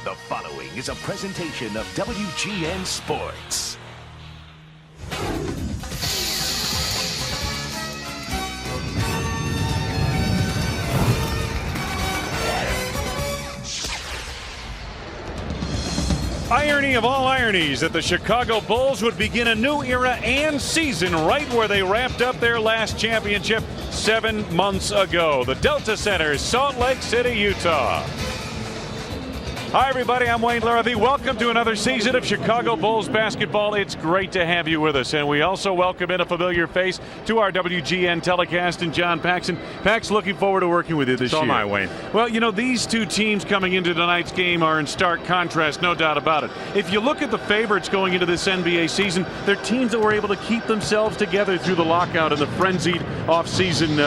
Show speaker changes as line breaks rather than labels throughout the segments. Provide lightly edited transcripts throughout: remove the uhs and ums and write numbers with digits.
The following is a presentation of WGN Sports.
Irony of all ironies that the Chicago Bulls would begin a new era and season right where they wrapped up their last championship 7 months ago. The Delta Center, Salt Lake City, Utah. Hi, everybody. I'm Wayne Larrabee. Welcome to another season of Chicago Bulls basketball. It's great to have you with us. And we also welcome in a familiar face to our WGN telecast, and John Paxson. Pax, looking forward to working with you this year.
So am I, Wayne.
Well, you know, these two teams coming into tonight's game are in stark contrast, no doubt about it. If you look at the favorites going into this NBA season, they're teams that were able to keep themselves together through the lockout and the frenzied offseason,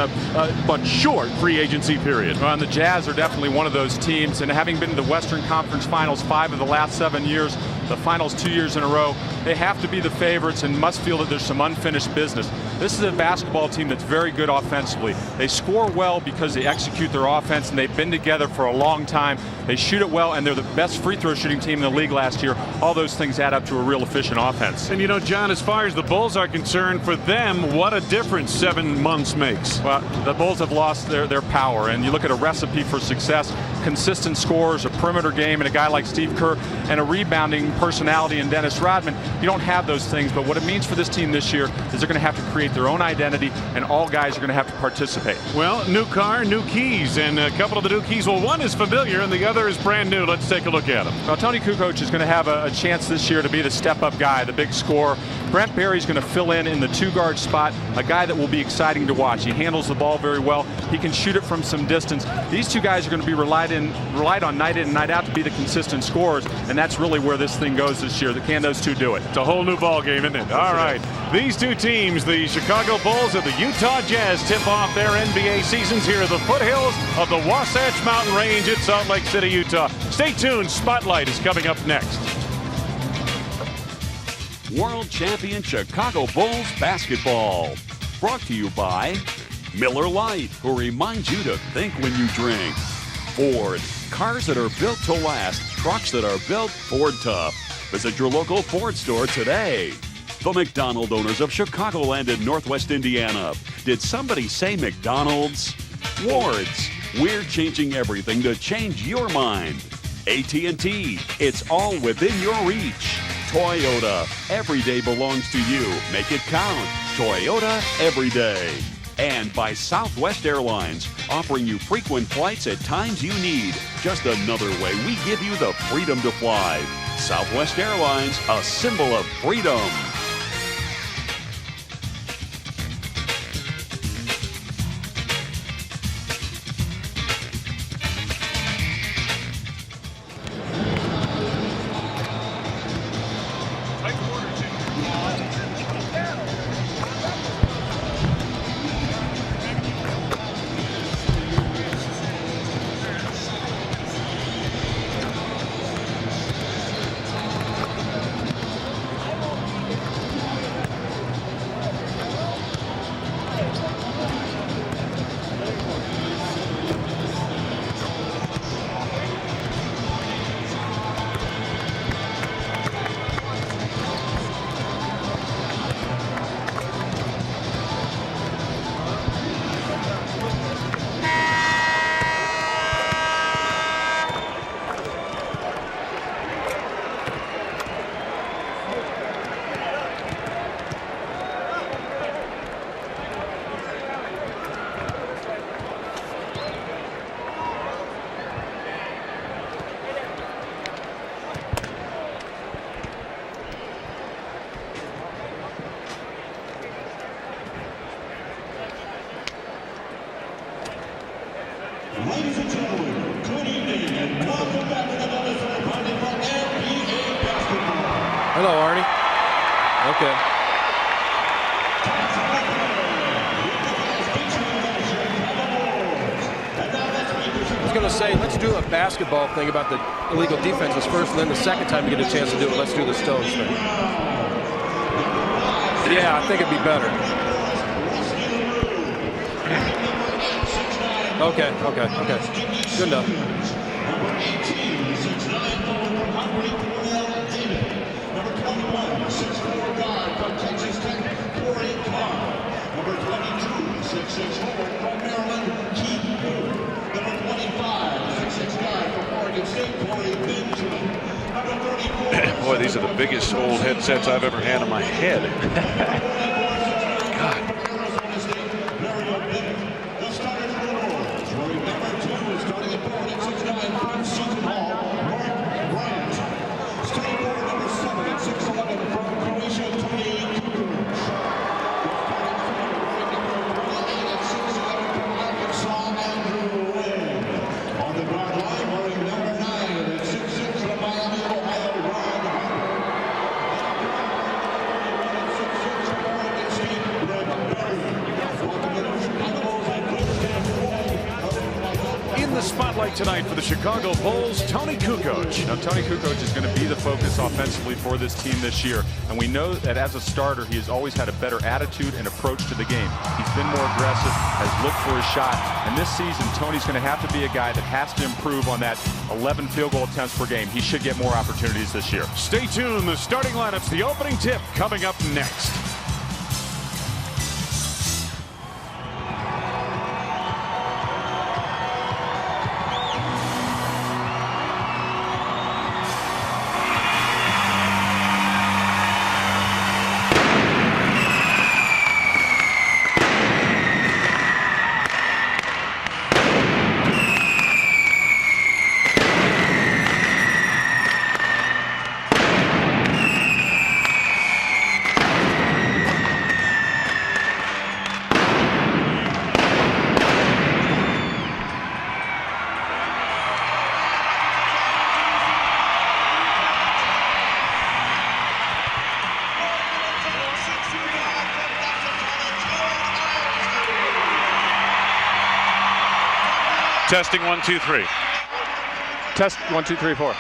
but short free agency period.
Well, and the Jazz are definitely one of those teams, and having been to the Western Conference Finals 5 of the last 7 years, the finals 2 years in a row, they have to be the favorites and must feel that there's some unfinished business. This is a basketball team that's very good offensively. They score well because they execute their offense, and they've been together for a long time. They shoot it well, and they're the best free throw shooting team in the league last year. All those things add up to a real efficient offense.
And you know, John, as far as the Bulls are concerned, for them, what a difference 7 months makes.
Well, the Bulls have lost their power, and you look at a recipe for success: consistent scores, a perimeter game, and a guy like Steve Kerr, and a rebounding personality in Dennis Rodman. You don't have those things, but what it means for this team this year is they're going to have to create their own identity, and all guys are going to have to participate.
Well, new car, new keys, and a couple of the new keys. Well, one is familiar and the other is brand new. Let's take a look at them.
Well, Toni Kukoc is going to have a chance this year to be the step-up guy, the big scorer. Brent Barry's going to fill in the two-guard spot, a guy that will be exciting to watch. He handles the ball very well. He can shoot it from some distance. These two guys are going to be relied on night in and night out to be the consistent scorers, and that's really where this thing goes this year. Can those two do it?
It's a whole new ball game, isn't it? All right. These two teams, the Chicago Bulls and the Utah Jazz, tip off their NBA seasons here at the foothills of the Wasatch Mountain Range in Salt Lake City, Utah. Stay tuned. Spotlight is coming up next.
World Champion Chicago Bulls basketball. Brought to you by Miller Lite, who reminds you to think when you drink. Ford, cars that are built to last, trucks that are built Ford tough. Visit your local Ford store today. The McDonald owners of Chicagoland and Northwest Indiana. Did somebody say McDonald's? Ward's, we're changing everything to change your mind. AT&T, it's all within your reach. Toyota, every day belongs to you. Make it count. Toyota, every day. And by Southwest Airlines, offering you frequent flights at times you need. Just another way we give you the freedom to fly. Southwest Airlines, a symbol of freedom.
Ladies and gentlemen, good evening and welcome back to another celebrating for NBA basketball.
Hello, Arnie. Okay. I was going to say, let's do a basketball thing about the illegal defenses first, and then the second time you get a chance to do it, let's do the Stones thing. Yeah, I think it'd be better. Okay. Good enough.
6'9" forward from Hungary, Number 21, 6'4" guard from Texas Tech, Karl. Number 22, 6'6" forward from Maryland, Number 25, 6'6" guard from Oregon State, Benjamin. Number 34.
Boy, these are the biggest old headsets I've ever had on my head. God.
The starters for the Bulls. Number 2 is starting at forward at 6'9" from Seton Hall, Mark Bryant. Starting forward number 7 at 6'11" from Croatia, Toni, Kukoc. At 6'11" from Arkansas, Andrew Wayne. On the guard line, wearing number 9 at 6'6" from Miami, Ohio, Ron Harper. At 6'6" from Oregon State, Brett Berry. Welcome to the Chicago Bulls and
In the spotlight tonight for the Chicago Bulls, Toni Kukoc.
Now, Toni Kukoc is going to be the focus offensively for this team this year. And we know that as a starter, he has always had a better attitude and approach to the game. He's been more aggressive, has looked for his shot. And this season, Toni's going to have to be a guy that has to improve on that 11 field goal attempts per game. He should get more opportunities this year.
Stay tuned. The starting lineups, the opening tip coming up next. Testing 1, 2, 3.
Test 1, 2, 3, 4.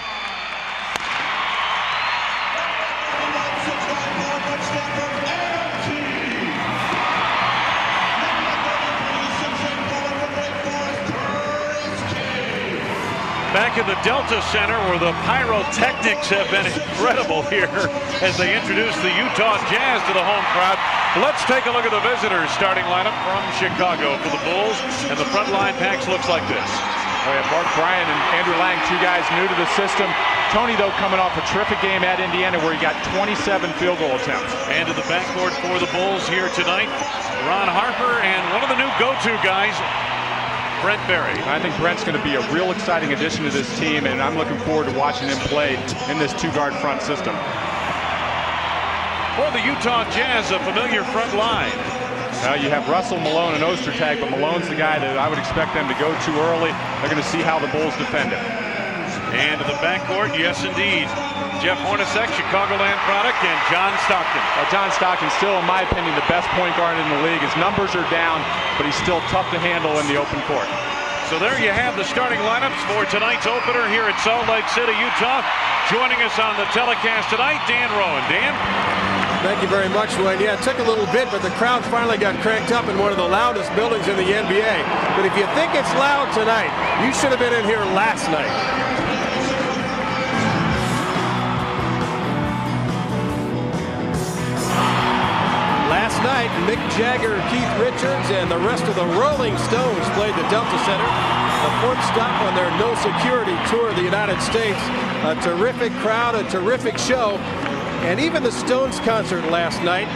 Back in the Delta Center, where the pyrotechnics have been incredible here as they introduce the Utah Jazz to the home crowd. Let's take a look at the visitors' starting lineup from Chicago for the Bulls, and the front line packs looks like this.
Oh yeah, Mark Bryant and Andrew Lang, two guys new to the system. Toni, though, coming off a terrific game at Indiana where he got 27 field goal attempts.
And to the backcourt for the Bulls here tonight, Ron Harper and one of the new go-to guys, Brent Berry.
I think Brent's going to be a real exciting addition to this team, and I'm looking forward to watching him play in this two-guard front system.
For the Utah Jazz, a familiar front line.
You have Russell, Malone, and Ostertag, but Malone's the guy that I would expect them to go too early. They're going to see how the Bulls defend him.
And to the backcourt, yes indeed, Jeff Hornacek, Chicagoland product, and John Stockton.
John Stockton's still, in my opinion, the best point guard in the league. His numbers are down, but he's still tough to handle in the open court.
So there you have the starting lineups for tonight's opener here at Salt Lake City, Utah. Joining us on the telecast tonight, Dan Rowan. Dan?
Thank you very much, Wayne. Yeah, it took a little bit, but the crowd finally got cranked up in one of the loudest buildings in the NBA. But if you think it's loud tonight, you should have been in here last night. Last night, Mick Jagger, Keith Richards, and the rest of the Rolling Stones played the Delta Center. The fourth stop on their no security tour of the United States. A terrific crowd, a terrific show. And even the Stones concert last night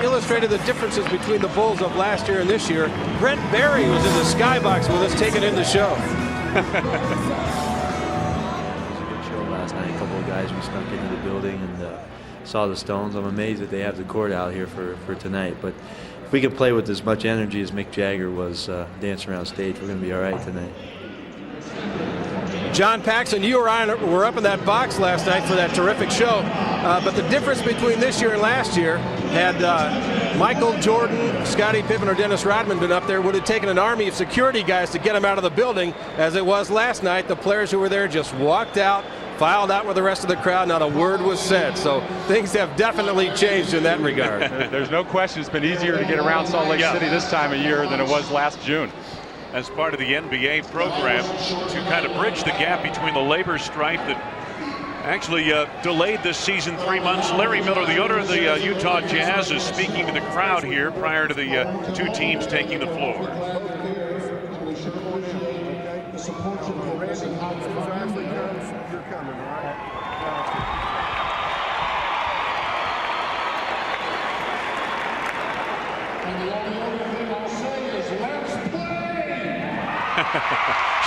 illustrated the differences between the Bulls of last year and this year. Brent Berry was in the skybox with us taking in the show.
It was a good show last night. A couple of guys we snuck into the building and saw the Stones. I'm amazed that they have the court out here for tonight. But if we can play with as much energy as Mick Jagger was dancing around stage, we're going to be all right tonight.
John Paxson, you or I were up in that box last night for that terrific show. But the difference between this year and last year, had Michael Jordan, Scottie Pippen, or Dennis Rodman been up there, would have taken an army of security guys to get them out of the building. As it was last night, the players who were there just walked out, filed out with the rest of the crowd, not a word was said. So things have definitely changed in that regard.
There's no question it's been easier to get around Salt Lake City this time of year than it was last June.
as part of the NBA program to kind of bridge the gap between the labor strife that actually delayed this season 3 months. Larry Miller, the owner of the Utah Jazz, is speaking to the crowd here prior to the two teams taking the floor.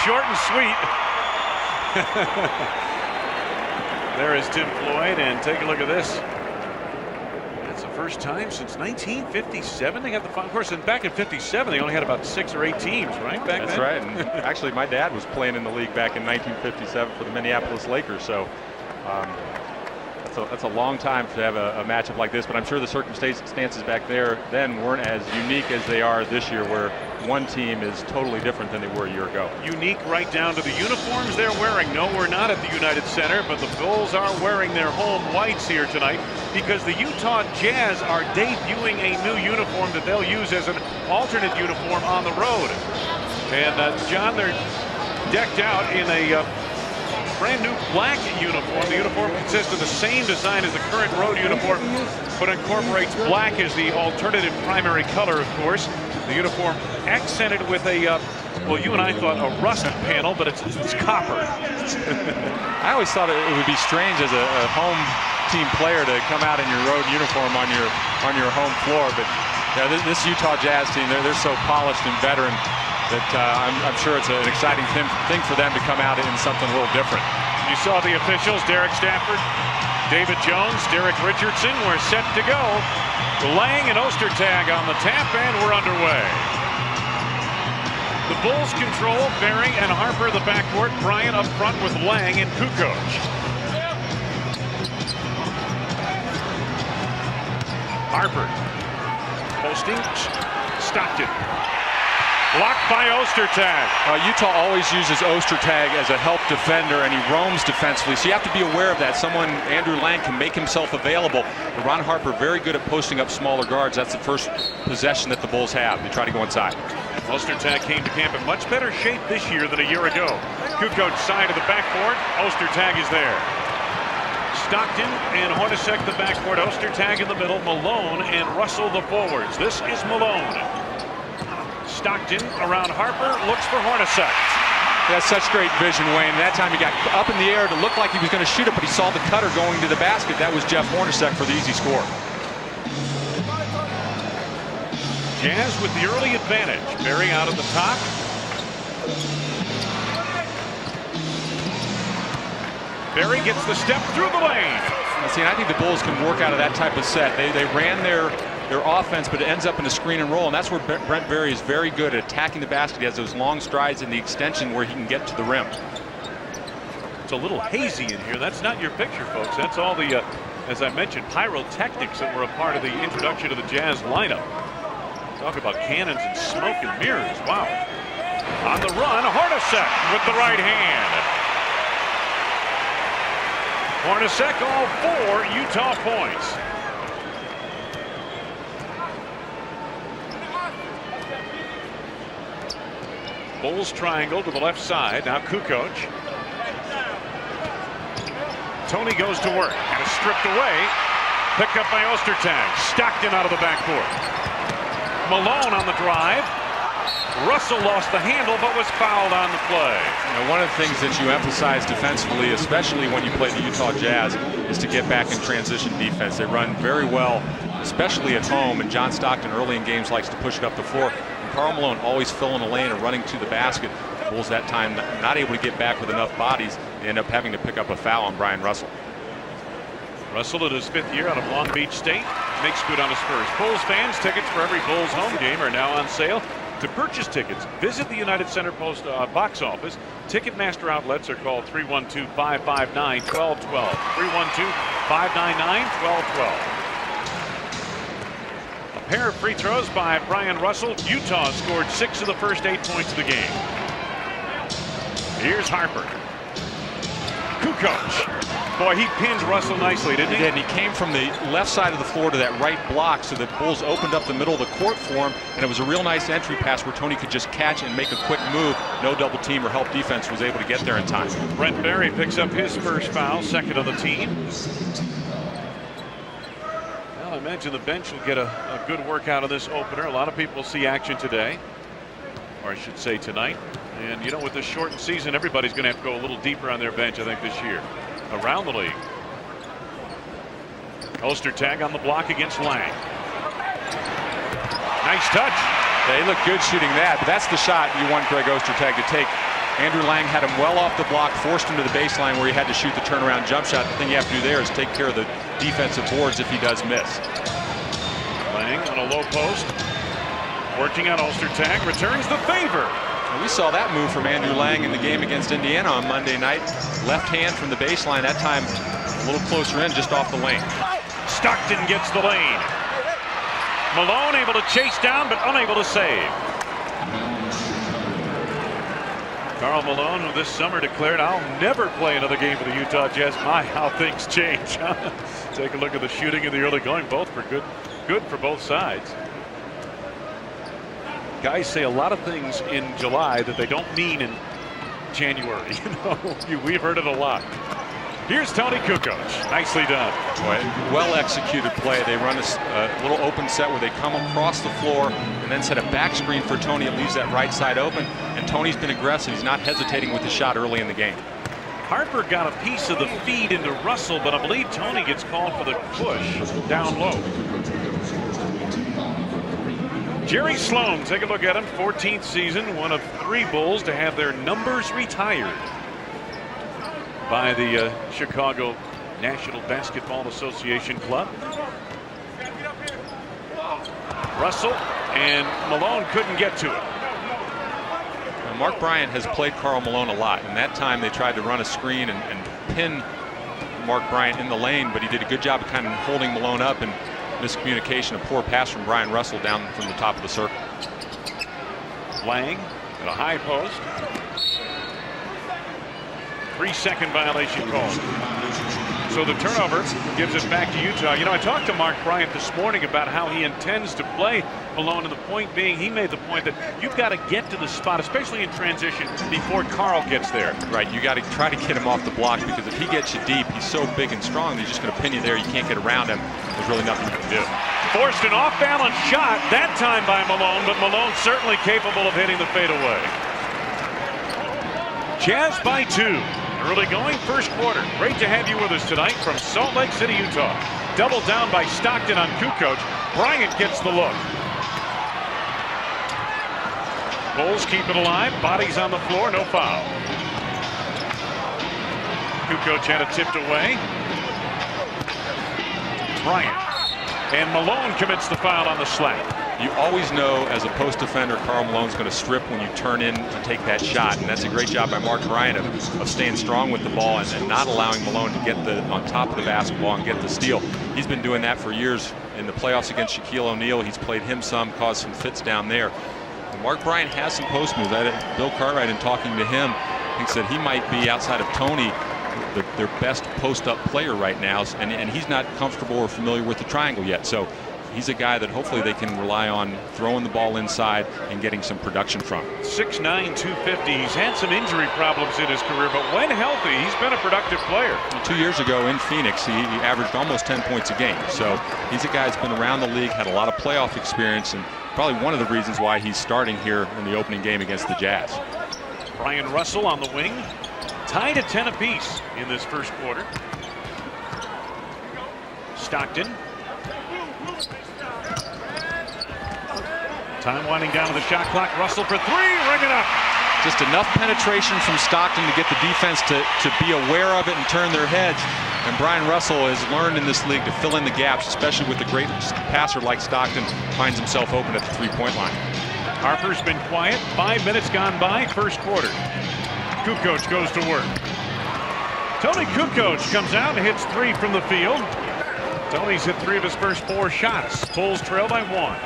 Short and sweet. There is Tim Floyd, and take a look at this. That's the first time since 1957 they got the final. Of course, and back in '57 they only had about 6 or 8 teams, right? Back
That's
then.
right. And actually, my dad was playing in the league back in 1957 for the Minneapolis Lakers. So that's a long time to have a matchup like this. But I'm sure the circumstances back there then weren't as unique as they are this year, where one team is totally different than they were a year ago.
Unique right down to the uniforms they're wearing. No, we're not at the United Center, but the Bulls are wearing their home whites here tonight because the Utah Jazz are debuting a new uniform that they'll use as an alternate uniform on the road. And John, they're decked out in a brand new black uniform. The uniform consists of the same design as the current road uniform, but incorporates black as the alternative primary color, of course. The uniform accented with a, well, you and I thought a rust panel, but it's copper.
I always thought it would be strange as a home team player to come out in your road uniform on your home floor, but yeah, this Utah Jazz team, they're so polished and veteran that I'm sure it's an exciting thing for them to come out in something a little different.
You saw the officials, Derek Stafford, David Jones, Derek Richardson, were set to go. Lang and Ostertag on the tap, and we're underway. The Bulls control Berry and Harper the backcourt. Bryant up front with Lang and Kukoc. Harper posting Stockton. Blocked by Ostertag.
Utah always uses Ostertag as a help defender, and he roams defensively, so you have to be aware of that. Andrew Lang can make himself available. But Ron Harper very good at posting up smaller guards. That's the first possession that the Bulls have. They try to go inside.
Ostertag came to camp in much better shape this year than a year ago. Kukoc side of the backcourt. Ostertag is there. Stockton and Hornacek the backcourt. Ostertag in the middle. Malone and Russell the forwards. This is Malone. Stockton around Harper, looks for Hornacek.
That's such great vision, Wayne. That time he got up in the air to look like he was going to shoot it, but he saw the cutter going to the basket. That was Jeff Hornacek for the easy score.
Jazz with the early advantage. Berry out at the top. Berry gets the step through the lane.
See, and I think the Bulls can work out of that type of set. They ran their offense, but it ends up in a screen and roll, and that's where Brent Berry is very good at attacking the basket. He has those long strides in the extension where he can get to the rim.
It's a little hazy in here. That's not your picture, folks. That's all the, as I mentioned, pyrotechnics that were a part of the introduction to the Jazz lineup. Talk about cannons and smoke and mirrors. Wow. On the run, Hornacek with the right hand. Hornacek, all 4 Utah points. Bulls triangle to the left side. Now Kukoc. Toni goes to work and is stripped away. Picked up by Ostertag. Stockton out of the backcourt. Malone on the drive. Russell lost the handle but was fouled on the play.
One of the things that you emphasize defensively, especially when you play the Utah Jazz, is to get back in transition defense. They run very well, especially at home, and John Stockton early in games likes to push it up the floor. Karl Malone always filling a lane and running to the basket. Bulls that time not able to get back with enough bodies. They end up having to pick up a foul on Brian Russell.
Russell at his 5th year out of Long Beach State makes good on his first. Bulls fans, tickets for every Bulls home game are now on sale. To purchase tickets, visit the United Center Post box office. Ticketmaster outlets are called 312-559-1212. 312-599-1212. Pair of free throws by Brian Russell. Utah scored 6 of the first 8 points of the game. Here's Harper. Kukoc. Boy, he pinned Russell nicely, didn't he?
He did, and he came from the left side of the floor to that right block, so the Bulls opened up the middle of the court for him, and it was a real nice entry pass where Toni could just catch and make a quick move. No double team or help defense was able to get there in time.
Brent Berry picks up his first foul, second of the team. Well, I imagine the bench will get a good workout of this opener. A lot of people see action today, or I should say tonight. And you know, with this shortened season, everybody's going to have to go a little deeper on their bench, I think, this year. Around the league. Ostertag on the block against Lang. Nice touch.
They look good shooting that, but that's the shot you want Greg Ostertag to take. Andrew Lang had him well off the block, forced him to the baseline where he had to shoot the turnaround jump shot. The thing you have to do there is take care of the defensive boards if he does miss.
Lang on a low post. Working on Ostertag, returns the favor.
And we saw that move from Andrew Lang in the game against Indiana on Monday night. Left hand from the baseline, that time a little closer in, just off the lane.
Stockton gets the lane. Malone able to chase down, but unable to save. Karl Malone, who this summer declared, "I'll never play another game for the Utah Jazz." My, how things change. Take a look at the shooting in the early going, both for good for both sides. Guys say a lot of things in July that they don't mean in January. We've heard it a lot. Here's Toni Kukoc. Nicely done.
Well executed play. They run a little open set where they come across the floor and then set a back screen for Toni. It leaves that right side open. And Toni's been aggressive. He's not hesitating with the shot early in the game.
Harper got a piece of the feed into Russell, but I believe Toni gets called for the push down low. Jerry Sloan, take a look at him. 14th season, one of 3 Bulls to have their numbers retired by the Chicago National Basketball Association Club. Russell and Malone couldn't get to it.
Now, Mark Bryant has played Karl Malone a lot, and that time they tried to run a screen and pin Mark Bryant in the lane, but he did a good job of kind of holding Malone up, and miscommunication, a poor pass from Brian Russell down from the top of the circle.
Lang at a high post. 3-second violation called. So the turnover gives it back to Utah. You know, I talked to Mark Bryant this morning about how he intends to play Malone, and the point being, he made the point that you've got to get to the spot, especially in transition, before Karl gets there.
Right, you got to try to get him off the block, because if he gets you deep, he's so big and strong, he's just going to pin you there. You can't get around him. There's really nothing you can do. Forced an off-balance shot, that time by Malone, but Malone certainly capable of hitting the fadeaway.
Jazz by 2. Early going first quarter. Great to have you with us tonight from Salt Lake City, Utah. Doubled down by Stockton on Kukoc. Bryant gets the look. Bulls keep it alive. Bodies on the floor. No foul. Kukoc had it tipped away. Bryant. And Malone commits the foul on the slap.
You always know, as a post defender, Karl Malone's going to strip when you turn in to take that shot, and that's a great job by Mark Bryant of staying strong with the ball and not allowing Malone to get on top of the basketball and get the steal. He's been doing that for years in the playoffs against Shaquille O'Neal. He's played him some, caused some fits down there. And Mark Bryant has some post moves. Bill Cartwright, in talking to him, he said he might be, outside of Toni, their best post-up player right now, and he's not comfortable or familiar with the triangle yet. So he's a guy that hopefully they can rely on throwing the ball inside and getting some production from.
6'9", 250. He's had some injury problems in his career, but when healthy, he's been a productive player.
Well, 2 years ago in Phoenix, he averaged almost 10 points a game. So he's a guy that's been around the league, had a lot of playoff experience, and probably one of the reasons why he's starting here in the opening game against the Jazz.
Brian Russell on the wing. Tied at 10 apiece in this first quarter. Stockton. Time winding down to the shot clock. Russell for 3, ring it up.
Just enough penetration from Stockton to get the defense to be aware of it and turn their heads. And Brian Russell has learned in this league to fill in the gaps, especially with a great passer like Stockton finds himself open at the three-point line.
Harper's been quiet. 5 minutes gone by, first quarter. Kukoc goes to work. Toni Kukoc comes out and hits 3 from the field. Toni's hit 3 of his first 4 shots. Bulls trail by 1.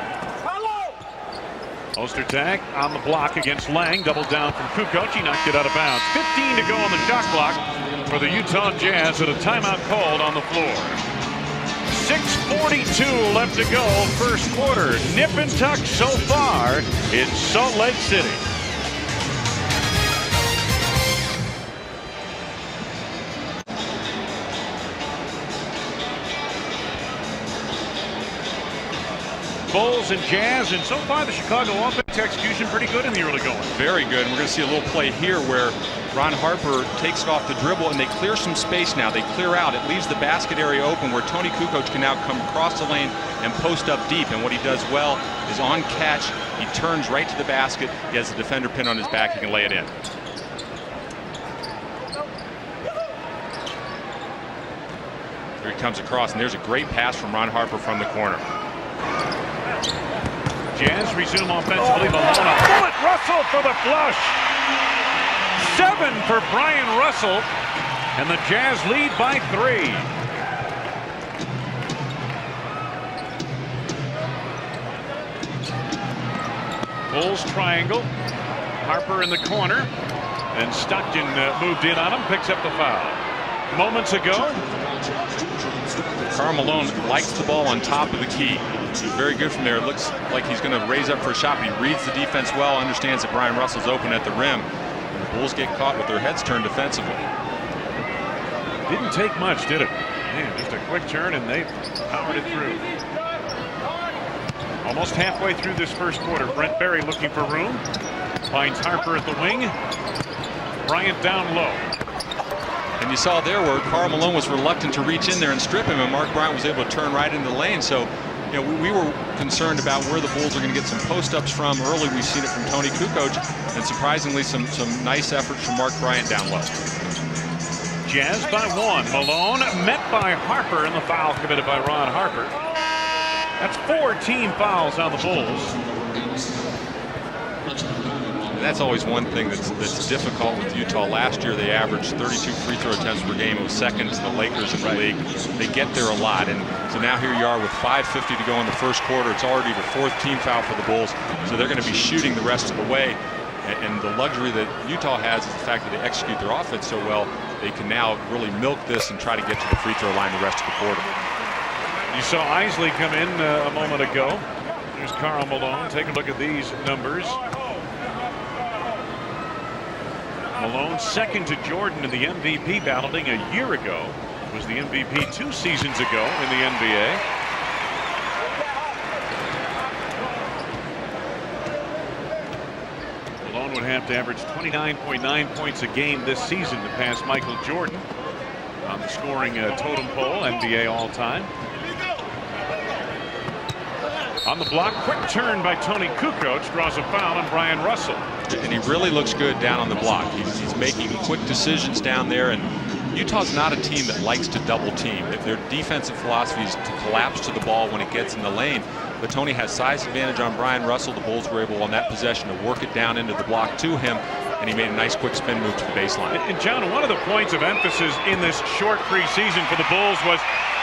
Ostertag on the block against Lang. Double down from Kukoc. He knocked it out of bounds. 15 to go on the shot clock for the Utah Jazz, at a timeout called on the floor. 6:42 left to go, first quarter. Nip and tuck so far in Salt Lake City. Bulls and Jazz, and so far the Chicago offense execution pretty good in the early going.
Very good. And we're going to see a little play here where Ron Harper takes it off the dribble, and they clear some space now. They clear out. It leaves the basket area open where Toni Kukoc can now come across the lane and post up deep. And what he does well is on catch, he turns right to the basket. He has the defender pin on his back. He can lay it in. Here he comes across, and there's a great pass from Ron Harper from the corner.
Jazz resume offensively. Malone, a bullet. Russell for the flush. 7 for Brian Russell, and the Jazz lead by 3. Bulls triangle. Harper in the corner, and Stockton moved in on him, picks up the foul. Moments ago,
Karl Malone likes the ball on top of the key. He's very good from there. It looks like he's going to raise up for a shot, but he reads the defense well, understands that Brian Russell's open at the rim. And the Bulls get caught with their heads turned defensively.
Didn't take much, did it? Man, just a quick turn, and they powered it through. Almost halfway through this first quarter. Brent Berry looking for room. Finds Harper at the wing. Bryant down low.
And you saw there where Karl Malone was reluctant to reach in there and strip him, and Mark Bryant was able to turn right into the lane. So, you know, we were concerned about where the Bulls are going to get some post-ups from. Early, we've seen it from Toni Kukoc, and surprisingly, some nice efforts from Mark Bryant down low.
Jazz by 1. Malone met by Harper, and the foul committed by Ron Harper. That's 4 team fouls on the Bulls.
And that's always one thing that's difficult with Utah. Last year they averaged 32 free throw attempts per game. It was second to the Lakers in the league. They get there a lot, and so now here you are with 5:50 to go in the first quarter. It's already the 4th team foul for the Bulls, so they're going to be shooting the rest of the way. And the luxury that Utah has is the fact that they execute their offense so well, they can now really milk this and try to get to the free throw line the rest of the quarter.
You saw Isley come in a moment ago. There's Karl Malone. Take a look at these numbers. Malone second to Jordan in the MVP balloting a year ago. Was the MVP 2 seasons ago in the NBA. Malone would have to average 29.9 points a game this season to pass Michael Jordan on the scoring totem pole, NBA all-time. On the block, quick turn by Toni Kukoc, draws a foul on Brian Russell.
And he really looks good down on the block. He's making quick decisions down there, and Utah's not a team that likes to double team. Their defensive philosophy is to collapse to the ball when it gets in the lane. But Toni has size advantage on Brian Russell. The Bulls were able on that possession to work it down into the block to him, and he made a nice quick spin move to the baseline.
And John, one of the points of emphasis in this short preseason for the Bulls was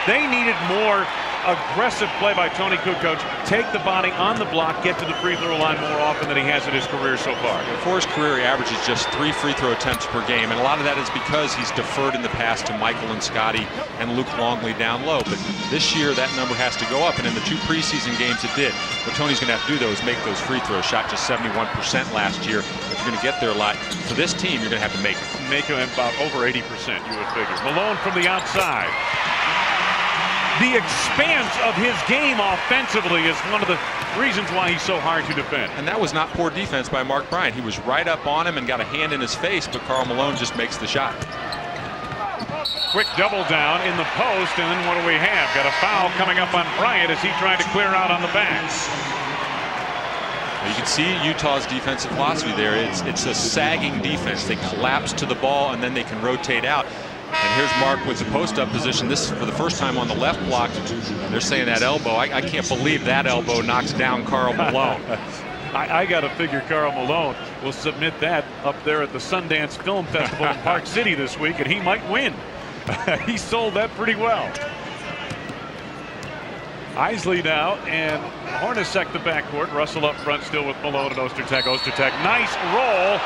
they needed more aggressive play by Toni Kukoc. Take the body on the block, get to the free throw line more often than he has in his career so far.
For his career, he averages just 3 free throw attempts per game, and a lot of that is because he's deferred in the past to Michael and Scotty and Luke Longley down low. But this year, that number has to go up, and in the 2 preseason games it did. What Tony's going to have to do, though, is make those free throws. Shot just 71% last year. If you're going to get there a lot, for this team, you're going to have to make it.
Make him about over 80%, you would figure. Malone from the outside. The expanse of his game offensively is one of the reasons why he's so hard to defend.
And that was not poor defense by Mark Bryant. He was right up on him and got a hand in his face, but Karl Malone just makes the shot.
Quick double down in the post, and then what do we have? Got a foul coming up on Bryant as he tried to clear out on the back.
You can see Utah's defensive philosophy there. It's a sagging defense. They collapse to the ball, and then they can rotate out. And here's Mark with the post-up position. This is for the first time on the left block. They're saying that elbow. I can't believe that elbow knocks down Karl Malone.
I got to figure Karl Malone will submit that up there at the Sundance Film Festival in Park City this week, and he might win. He sold that pretty well. Isley now, and Hornacek the backcourt. Russell up front still with Malone and Ostertag. Ostertag, nice roll.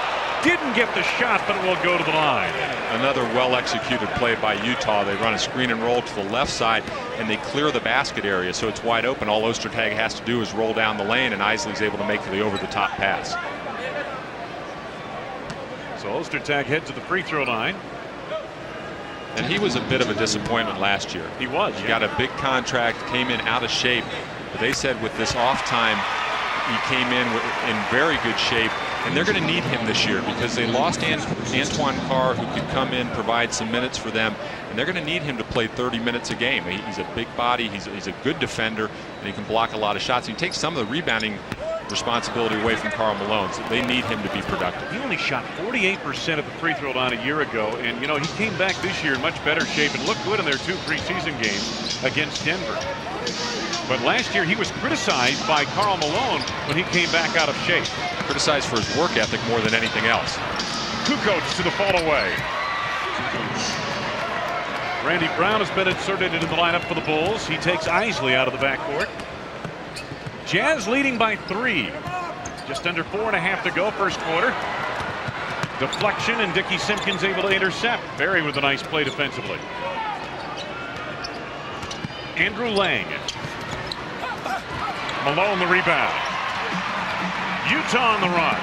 Didn't get the shot, but it will go to the line.
Another well-executed play by Utah. They run a screen and roll to the left side, and they clear the basket area, so it's wide open. All Ostertag has to do is roll down the lane, and Isley's able to make the over-the-top pass.
So Ostertag heads to the free throw line.
And he was a bit of a disappointment last year.
He was.
He got a big contract, came in out of shape. But they said with this off time, he came in very good shape. And they're going to need him this year because they lost Antoine Karl, who could come in, provide some minutes for them. And they're going to need him to play 30 minutes a game. He's a big body. He's a good defender. And he can block a lot of shots. He takes some of the rebounding responsibility away from Karl Malone, so they need him to be productive.
He only shot 48% at the free throw line a year ago, and you know he came back this year in much better shape and looked good in their 2 preseason games against Denver. But last year he was criticized by Karl Malone when he came back out of shape.
Criticized for his work ethic more than anything else.
Kukoc to the fall away. Randy Brown has been inserted into the lineup for the Bulls. He takes Isley out of the backcourt. Jazz leading by 3. Just under 4.5 to go, first quarter. Deflection, and Dickie Simpkins able to intercept. Barry with a nice play defensively. Andrew Lang. Malone the rebound. Utah on the run.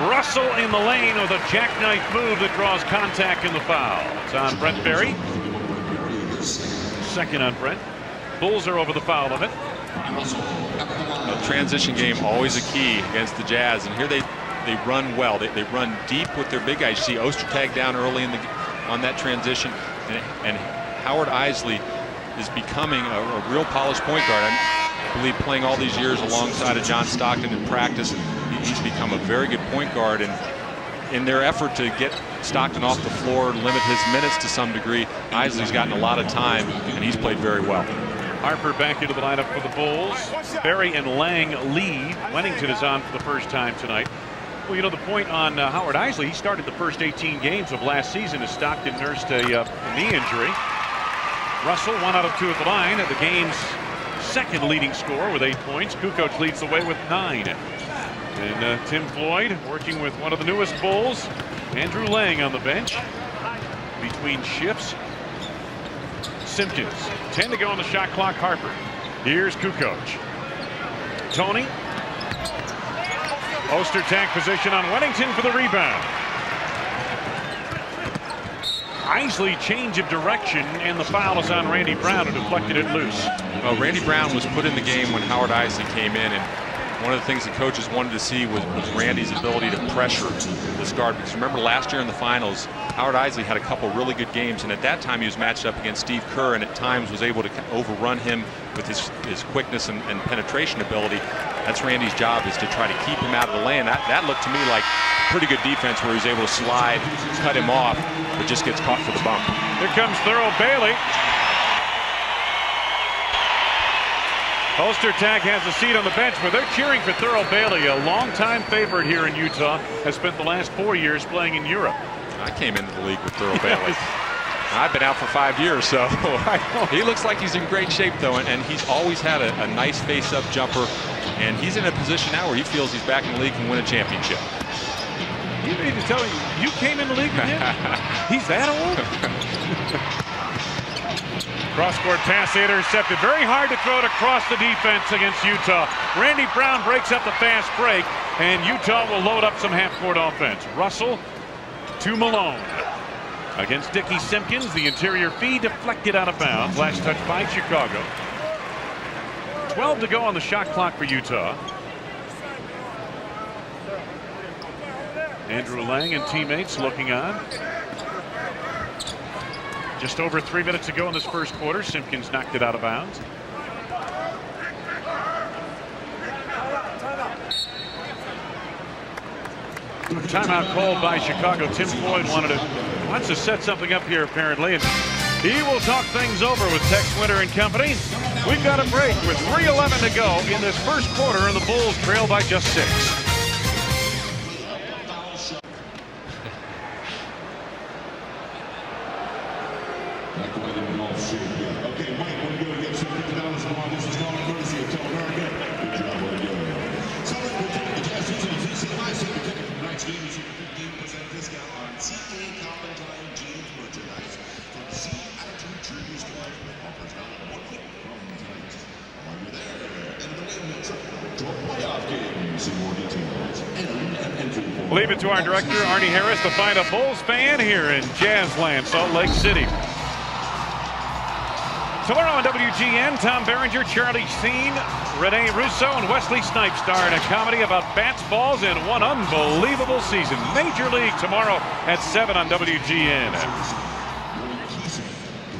Russell in the lane with a jackknife move that draws contact in the foul. It's on Brent Barry. Second on Brent. Bulls are over the foul limit.
A transition game always a key against the Jazz, and here they run well. They run deep with their big guys. You see Ostertag down early on that transition, and Howard Isley is becoming a real polished point guard. I believe playing all these years alongside of John Stockton in practice, he's become a very good point guard. And in their effort to get Stockton off the floor, limit his minutes to some degree, Isley's gotten a lot of time, and he's played very well.
Harper back into the lineup for the Bulls. Barry and Lang lead. Wennington is on for the first time tonight. Well, you know, the point on Howard Isley, he started the first 18 games of last season as Stockton nursed a knee injury. Russell 1 out of 2 at the line, the game's second leading scorer with 8 points. Kukoc leads the way with 9. And Tim Floyd working with one of the newest Bulls, Andrew Lang, on the bench between shifts. Simpkins, 10 to go on the shot clock. Harper. Here's Kukoc. Toni. Ostertag position on Wennington for the rebound. Isley change of direction, and the foul is on Randy Brown, who deflected it loose.
Randy Brown was put in the game when Howard Isley came in, and one of the things the coaches wanted to see was Randy's ability to pressure this guard. Because remember last year in the finals, Howard Isley had a couple really good games, and at that time he was matched up against Steve Kerr, and at times was able to overrun him with his quickness and penetration ability. That's Randy's job, is to try to keep him out of the lane. That looked to me like pretty good defense, where he's able to slide, cut him off, but just gets caught for the bump.
Here comes Thurl Bailey. Ostertag has a seat on the bench, but they're cheering for Thurl Bailey, a longtime favorite here in Utah, has spent the last 4 years playing in Europe.
I came into the league with Thurl Bailey. I've been out for 5 years, so he looks like he's in great shape, though, and he's always had a nice face-up jumper, and he's in a position now where he feels he's back in the league and win a championship.
You need to tell me, you came in the league with him? He's that old? Cross-court pass intercepted. Very hard to throw it across the defense against Utah. Randy Brown breaks up the fast break, and Utah will load up some half-court offense. Russell to Malone. Against Dickie Simpkins, the interior feed deflected out of bounds. Last touch by Chicago. 12 to go on the shot clock for Utah. Andrew Lang and teammates looking on. Just over 3 minutes to go in this first quarter. Simpkins knocked it out of bounds. Timeout called by Chicago. Tim Floyd wants to set something up here apparently, and he will talk things over with Tex Winter and company. We've got a break with 3:11 to go in this first quarter, and the Bulls trail by just 6.
Okay, Mike, we're going to get some $50 from this installment courtesy of America. Good job, what are you doing? So, the Jazz using the VC High Center ticket from tonight's game. You see a 15% discount on CA Calvin Klein jeans merchandise. From C Attitude Trees to offers now 1 week from tonight. While you're there, and the main metro to a playoff game. See more details and entry.
Leave it to our director, Arnie Harris, to find a Bulls fan here in Jazzland, Salt Lake City. Tomorrow on WGN, Tom Berenger, Charlie Sheen, Rene Russo, and Wesley Snipes star in a comedy about bats, balls, and one unbelievable season. Major League tomorrow at 7 on WGN.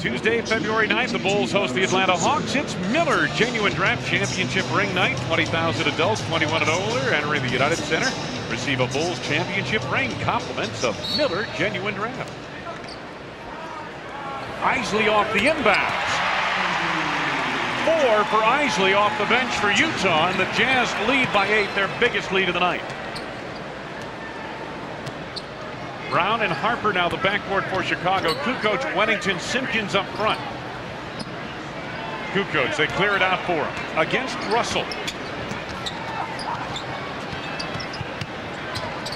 Tuesday, February 9th, the Bulls host the Atlanta Hawks. It's Miller Genuine Draft Championship ring night. 20,000 adults, 21 and older, entering the United Center. Receive a Bulls championship ring. Compliments of Miller Genuine Draft. Isley off the inbounds. 4 for Isley off the bench for Utah, and the Jazz lead by 8, their biggest lead of the night. Brown and Harper now the backcourt for Chicago. Kukoc, Wennington, Simpkins up front. Kukoc, they clear it out for him. Against Russell.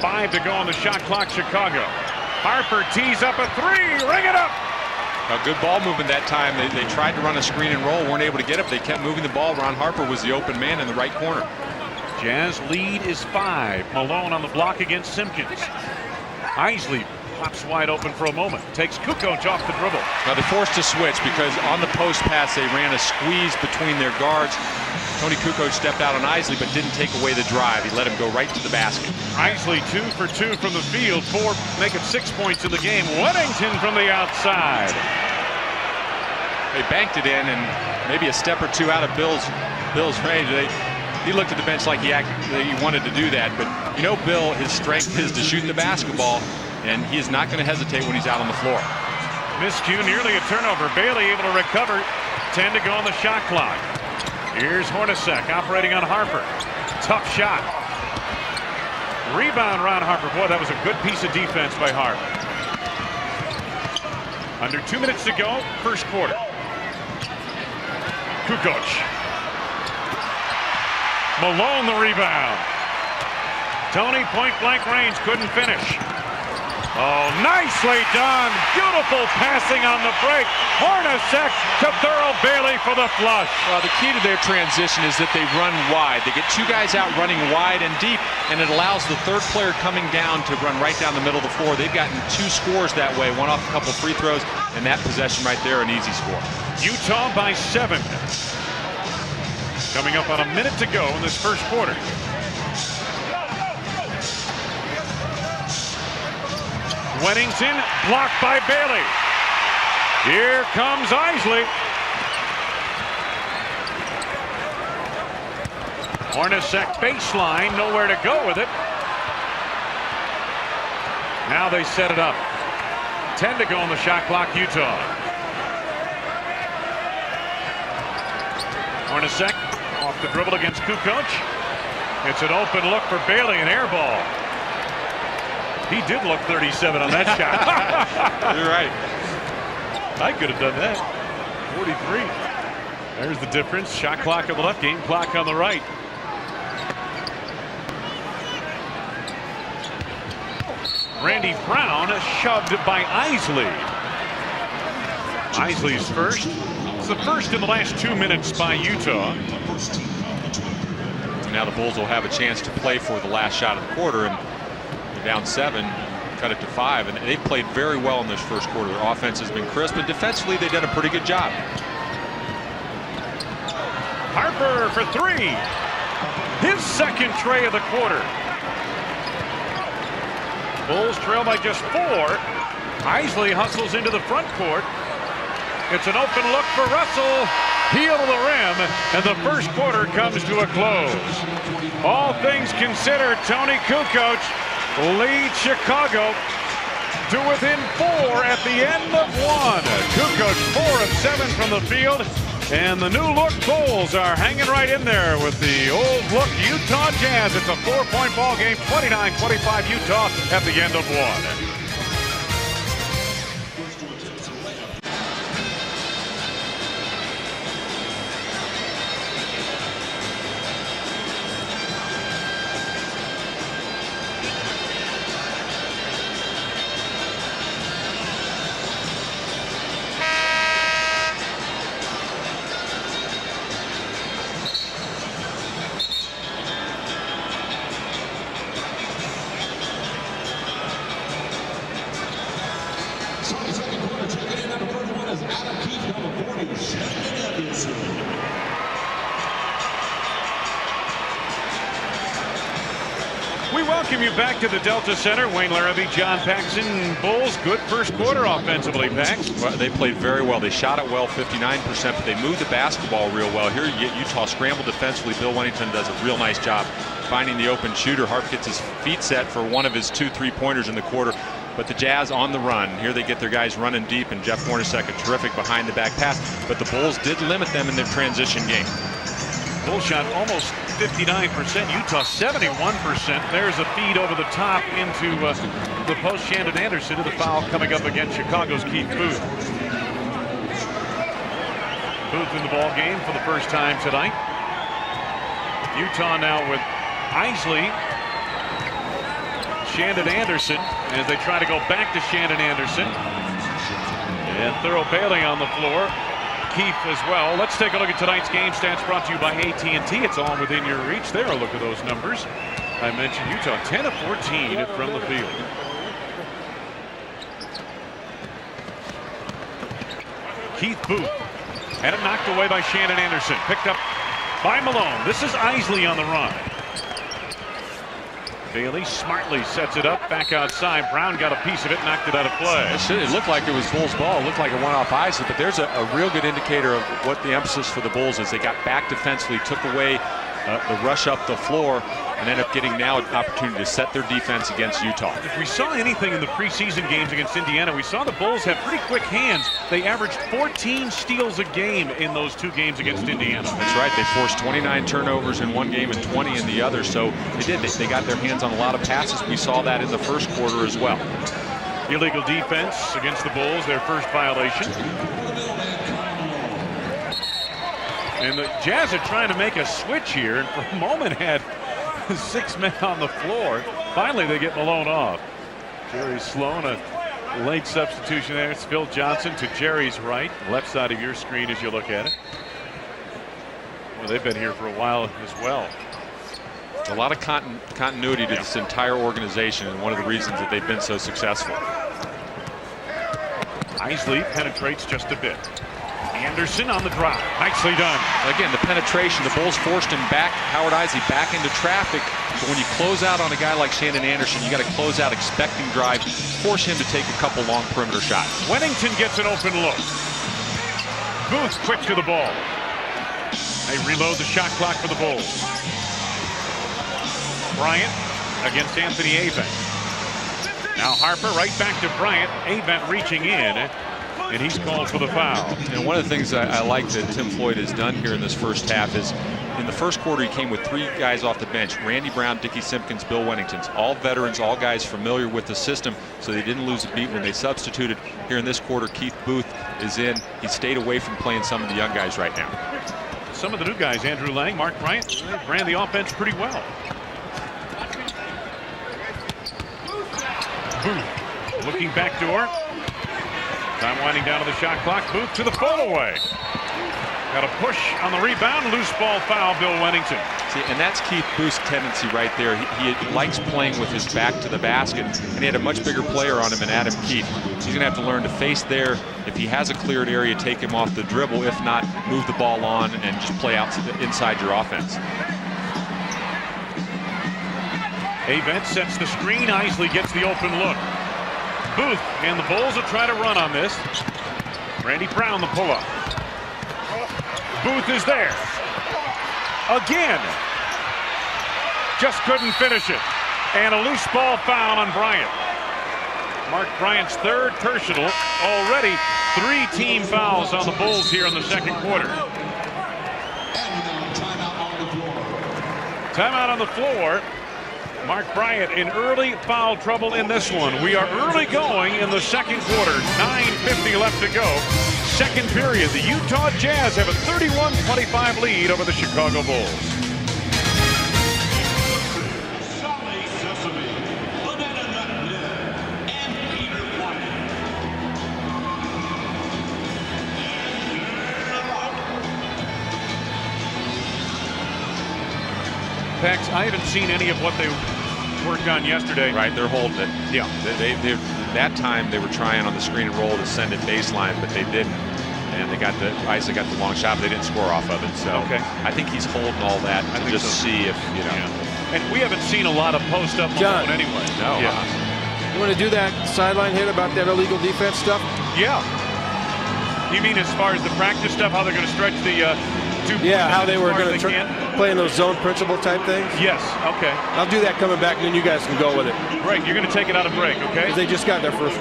5 to go on the shot clock, Chicago. Harper tees up a 3, ring it up.
A good ball movement that time. They tried to run a screen and roll, weren't able to get it. They kept moving the ball. Ron Harper was the open man in the right corner.
Jazz lead is 5. Malone on the block against Simpkins. Isley pops wide open for a moment. Takes Kukoc off the dribble.
Now they forced a switch because on the post pass they ran a squeeze between their guards. Toni Kukoc stepped out on Isley but didn't take away the drive. He let him go right to the basket.
Isley 2 for 2 from the field. 4, make it 6 points in the game. Wennington from the outside.
They banked it in and maybe a step or two out of Bill's range. He looked at the bench like he wanted to do that, but you know Bill, his strength is to shoot the basketball, and he is not going to hesitate when he's out on the floor.
Miscue, nearly a turnover. Bailey able to recover. 10 to go on the shot clock. Here's Hornacek operating on Harper. Tough shot. Rebound, Ron Harper. Boy, that was a good piece of defense by Harper. Under 2 minutes to go, first quarter. Kukoc. Malone the rebound. Toni point blank range, couldn't finish. Oh, nicely done. Beautiful passing on the break. Hornacek to Thurl Bailey for the flush.
Well, the key to their transition is that they run wide. They get 2 guys out running wide and deep, and it allows the third player coming down to run right down the middle of the floor. They've gotten 2 scores that way, one off a couple free throws, and that possession right there, an easy score. Utah
by 7. Coming up on a minute to go in this first quarter. Wennington blocked by Bailey. Here comes Isley. Hornacek baseline, nowhere to go with it. Now they set it up. 10 to go on the shot clock, Utah. Hornacek off the dribble against Kukoc. It's an open look for Bailey, an air ball. He did look 37 on that shot.
You're right.
I could have done that. 43. There's the difference. Shot clock on the left, game clock on the right. Randy Brown shoved by Isley. Isley's first. It's the first in the last 2 minutes by Utah.
Now the Bulls will have a chance to play for the last shot of the quarter, and they're down 7, cut it to 5, and they've played very well in this first quarter. Their offense has been crisp, and defensively they've done a pretty good job.
Harper for 3. His second tray of the quarter. Bulls trail by just 4. Isley hustles into the front court. It's an open look for Russell. Heel to the rim, and the first quarter comes to a close. All things considered, Toni Kukoc leads Chicago to within 4 at the end of 1. Kukoc 4 of 7 from the field, and the new look Bulls are hanging right in there with the old look Utah Jazz. It's a 4-point ball game, 29-25 Utah at the end of 1. We welcome you back to the Delta Center. Wayne Larrabee, John Paxson. Bulls, good first quarter offensively, Pax.
Well, they played very well. They shot it well, 59%, but they moved the basketball real well. Here, Utah scrambled defensively. Bill Wennington does a real nice job finding the open shooter. Harper gets his feet set for one of his 2 3-pointers in the quarter. But the Jazz on the run. Here they get their guys running deep, and Jeff Hornacek a terrific behind-the-back pass. But the Bulls did limit them in their transition game.
Bulls shot almost 59%. Utah 71%. There's a feed over the top into the post. Shandon Anderson to the foul coming up against Chicago's Keith Booth. Booth in the ball game for the first time tonight. Utah now with Isley, Shandon Anderson, as they try to go back to Shandon Anderson. And thorough bailing on the floor. Keith as well. Let's take a look at tonight's game stats brought to you by AT&T. It's all within your reach. There, a look at those numbers. I mentioned Utah 10 of 14 from the field. Keith Booth had it knocked away by Shandon Anderson. Picked up by Malone. This is Isley on the run. Bailey smartly sets it up back outside. Brown got a piece of it, knocked it out of play.
It looked like it was Bulls ball. It looked like it went off Isley, but there's a real good indicator of what the emphasis for the Bulls is. They got back defensively, took away the rush up the floor, and ended up getting now an opportunity to set their defense against Utah.
If we saw anything in the preseason games against Indiana, we saw the Bulls have pretty quick hands. They averaged 14 steals a game in those 2 games against Indiana.
That's right. They forced 29 turnovers in one game and 20 in the other. So they got their hands on a lot of passes. We saw that in the first quarter as well.
Illegal defense against the Bulls, their first violation. And the Jazz are trying to make a switch here, and for a moment had 6 men on the floor. Finally, they get Malone off. Jerry Sloan, a late substitution there. It's Phil Johnson to Jerry's right, left side of your screen as you look at it. Well, they've been here for a while as well.
A lot of continuity to this entire organization, and one of the reasons that they've been so successful.
Isley penetrates just a bit. Anderson on the drive. Nicely done.
Again, the penetration, the Bulls forced him back, Howard Isley back into traffic. But when you close out on a guy like Shandon Anderson, you got to close out expecting drive, force him to take a couple long perimeter shots.
Wennington gets an open look. Booth quick to the ball. They reload the shot clock for the Bulls. Bryant against Anthony Avent. Now Harper right back to Bryant. Avent reaching in. And he's called for the foul.
And one of the things I like that Tim Floyd has done here in this first half is in the first quarter he came with 3 guys off the bench. Randy Brown, Dickie Simpkins, Bill Wennington. All veterans, all guys familiar with the system, so they didn't lose a beat when they substituted. Here in this quarter, Keith Booth is in. He stayed away from playing some of the young guys right now.
Some of the new guys, Andrew Lang, Mark Bryant, ran the offense pretty well. Booth looking backdoor. Time winding down to the shot clock. Booth to the fall away. Got a push on the rebound. Loose ball foul, Bill Wennington.
See, and that's Keith Booth's tendency right there. He likes playing with his back to the basket, and he had a much bigger player on him in Adam Keith. He's going to have to learn to face there. If he has a cleared area, take him off the dribble. If not, move the ball on and just play out inside your offense.
Avent sets the screen. Isley gets the open look. Booth and the Bulls will try to run on this. Randy Brown the pull-up. Booth is there. Again. Just couldn't finish it. And a loose ball foul on Bryant. Mark Bryant's 3rd personal. Already 3 team fouls on the Bulls here in the second quarter. Timeout on the floor. Mark Bryant in early foul trouble in this one. We are early going in the second quarter. 9:50 left to go. Second period. The Utah Jazz have a 31-25 lead over the Chicago Bulls. Pax, I haven't seen any of what they worked on yesterday.
Right, they're holding it.
Yeah.
That time they were trying on the screen and roll to send it baseline, but they didn't. And Isley got the long shot, but they didn't score off of it. So
okay.
I think he's holding all that to just see if, you know.
Yeah. And we haven't seen a lot of post-up
John.
Malone anyway. No.
You want to do that sideline hit about that illegal defense stuff?
Yeah. You mean as far as the practice stuff, how they're going to stretch the 2
Yeah, how they were going to
can?
play in those zone principle type things?
Yes, okay.
I'll do that coming back, and then you guys can go with it.
Great, you're going to take it out of break, okay?
'Cause they just got their first.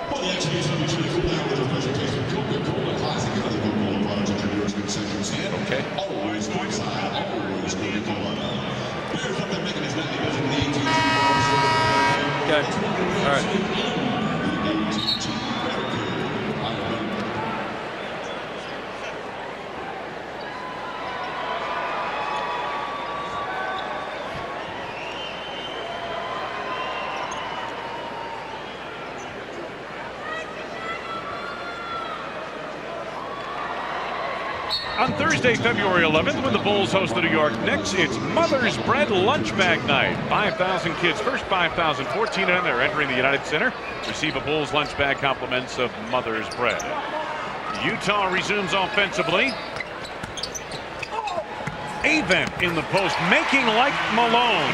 Well, the X-Games will be to the cool down with a presentation of Coca-Cola Classic and other Coca-Cola products at your nearest concession stand.
Okay.
Always courtside, always Coca-Cola. Bears up that making his 90 in the 18th.
Okay. All right.
On Thursday, February 11th, when the Bulls host the New York Knicks, it's Mother's Bread Lunch Bag Night. 5,000 kids, first 5,000, 14 of them, they're entering the United Center, receive a Bulls lunch bag compliments of Mother's Bread. Utah resumes offensively. Avent in the post, making like Malone.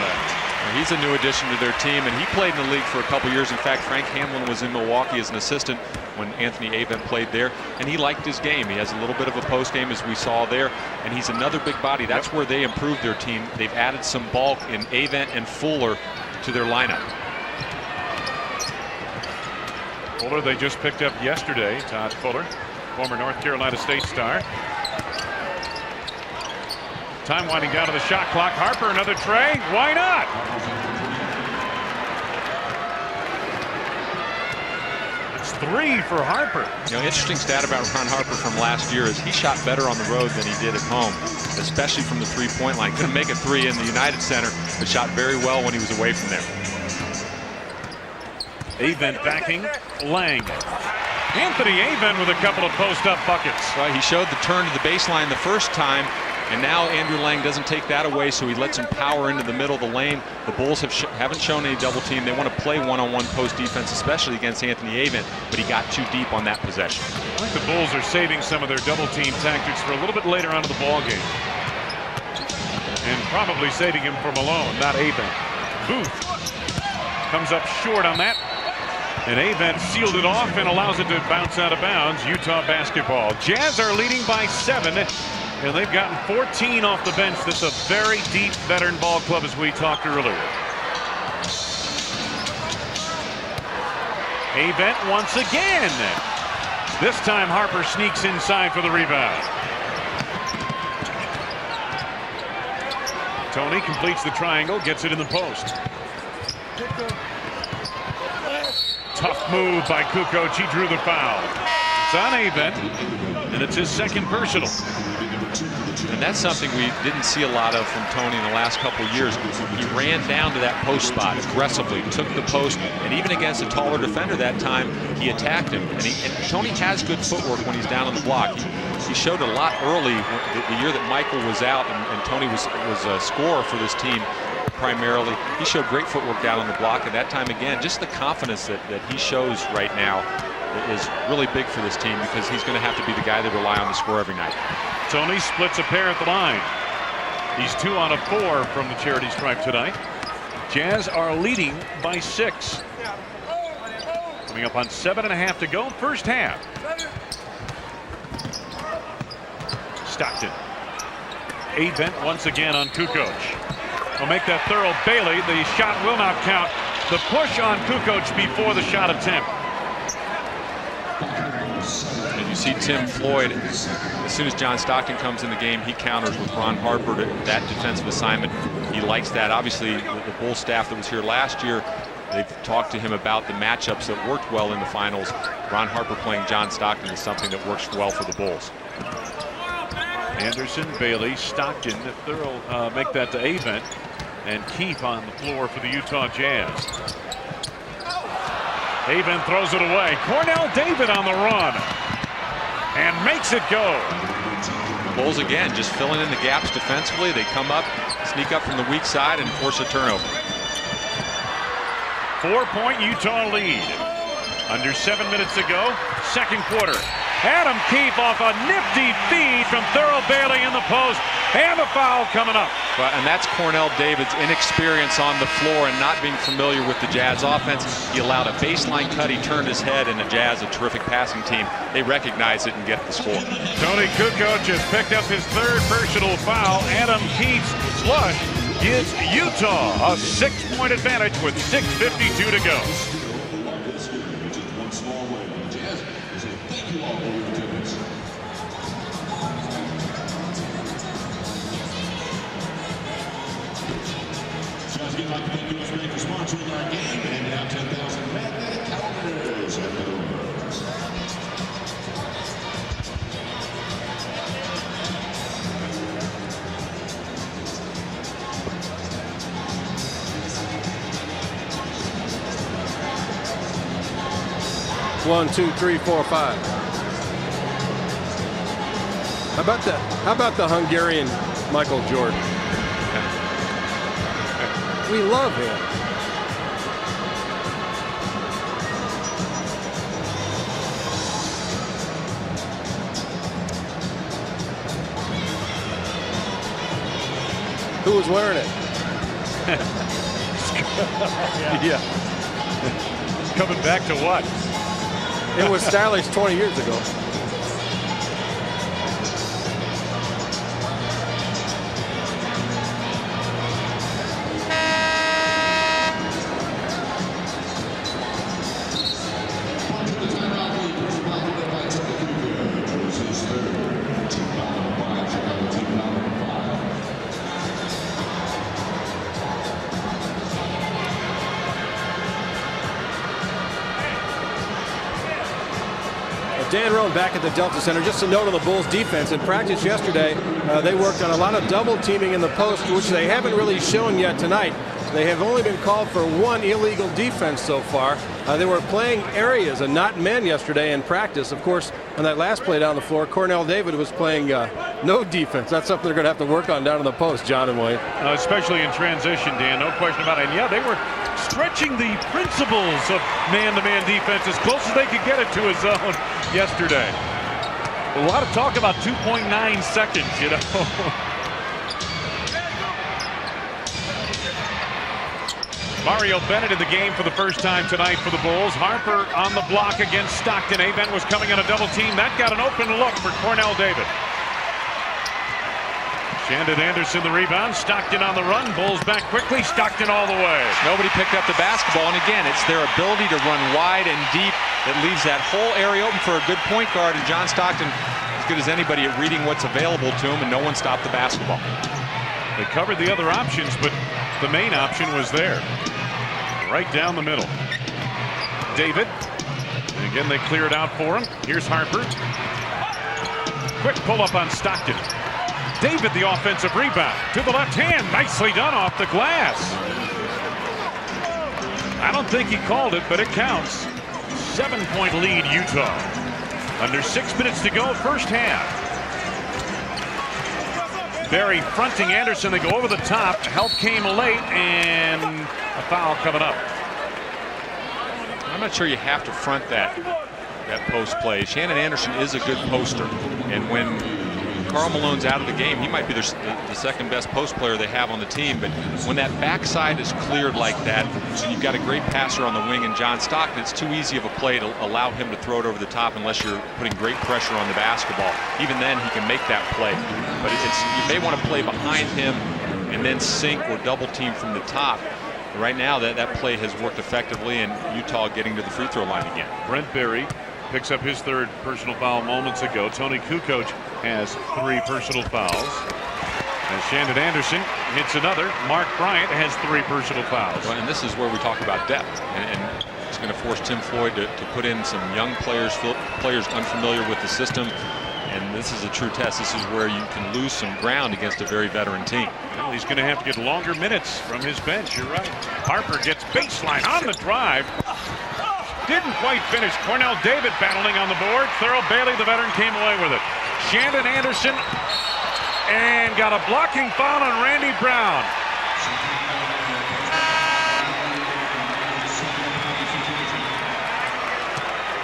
He's a new addition to their team, and he played in the league for a couple years. In fact, Frank Hamlin was in Milwaukee as an assistant when Anthony Avent played there, and he liked his game. He has a little bit of a post game, as we saw there, and he's another big body. That's where they improved their team. They've added some bulk in Avent and Fuller to their lineup.
Fuller they just picked up yesterday. Todd Fuller, former North Carolina State star. Time winding down to the shot clock. Harper, another tray. Why not? It's 3 for Harper.
You know, interesting stat about Ron Harper from last year is he shot better on the road than he did at home, especially from the three-point line. Couldn't make a 3 in the United Center, but shot very well when he was away from there.
Avent backing Lang. Anthony Avent with a couple of post-up buckets.
Well, he showed the turn to the baseline the first time, and now Andrew Lang doesn't take that away, so he lets him power into the middle of the lane. The Bulls haven't shown any double team. They want to play one-on-one post defense, especially against Anthony Avent, but he got too deep on that possession.
I think the Bulls are saving some of their double team tactics for a little bit later on in the ball game. And probably saving him for Malone, not Avent. Booth comes up short on that. And Avent sealed it off and allows it to bounce out of bounds. Utah basketball. Jazz are leading by 7. And they've gotten 14 off the bench. That's a very deep veteran ball club, as we talked earlier. Avent once again. This time Harper sneaks inside for the rebound. Toni completes the triangle, gets it in the post. Tough move by Kukoc. He drew the foul. It's on Avent, and it's his second personal.
And that's something we didn't see a lot of from Toni in the last couple of years. He ran down to that post spot aggressively, took the post, and even against a taller defender that time, he attacked him. And Toni has good footwork when he's down on the block. He showed a lot early the year that Michael was out, and Toni was a scorer for this team primarily. He showed great footwork down on the block, and that time again, just the confidence that he shows right now is really big for this team, because he's going to have to be the guy they rely on to score every night.
Toni splits a pair at the line. He's 2 on of 4 from the charity stripe tonight. Jazz are leading by 6. Coming up on 7.5 to go, first half. Stockton. Avent once again on Kukoc. Will make that thorough Bailey. The shot will not count. The push on Kukoc before the shot attempt.
And you see Tim Floyd, as soon as John Stockton comes in the game, he counters with Ron Harper to that defensive assignment. He likes that. Obviously, the Bulls staff that was here last year, they've talked to him about the matchups that worked well in the finals. Ron Harper playing John Stockton is something that works well for the Bulls.
Anderson, Bailey, Stockton, thorough make that to Avent, and Keith on the floor for the Utah Jazz. Avent throws it away. Cornell David on the run and makes it go.
The Bulls again just filling in the gaps defensively. They come up, sneak up from the weak side, and force a turnover.
4-point Utah lead. Under 7 minutes to go. second quarter. Adam Keefe off a nifty feed from Thurl Bailey in the post. And a foul coming up.
Well, and that's Cornell David's inexperience on the floor and not being familiar with the Jazz offense. He allowed a baseline cut. He turned his head, and the Jazz, a terrific passing team, they recognize it and get the score.
Toni Kukoc has picked up his third personal foul. Adam Keefe's flush gives Utah a 6-point advantage with 6:52 to go.
We'd like to thank USA for sponsoring our game and handing out 10,000 magnetic calendars at the doors.
One, two, three, four, five. How about the Hungarian Michael Jordan? We love him. Who was wearing it?
Yeah. Coming back to what?
It was stylish 20 years ago. Dan Roan back at the Delta Center. Just a note on the Bulls defense. In practice yesterday, they worked on a lot of double teaming in the post, which they haven't really shown yet tonight. They have only been called for one illegal defense so far. They were playing areas and not men yesterday in practice. Of course, on that last play down the floor, Cornell David was playing no defense. That's something they're going to have to work on down in the post, John and Wayne.
Especially in transition, Dan, no question about it. And yeah, they were stretching the principles of man-to-man defense as close as they could get it to a zone yesterday. A lot of talk about 2.9 seconds, you know. Mario Bennett in the game for the first time tonight for the Bulls. Harper on the block against Stockton. Bennett was coming on a double team. That got an open look for Cornell David. Shandon Anderson the rebound. Stockton on the run. Bulls back quickly. Stockton all the way.
Nobody picked up the basketball, and again, it's their ability to run wide and deep that leaves that whole area open for a good point guard, and John Stockton as good as anybody at reading what's available to him, and no one stopped the basketball.
They covered the other options, but the main option was there. Right down the middle. David. And again, they clear it out for him. Here's Harper. Quick pull-up on Stockton. David, the offensive rebound. To the left hand. Nicely done off the glass. I don't think he called it, but it counts. 7-point lead, Utah. Under 6 minutes to go, first half. Barry fronting Anderson. They go over the top. Help came late, and a foul coming up.
I'm not sure you have to front that post play. Shandon Anderson is a good poster, and when Karl Malone's out of the game, he might be the second best post player they have on the team, but when that backside is cleared like that, and you've got a great passer on the wing in John Stockton, it's too easy of a play to allow him to throw it over the top unless you're putting great pressure on the basketball. Even then, he can make that play, but you may want to play behind him and then sink or double team from the top. Right now, that play has worked effectively, and Utah getting to the free throw line again.
Brent Berry picks up his third personal foul moments ago. Toni Kukoc has 3 personal fouls. As Shandon Anderson hits another, Mark Bryant has 3 personal fouls.
Well, and this is where we talk about depth, and it's going to force Tim Floyd to put in some young players unfamiliar with the system, and this is a true test. This is where you can lose some ground against a very veteran team.
Well, he's going to have to get longer minutes from his bench. You're right. Harper gets baseline on the drive. Didn't quite finish. Cornell David battling on the board. Thurl Bailey, the veteran, came away with it. Shandon Anderson, and got a blocking foul on Randy Brown.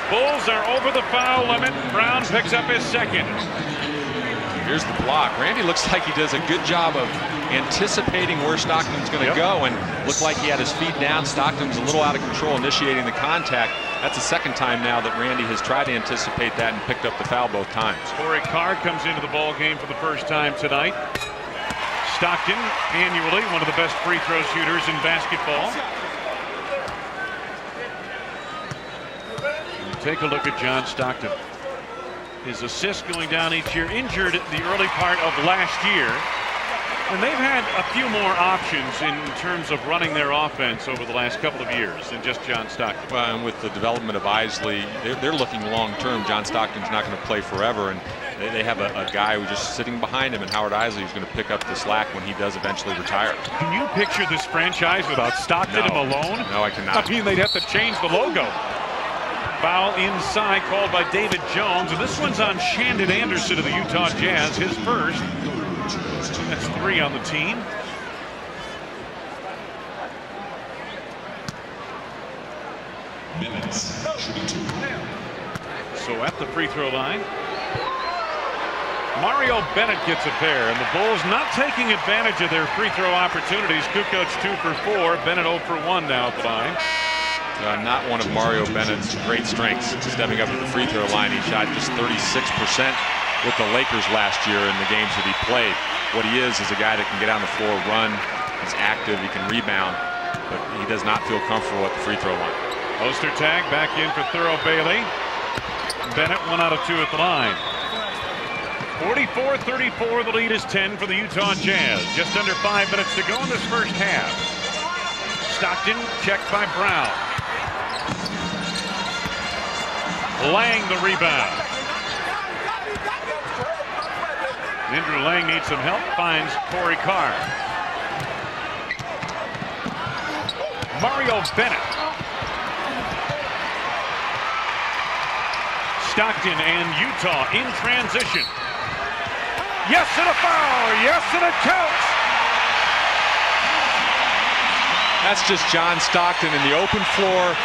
Bulls are over the foul limit. Brown picks up his second.
Here's the block. Randy looks like he does a good job of anticipating where Stockton's going to go, and looked like he had his feet down. Stockton's a little out of control initiating the contact. That's the second time now that Randy has tried to anticipate that and picked up the foul both times.
Karl comes into the ball game for the first time tonight. Stockton, annually one of the best free throw shooters in basketball. Take a look at John Stockton. His assists going down each year, injured the early part of last year. And they've had a few more options in terms of running their offense over the last couple of years than just John Stockton.
Well, and with the development of Isley, they're looking long term. John Stockton's not going to play forever, and they have a guy who's just sitting behind him, and Howard Isley, who's going to pick up the slack when he does eventually retire.
Can you picture this franchise without Stockton and Malone?
No, I cannot.
I mean, they'd have to change the logo. Foul inside called by David Jones, and this one's on Shandon Anderson of the Utah Jazz, his first. That's 3 on the team. So at the free throw line, Mario Bennett gets a pair, and the Bulls not taking advantage of their free throw opportunities. Kukoc 2 for 4, Bennett 0 for 1 now at the line.
Not one of Mario Bennett's great strengths. Stepping up to the free throw line, he shot just 36% with the Lakers last year in the games that he played. What he is a guy that can get on the floor, run, he's active, he can rebound, but he does not feel comfortable at the free throw line.
Ostertag back in for Thurl Bailey. Bennett 1 out of 2 at the line. 44-34, the lead is 10 for the Utah Jazz. Just under 5 minutes to go in this first half. Stockton checked by Brown. Lang the rebound. Andrew Lang needs some help, finds Karl. Mario Bennett. Stockton and Utah in transition. Yes, and a foul. Yes, and it counts.
That's just John Stockton in the open floor,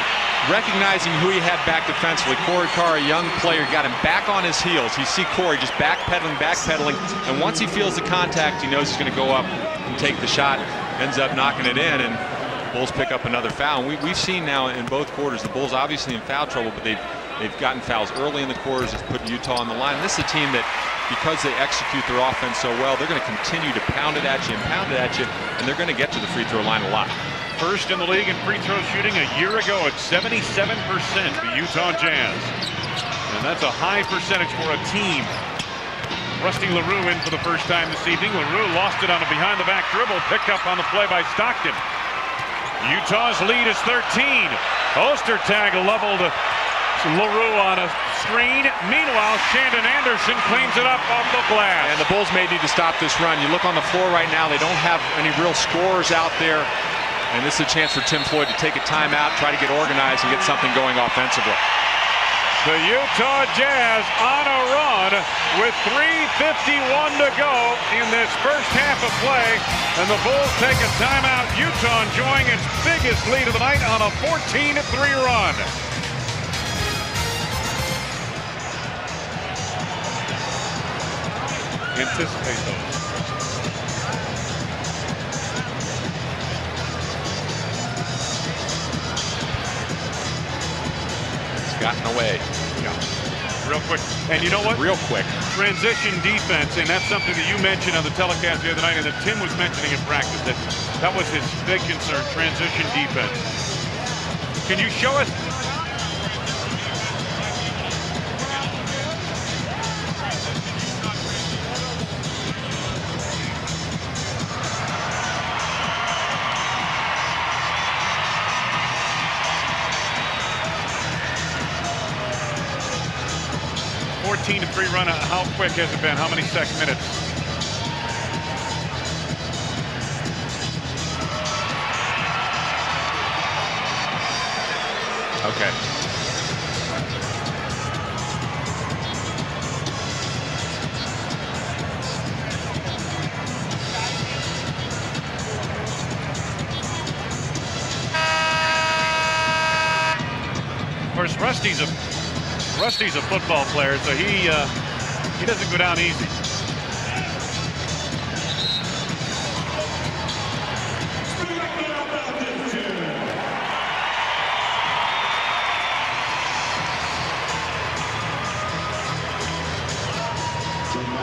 recognizing who he had back defensively. Karl, a young player, got him back on his heels. You see Corey just backpedaling, and once he feels the contact, he knows he's going to go up and take the shot. Ends up knocking it in, and the Bulls pick up another foul. And we've seen now in both quarters, the Bulls obviously in foul trouble, but they've gotten fouls early in the quarters. They've put Utah on the line. And this is a team that, because they execute their offense so well, they're going to continue to pound it at you, and they're going to get to the free throw line a lot.
First in the league in free throw shooting a year ago at 77%, the Utah Jazz. And that's a high percentage for a team. Rusty LaRue in for the first time this evening. LaRue lost it on a behind-the-back dribble, picked up on the play by Stockton. Utah's lead is 13. Ostertag leveled LaRue on a screen. Meanwhile, Shandon Anderson cleans it up off the glass.
And the Bulls may need to stop this run. You look on the floor right now, they don't have any real scorers out there. And this is a chance for Tim Floyd to take a timeout, try to get organized and get something going offensively.
The Utah Jazz on a run with 3:51 to go in this first half of play. And the Bulls take a timeout. Utah enjoying its biggest lead of the night on a 14-3 run. Anticipate those.
Gotten away.
Yeah. Real quick. And you know what?
Real quick.
Transition defense, and that's something that you mentioned on the telecast the other night, and that Tim was mentioning in practice, that was his big concern, transition defense. Can you show us? To 3 run. How quick has it been? How many minutes?
Okay.
Of course, Rusty's a Rusty's a football player, so he doesn't go down easy.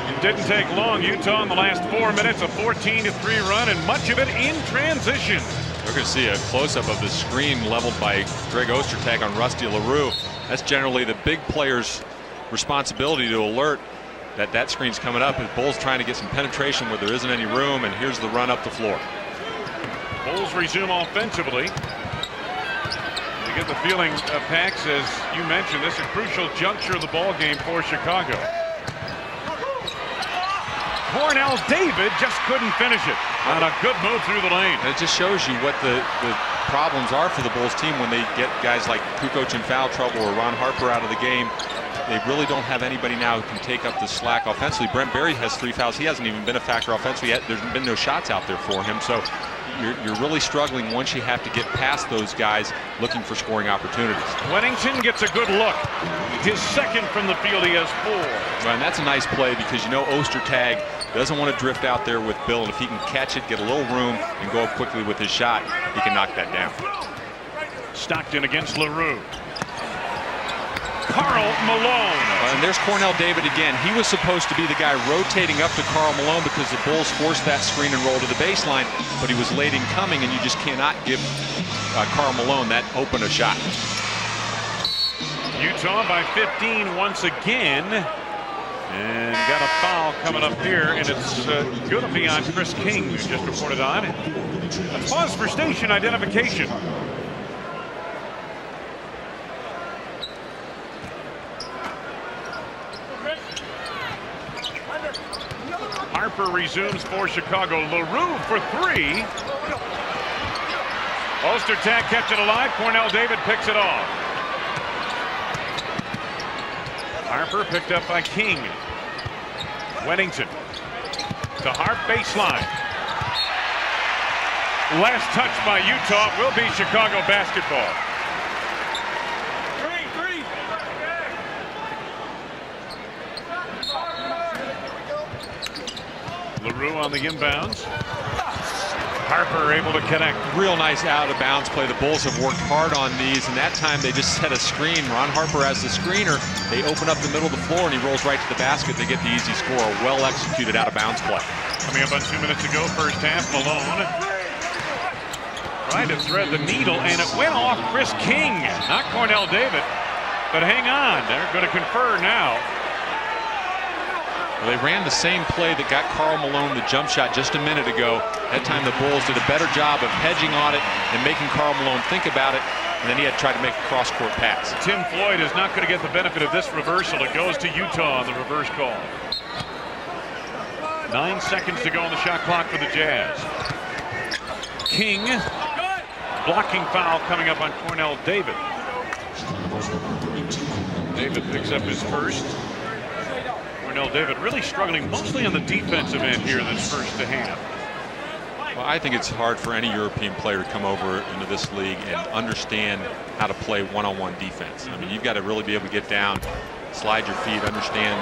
It didn't take long. Utah in the last 4 minutes, a 14-3 run, and much of it in transition.
We're going to see a close-up of the screen leveled by Greg Ostertag on Rusty LaRue. That's generally the big player's responsibility to alert that screen's coming up. And Bulls trying to get some penetration where there isn't any room, and here's the run up the floor.
Bulls resume offensively. You get the feeling, Pax, as you mentioned, this is a crucial juncture of the ball game for Chicago. Cornell David just couldn't finish it on a good move through the lane.
And it just shows you what the problems are for the Bulls team when they get guys like Kukoc in foul trouble or Ron Harper out of the game. They really don't have anybody now who can take up the slack offensively. Brent Berry has 3 fouls. He hasn't even been a factor offensively yet. There's been no shots out there for him. So you're really struggling once you have to get past those guys looking for scoring opportunities.
Wennington gets a good look. His second from the field. He has 4.
Well, and that's a nice play because you know Ostertag doesn't want to drift out there with Bill, and if he can catch it, get a little room, and go up quickly with his shot, he can knock that down.
Stockton against LaRue. Karl Malone.
And there's Cornell David again. He was supposed to be the guy rotating up to Karl Malone because the Bulls forced that screen and roll to the baseline, but he was late in coming, and you just cannot give Karl Malone that open a shot.
Utah by 15 once again. And got a foul coming up here, and it's going to be on Chris King, who just reported on. A pause for station identification. Harper resumes for Chicago. LaRue for 3. Ostertag kept it alive. Cornell David picks it off. Harper picked up by King. Wennington to Harp baseline. Last touch by Utah will be Chicago basketball. LaRue on the inbounds. Harper able to connect.
Real nice out-of-bounds play. The Bulls have worked hard on these, and that time they just set a screen. Ron Harper as the screener. They open up the middle of the floor, and he rolls right to the basket. They get the easy score. A well-executed out-of-bounds play.
Coming up on 2 minutes ago, first half, Malone trying to thread the needle, and it went off Chris King, not Cornell David. But hang on, they're going to confer now.
Well, they ran the same play that got Karl Malone the jump shot just a minute ago. That time the Bulls did a better job of hedging on it and making Karl Malone think about it, and then he had to try to make a cross-court pass.
Tim Floyd is not going to get the benefit of this reversal. It goes to Utah on the reverse call. 9 seconds to go on the shot clock for the Jazz. King, blocking foul coming up on Cornell David. David picks up his first. Cornell David really struggling mostly on the defensive end here this first half.
Well, I think it's hard for any European player to come over into this league and understand how to play one-on-one defense. I mean, you've got to really be able to get down, slide your feet, understand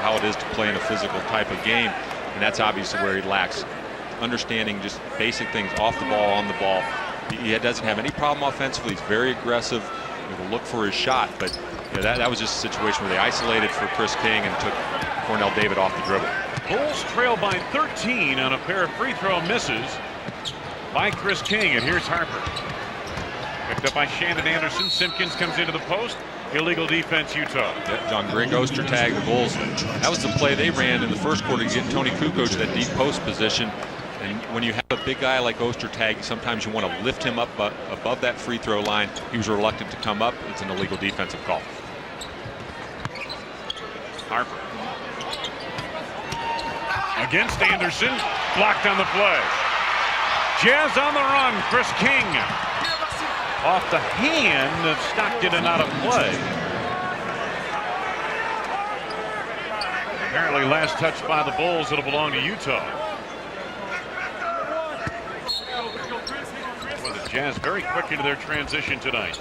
how it is to play in a physical type of game, and that's obviously where he lacks. Understanding just basic things off the ball, on the ball. He doesn't have any problem offensively. He's very aggressive. He will look for his shot, but that was just a situation where they isolated for Chris King and took Cornell David off the dribble.
Bulls trail by 13 on a pair of free throw misses by Chris King, and here's Harper. Picked up by Shannon Anderson. Simpkins comes into the post. Illegal defense, Utah.
Yep, John Greg Ostertag, the Bulls. That was the play they ran in the first quarter to get Toni Kukoc to that deep post position. And when you have a big guy like Ostertag, sometimes you want to lift him up above that free throw line. He was reluctant to come up. It's an illegal defensive call.
Harper against Anderson, blocked on the play. Jazz on the run. Chris King off the hand of Stockton and out of play. Apparently last touch by the Bulls. It'll belong to Utah. Well, the Jazz very quick into their transition tonight.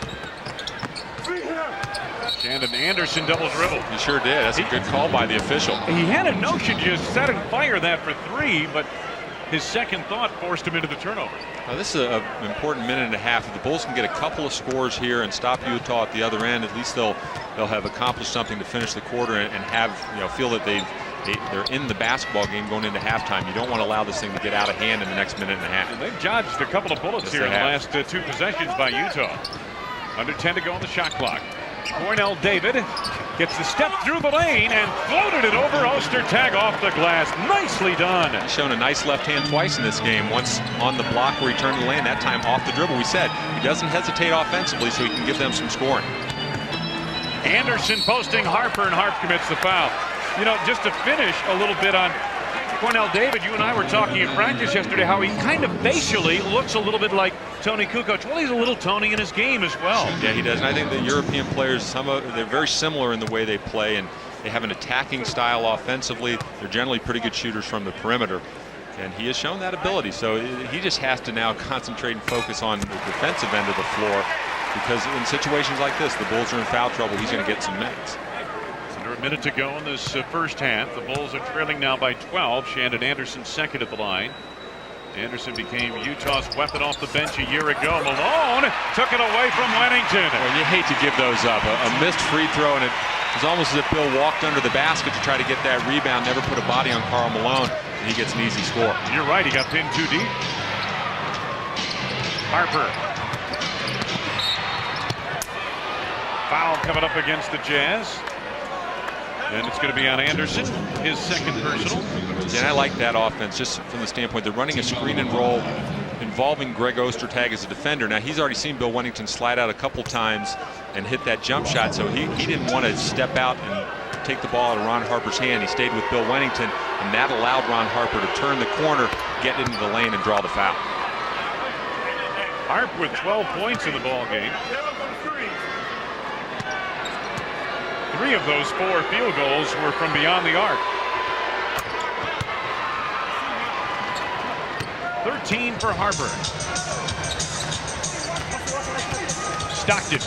Shandon Anderson double dribble.
He sure did. That's a good call by the official.
He had a notion to just set and fire that for 3, but his second thought forced him into the turnover.
Now, this is an important minute and a half. If the Bulls can get a couple of scores here and stop Utah at the other end, at least they'll have accomplished something to finish the quarter and have, feel that they're in the basketball game going into halftime. You don't want to allow this thing to get out of hand in the next minute and a half.
And they've dodged a couple of bullets here in the last 2 possessions by Utah. Under 10 to go on the shot clock. Cornell David gets the step through the lane and floated it over Ostertag off the glass. Nicely done.
He's shown a nice left hand twice in this game. Once on the block where he turned the lane, that time off the dribble. We said he doesn't hesitate offensively, so he can give them some scoring.
Anderson posting Harper, and Harp commits the foul. Just to finish a little bit on Cornell David, you and I were talking in practice yesterday how he kind of facially looks a little bit like Toni Kukoc. Well, he's a little Tony in his game as well.
Yeah, he does. And I think the European players, they're very similar in the way they play, and they have an attacking style offensively. They're generally pretty good shooters from the perimeter, and he has shown that ability. So he just has to now concentrate and focus on the defensive end of the floor, because in situations like this, the Bulls are in foul trouble. He's going to get some minutes.
Under a minute to go in this first half. The Bulls are trailing now by 12. Shandon Anderson second at the line. Anderson became Utah's weapon off the bench a year ago. Malone took it away from Wennington.
Well, you hate to give those up. A missed free throw, and it was almost as if Bill walked under the basket to try to get that rebound, never put a body on Karl Malone, and he gets an easy score.
You're right, he got pinned too deep. Harper. Foul coming up against the Jazz. And it's going to be on Anderson, his second personal.
And I like that offense just from the standpoint they're running a screen and roll involving Greg Ostertag as a defender. Now, he's already seen Bill Wennington slide out a couple times and hit that jump shot, so he didn't want to step out and take the ball out of Ron Harper's hand. He stayed with Bill Wennington, and that allowed Ron Harper to turn the corner, get into the lane, and draw the foul.
Harp with 12 points in the ball game. 3 of those 4 field goals were from beyond the arc. 13 for Harper. Stockton.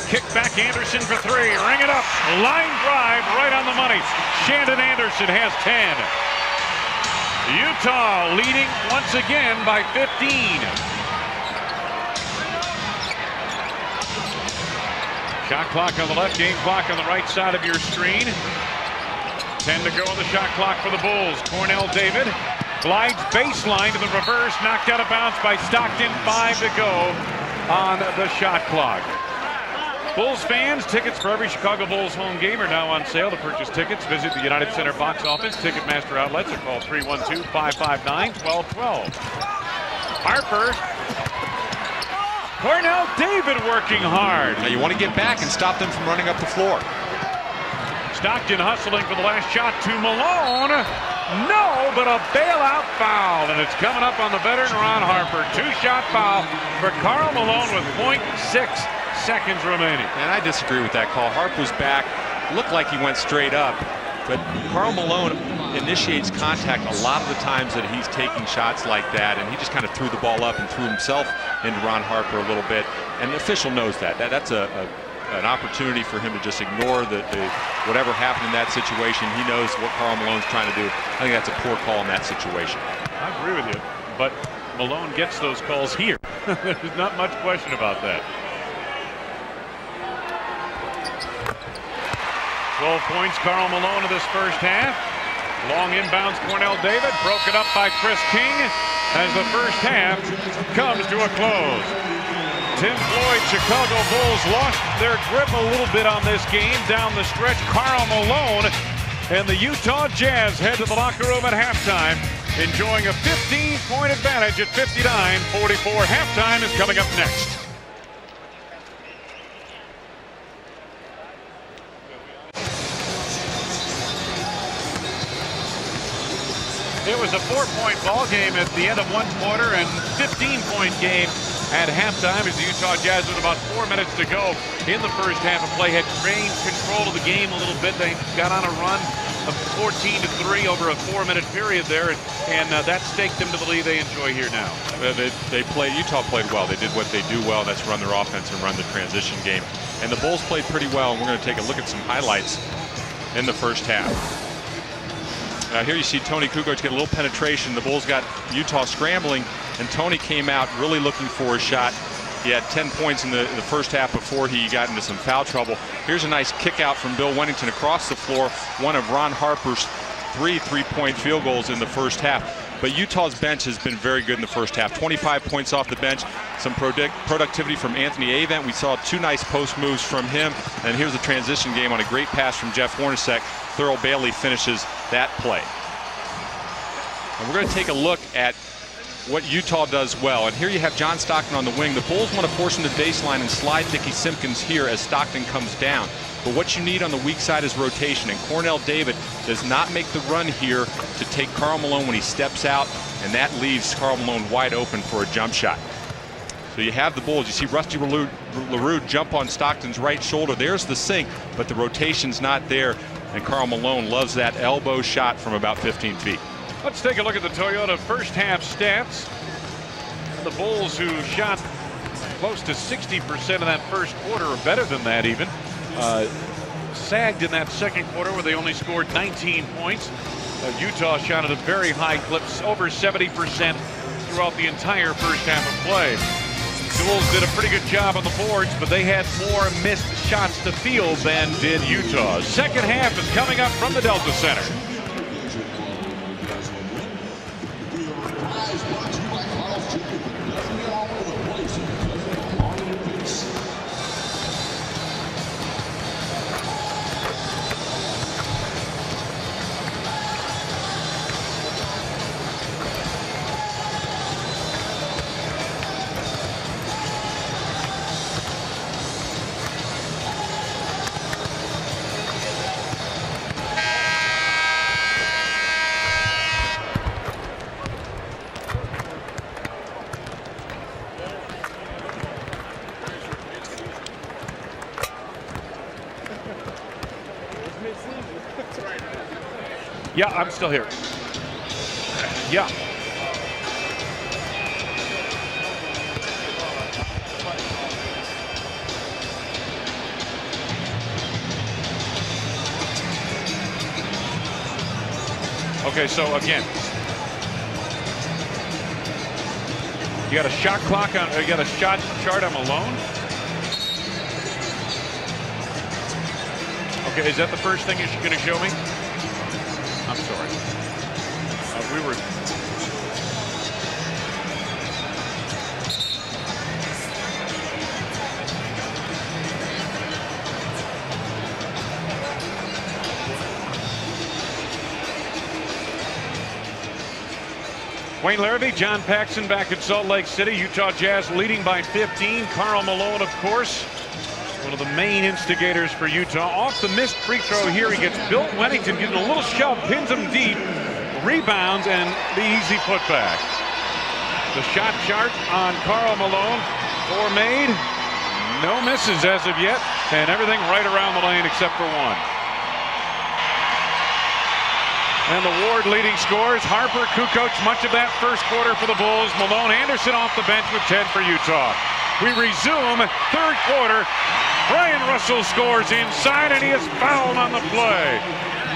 Kick back Anderson for 3. Ring it up. Line drive right on the money. Shandon Anderson has 10. Utah leading once again by 15. Shot clock on the left, game clock on the right side of your screen. 10 to go on the shot clock for the Bulls. Cornell David glides baseline to the reverse, knocked out of bounds by Stockton. 5 to go on the shot clock. Bulls fans, tickets for every Chicago Bulls home game are now on sale. To purchase tickets, visit the United Center box office, Ticketmaster outlets, or call 312-559-1212. Harper. Cornell David working hard.
Now you want to get back and stop them from running up the floor.
Stockton hustling for the last shot to Malone. No, but a bailout foul, and it's coming up on the veteran Ron Harper. 2-shot foul for Karl Malone with 0.6 seconds remaining.
And I disagree with that call. Harp was back, looked like he went straight up, but Karl Malone initiates contact a lot of the times that he's taking shots like that, and he just kind of threw the ball up and threw himself into Ron Harper a little bit, and the official knows that. That's an opportunity for him to just ignore whatever happened in that situation. He knows what Karl Malone's trying to do. I think that's a poor call in that situation.
I agree with you, but Malone gets those calls here. There's not much question about that. 12 points, Karl Malone in this first half. Long inbounds, Cornell David, broken up by Chris King as the first half comes to a close. Tim Floyd, Chicago Bulls lost their grip a little bit on this game down the stretch. Karl Malone and the Utah Jazz head to the locker room at halftime, enjoying a 15-point advantage at 59-44. Halftime is coming up next. It was a 4-point ball game at the end of one quarter and 15-point game at halftime as the Utah Jazz, with about 4 minutes to go in the first half of play, had gained control of the game a little bit. They got on a run 14-3 over a 4-minute period there, and that staked them to the lead they enjoy here now.
Utah played well. They did what they do well, that's run their offense and run the transition game. And the Bulls played pretty well, and we're going to take a look at some highlights in the first half. Here you see Toni Kukoc get a little penetration. The Bulls got Utah scrambling, and Toni came out really looking for a shot. He had 10 points in the first half before he got into some foul trouble. Here's a nice kick out from Bill Wennington across the floor. One of Ron Harper's three-point field goals in the first half. But Utah's bench has been very good in the first half. 25 points off the bench. Some productivity from Anthony Avent. We saw 2 nice post moves from him. And here's a transition game on a great pass from Jeff Hornacek. Thurl Bailey finishes that play. And we're going to take a look at what Utah does well. And here you have John Stockton on the wing. The Bulls want to force him to baseline and slide Dickie Simpkins here as Stockton comes down. But what you need on the weak side is rotation, and Cornell David does not make the run here to take Karl Malone when he steps out, and that leaves Karl Malone wide open for a jump shot. So you have the Bulls. You see Rusty LaRue jump on Stockton's right shoulder. There's the sink, but the rotation's not there, and Karl Malone loves that elbow shot from about 15 feet.
Let's take a look at the Toyota first half stats. The Bulls, who shot close to 60% of that first quarter, or better than that even, sagged in that second quarter where they only scored 19 points. Utah shot at a very high clip, over 70% throughout the entire first half of play. The Bulls did a pretty good job on the boards, but they had more missed shots to field than did Utah. Second half is coming up from the Delta Center. Yeah, I'm still here. Yeah. Okay, so again, you got a shot clock on, you got a shot chart on Malone. Okay, is that the first thing you're going to show me? I'm sorry. We were. Wayne Larrabee, John Paxson back in Salt Lake City. Utah Jazz leading by 15. Karl Malone, of course, one of the main instigators for Utah. Off the missed free throw here, he gets Bill Wennington getting a little shove, pins him deep, rebounds, and the easy putback. The shot chart on Karl Malone. 4 made, no misses as of yet, and everything right around the lane except for 1. And the Ward leading scores. Harper, Kukoc, much of that first quarter for the Bulls. Malone, Anderson off the bench with 10 for Utah. We resume third quarter. Brian Russell scores inside, and he is fouled on the play.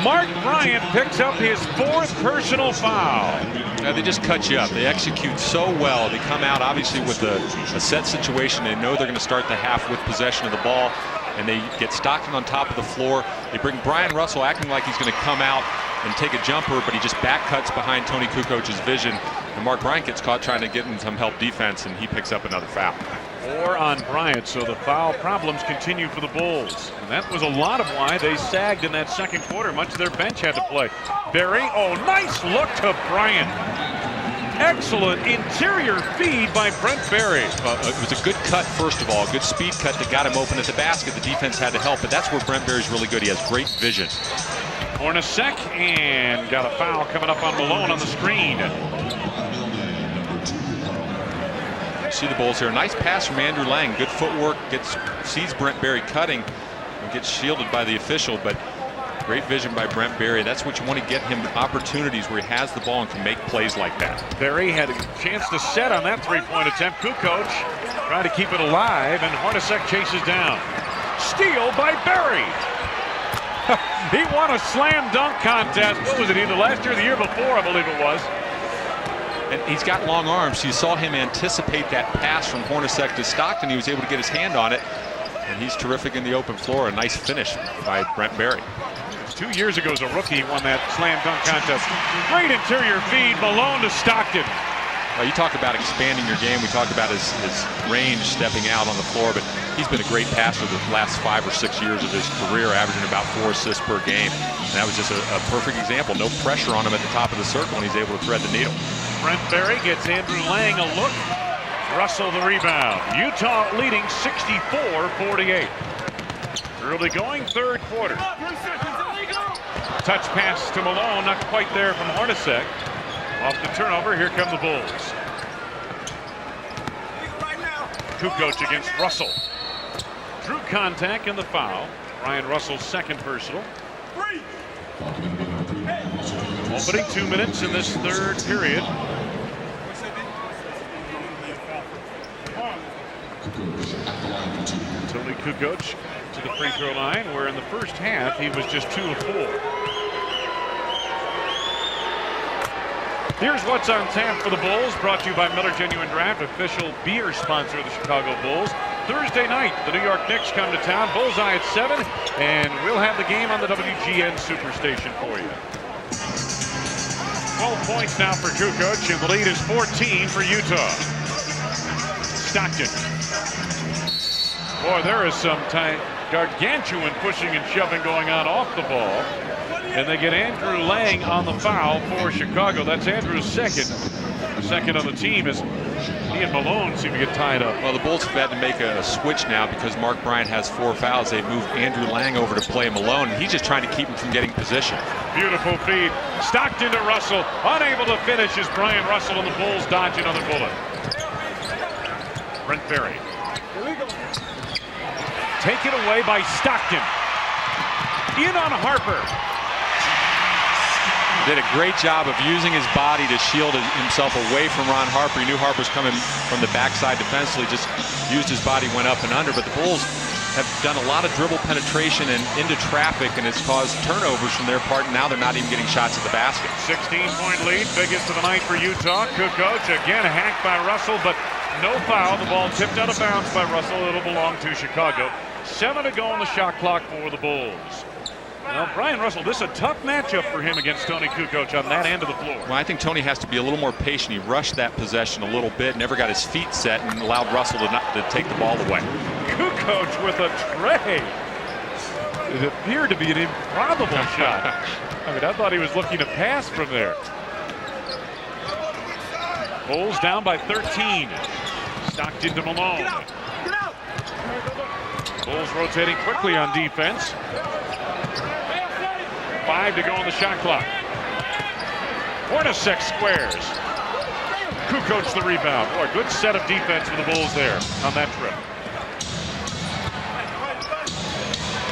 Mark Bryant picks up his 4th personal foul.
They just cut you up. They execute so well. They come out obviously with a set situation. They know they're going to start the half with possession of the ball, and they get Stockton on top of the floor. They bring Brian Russell acting like he's going to come out and take a jumper, but he just back cuts behind Toni Kukoc's vision. And Mark Bryant gets caught trying to get in some help defense, and he picks up another foul.
4 on Bryant, so the foul problems continue for the Bulls. And that was a lot of why they sagged in that second quarter. Much of their bench had to play. Berry, oh, nice look to Bryant. Excellent interior feed by Brent Berry.
It was a good cut, first of all, a good speed cut that got him open at the basket. The defense had to help, but that's where Brent Berry's really good. He has great vision.
Hornacek, and got a foul coming up on Malone on the screen.
You see the Bulls here. Nice pass from Andrew Lang. Good footwork. Sees Brent Berry cutting and gets shielded by the official, but Great vision by Brent Berry. That's what you want to get him, opportunities where he has the ball and can make plays like that.
Berry had a chance to set on that three-point attempt. Kukoc trying to keep it alive, and Hornacek chases down. Steal by Berry. He won a slam dunk contest. What was it, either last year or the year before, I believe it was.
And he's got long arms. You saw him anticipate that pass from Hornacek to Stockton. He was able to get his hand on it. And he's terrific in the open floor. A nice finish by Brent Berry.
2 years ago as a rookie, he won that slam dunk contest. Great interior feed, Malone to Stockton.
Well, you talk about expanding your game. We talked about his range stepping out on the floor, but he's been a great passer the last 5 or 6 years of his career, averaging about 4 assists per game. And that was just a perfect example. No pressure on him at the top of the circle, and he's able to thread the needle.
Brent Berry gets Andrew Lang a look. Russell the rebound. Utah leading 64-48. Early going third quarter. Touch pass to Malone, not quite there from Hornacek. Off the turnover, here come the Bulls. Kukoc against Russell. Drew contact and the foul. Ryan Russell's second personal. Opening 2 minutes in this third period. Toni Kukoc to the free throw line, where in the first half he was just 2 of 4. Here's what's on tap for the Bulls, brought to you by Miller Genuine Draft, official beer sponsor of the Chicago Bulls. Thursday night, the New York Knicks come to town. Bullseye at 7, and we'll have the game on the WGN Superstation for you. 12 points now for Kukoc, and the lead is 14 for Utah. Stockton. Boy, there is some gargantuan pushing and shoving going on off the ball. And they get Andrew Lang on the foul for Chicago. That's Andrew's second on the team, as he and Malone seem to get tied up.
Well, the Bulls have had to make a switch now because Mark Bryant has 4 fouls. They've moved Andrew Lang over to play Malone, and he's just trying to keep him from getting position.
Beautiful feed. Stockton to Russell. Unable to finish as Brian Russell and the Bulls dodge another bullet. Brent Berry. Taken away by Stockton. In on Harper.
Did a great job of using his body to shield himself away from Ron Harper. He knew Harper was coming from the backside defensively, just used his body, went up and under. But the Bulls have done a lot of dribble penetration and into traffic, and it's caused turnovers from their part, and now they're not even getting shots at the basket.
16-point lead, biggest of the night for Utah. Kukoc again hacked by Russell, but no foul. The ball tipped out of bounds by Russell. It'll belong to Chicago. 7 to go on the shot clock for the Bulls. Now, Brian Russell, this is a tough matchup for him against Toni Kukoc on that end of the floor.
Well, I think Toni has to be a little more patient. He rushed that possession a little bit, never got his feet set, and allowed Russell to take the ball away.
Kukoc with a tray. It appeared to be an improbable shot. I mean, I thought he was looking to pass from there. Bulls down by 13. Stockton to Malone. Get out. Bulls rotating quickly on defense. 5 to go on the shot clock. Hornacek squares. Kukoc the rebound. Boy, good set of defense for the Bulls there on that trip.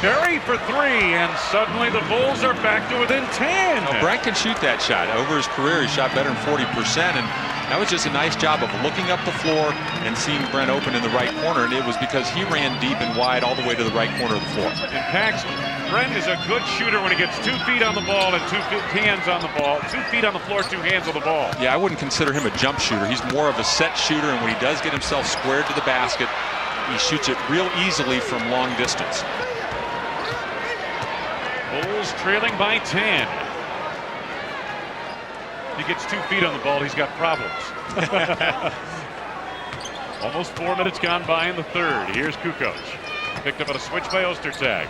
Berry for 3, and suddenly the Bulls are back to within 10.
Now, Brent can shoot that shot. Over his career, he shot better than 40%, and that was just a nice job of looking up the floor and seeing Brent open in the right corner, and it was because he ran deep and wide all the way to the right corner of the floor.
In fact, Brent is a good shooter when he gets 2 feet on the ball and 2 hands on the ball. 2 feet on the floor, 2 hands on the ball.
Yeah, I wouldn't consider him a jump shooter. He's more of a set shooter, and when he does get himself squared to the basket, he shoots it real easily from long distance.
Bulls trailing by 10. He gets 2 feet on the ball, he's got problems. Almost 4 minutes gone by in the third. Here's Kukoc. Picked up on a switch by Ostertag.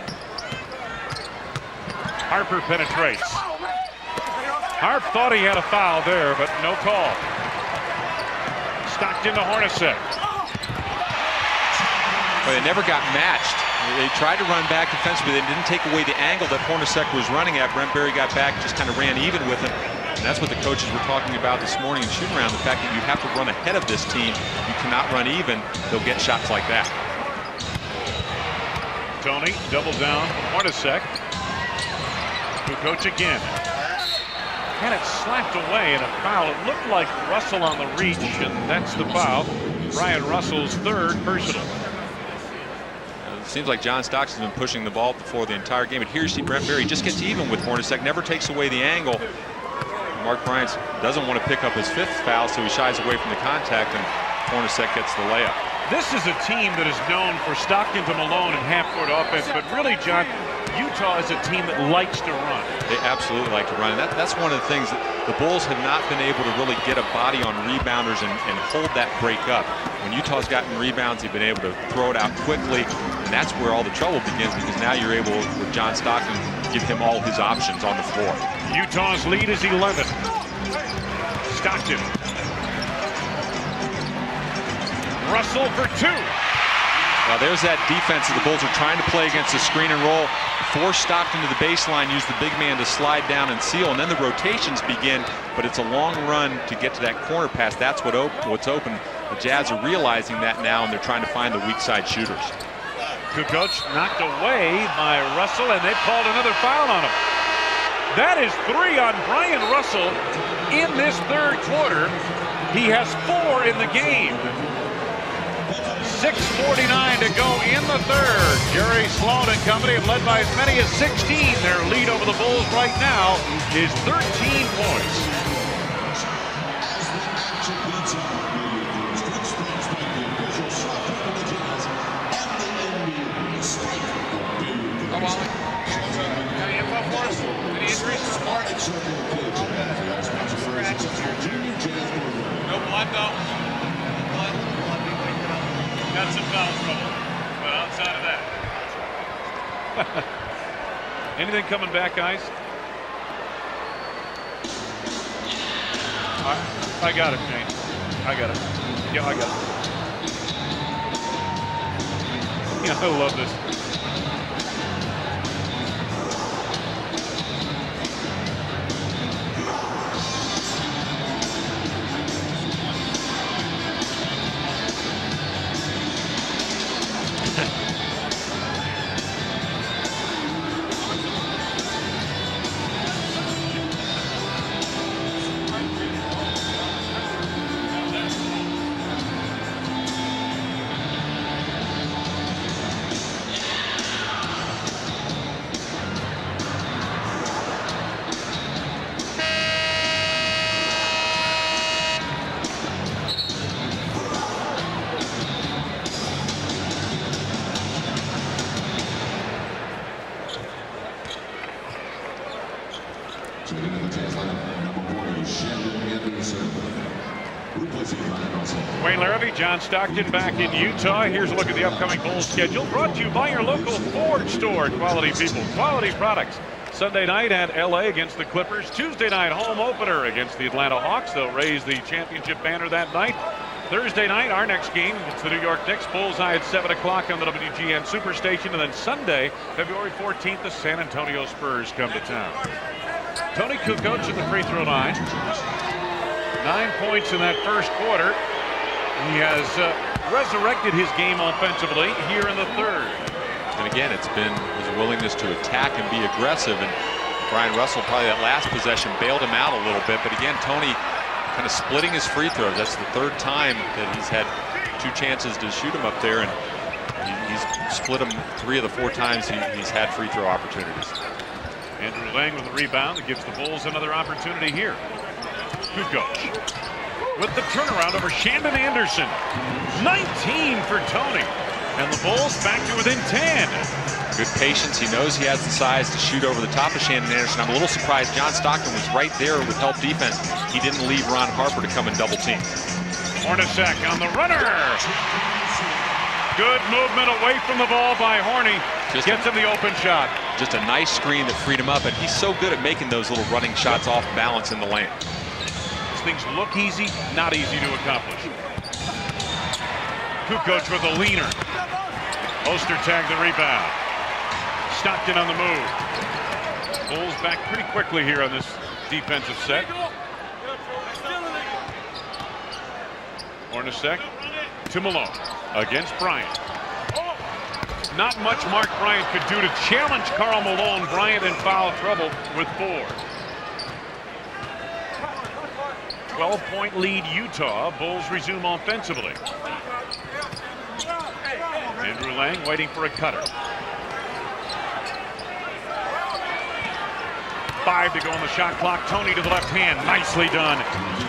Harper penetrates. Harp thought he had a foul there, but no call. Stockton to Hornacek.
But they never got matched. They tried to run back defensively. They didn't take away the angle that Hornacek was running at. Brent Berry got back, just kind of ran even with him. And that's what the coaches were talking about this morning in shoot around, the fact that you have to run ahead of this team. You cannot run even. They'll get shots like that.
Toni double down from Hornacek. Kukoc again. Had it slapped away in a foul. It looked like Russell on the reach, and that's the foul. Brian Russell's third personal.
It seems like John Stockton's been pushing the ball before the entire game. And here you see Brent Berry just gets even with Hornacek, never takes away the angle. Mark Bryant doesn't want to pick up his 5th foul, so he shies away from the contact, and Hornacek gets the layup.
This is a team that is known for Stockton to Malone and half-court offense, but really, John, Utah is a team that likes to run.
They absolutely like to run, and that's one of the things that the Bulls have not been able to really get a body on rebounders and hold that break up. When Utah's gotten rebounds, they've been able to throw it out quickly, and that's where all the trouble begins, because now you're able, with John Stockton, give him all his options on the floor.
Utah's lead is 11. Stockton. Russell for 2.
Now there's that defense that the Bulls are trying to play against the screen and roll. Force Stockton to the baseline, use the big man to slide down and seal, and then the rotations begin, but it's a long run to get to that corner pass. That's what's open. The Jazz are realizing that now, and they're trying to find the weak side shooters.
Kukoc knocked away by Russell, and they've called another foul on him. That is 3 on Brian Russell in this third quarter. He has 4 in the game. 6:49 to go in the third. Jerry Sloan and company have led by as many as 16. Their lead over the Bulls right now is 13 points.
Any info for us? Any injuries? No blood, though? Got some foul trouble, but outside of that.
Anything coming back, guys? I got it, Shane. I got it. Yeah, I got it. Yeah, I love this. Wayne Larrabee, John Stockton back in Utah. Here's a look at the upcoming Bulls schedule. Brought to you by your local Ford store. Quality people, quality products. Sunday night at LA against the Clippers. Tuesday night home opener against the Atlanta Hawks. They'll raise the championship banner that night. Thursday night, our next game, it's the New York Knicks. Bullseye at 7 o'clock on the WGN Superstation. And then Sunday, February 14th, the San Antonio Spurs come to town. Toni Kukoc at the free throw line. 9 points in that first quarter. He has resurrected his game offensively here in the third.
And again, it's been his willingness to attack and be aggressive. And Brian Russell, probably that last possession, bailed him out a little bit. But again, Toni kind of splitting his free throws. That's the third time that he's had 2 chances to shoot him up there. And he's split them 3 of the 4 times he's had free throw opportunities.
Andrew Lang with the rebound that gives the Bulls another opportunity here. Kukoc with the turnaround over Shandon Anderson. 19 for Toni. And the Bulls back to within 10.
Good patience. He knows he has the size to shoot over the top of Shandon Anderson. I'm a little surprised John Stockton was right there with help defense. He didn't leave Ron Harper to come and double team.
Hornacek on the runner. Good movement away from the ball by Horny. Gets him the open shot.
Just a nice screen that freed him up, and he's so good at making those little running shots off balance in the lane.
These things look easy, not easy to accomplish. Kukoc with a leaner. Ostertag the rebound. Stockton on the move. Bulls back pretty quickly here on this defensive set. Hornacek to Malone against Bryant. not much Mark Bryant could do to challenge Karl Malone. Bryant in foul trouble with 4. 12-point lead Utah. Bulls resume offensively. Andrew Lang waiting for a cutter. 5 to go on the shot clock. Toni to the left hand. Nicely done.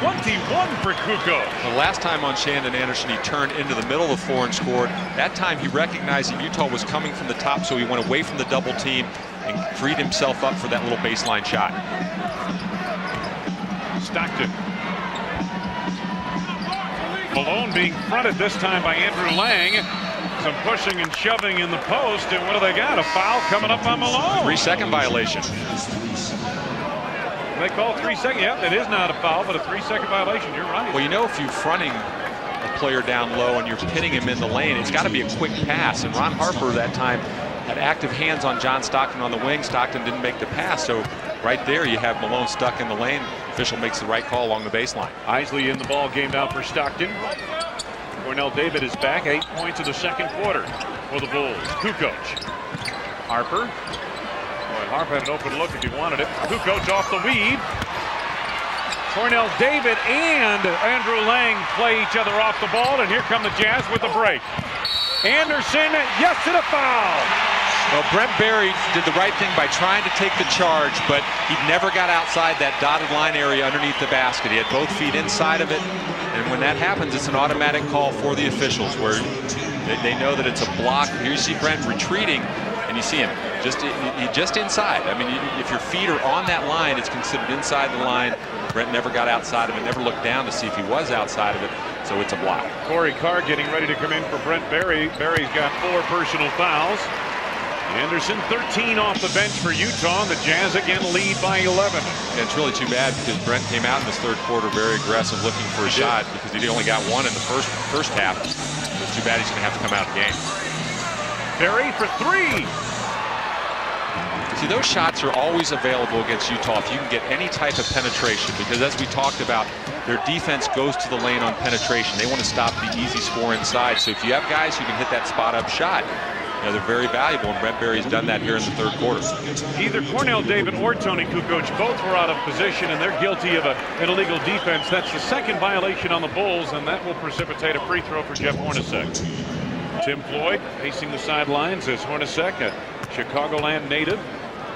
21 for Kukoc.
The last time on Shandon Anderson, he turned into the middle of the floor and scored. That time he recognized that Utah was coming from the top, so he went away from the double team and freed himself up for that little baseline shot.
Stockton. Malone being fronted this time by Andrew Lang. Some pushing and shoving in the post, and what do they got? A foul coming up on Malone.
3-second violation.
They call 3 seconds. Yeah, it is not a foul, but a 3-second violation. You're right.
Well, you know, if you're fronting a player down low and you're pinning him in the lane, it's got to be a quick pass. And Ron Harper that time had active hands on John Stockton on the wing. Stockton didn't make the pass, so right there you have Malone stuck in the lane. Official makes the right call along the baseline.
Isley in the ball game now for Stockton. Cornell David is back. 8 points in the second quarter for the Bulls. Kukoc. Harper. Boy, Harper had an open look if he wanted it. Kukoc off the weave. Cornell David and Andrew Lang play each other off the ball, and here come the Jazz with the break. Anderson, yes, to the foul.
Well, Brent Berry did the right thing by trying to take the charge, but he never got outside that dotted line area underneath the basket. He had both feet inside of it, and when that happens, it's an automatic call for the officials where they know that it's a block. Here you see Brent retreating, and you see him just inside. I mean, if your feet are on that line, it's considered inside the line. Brent never got outside of it, never looked down to see if he was outside of it, so it's a block.
Corey Carr getting ready to come in for Brent Berry. Berry's got 4 personal fouls. Anderson 13 off the bench for Utah. The Jazz again lead by 11.
And it's really too bad because Brent came out in this third quarter very aggressive looking for a shot because he only got 1 in the first half. It's too bad he's going to have to come out of the game.
Berry for 3.
See, those shots are always available against Utah if you can get any type of penetration, because as we talked about, their defense goes to the lane on penetration. They want to stop the easy score inside. So if you have guys who can hit that spot-up shot, you know, they're very valuable, and Brent Berry's done that here in the third quarter.
Either Cornell David or Toni Kukoc both were out of position, and they're guilty of an illegal defense. That's the second violation on the Bulls, and that will precipitate a free throw for Jeff Hornacek. Tim Floyd pacing the sidelines as Hornacek, a Chicagoland native,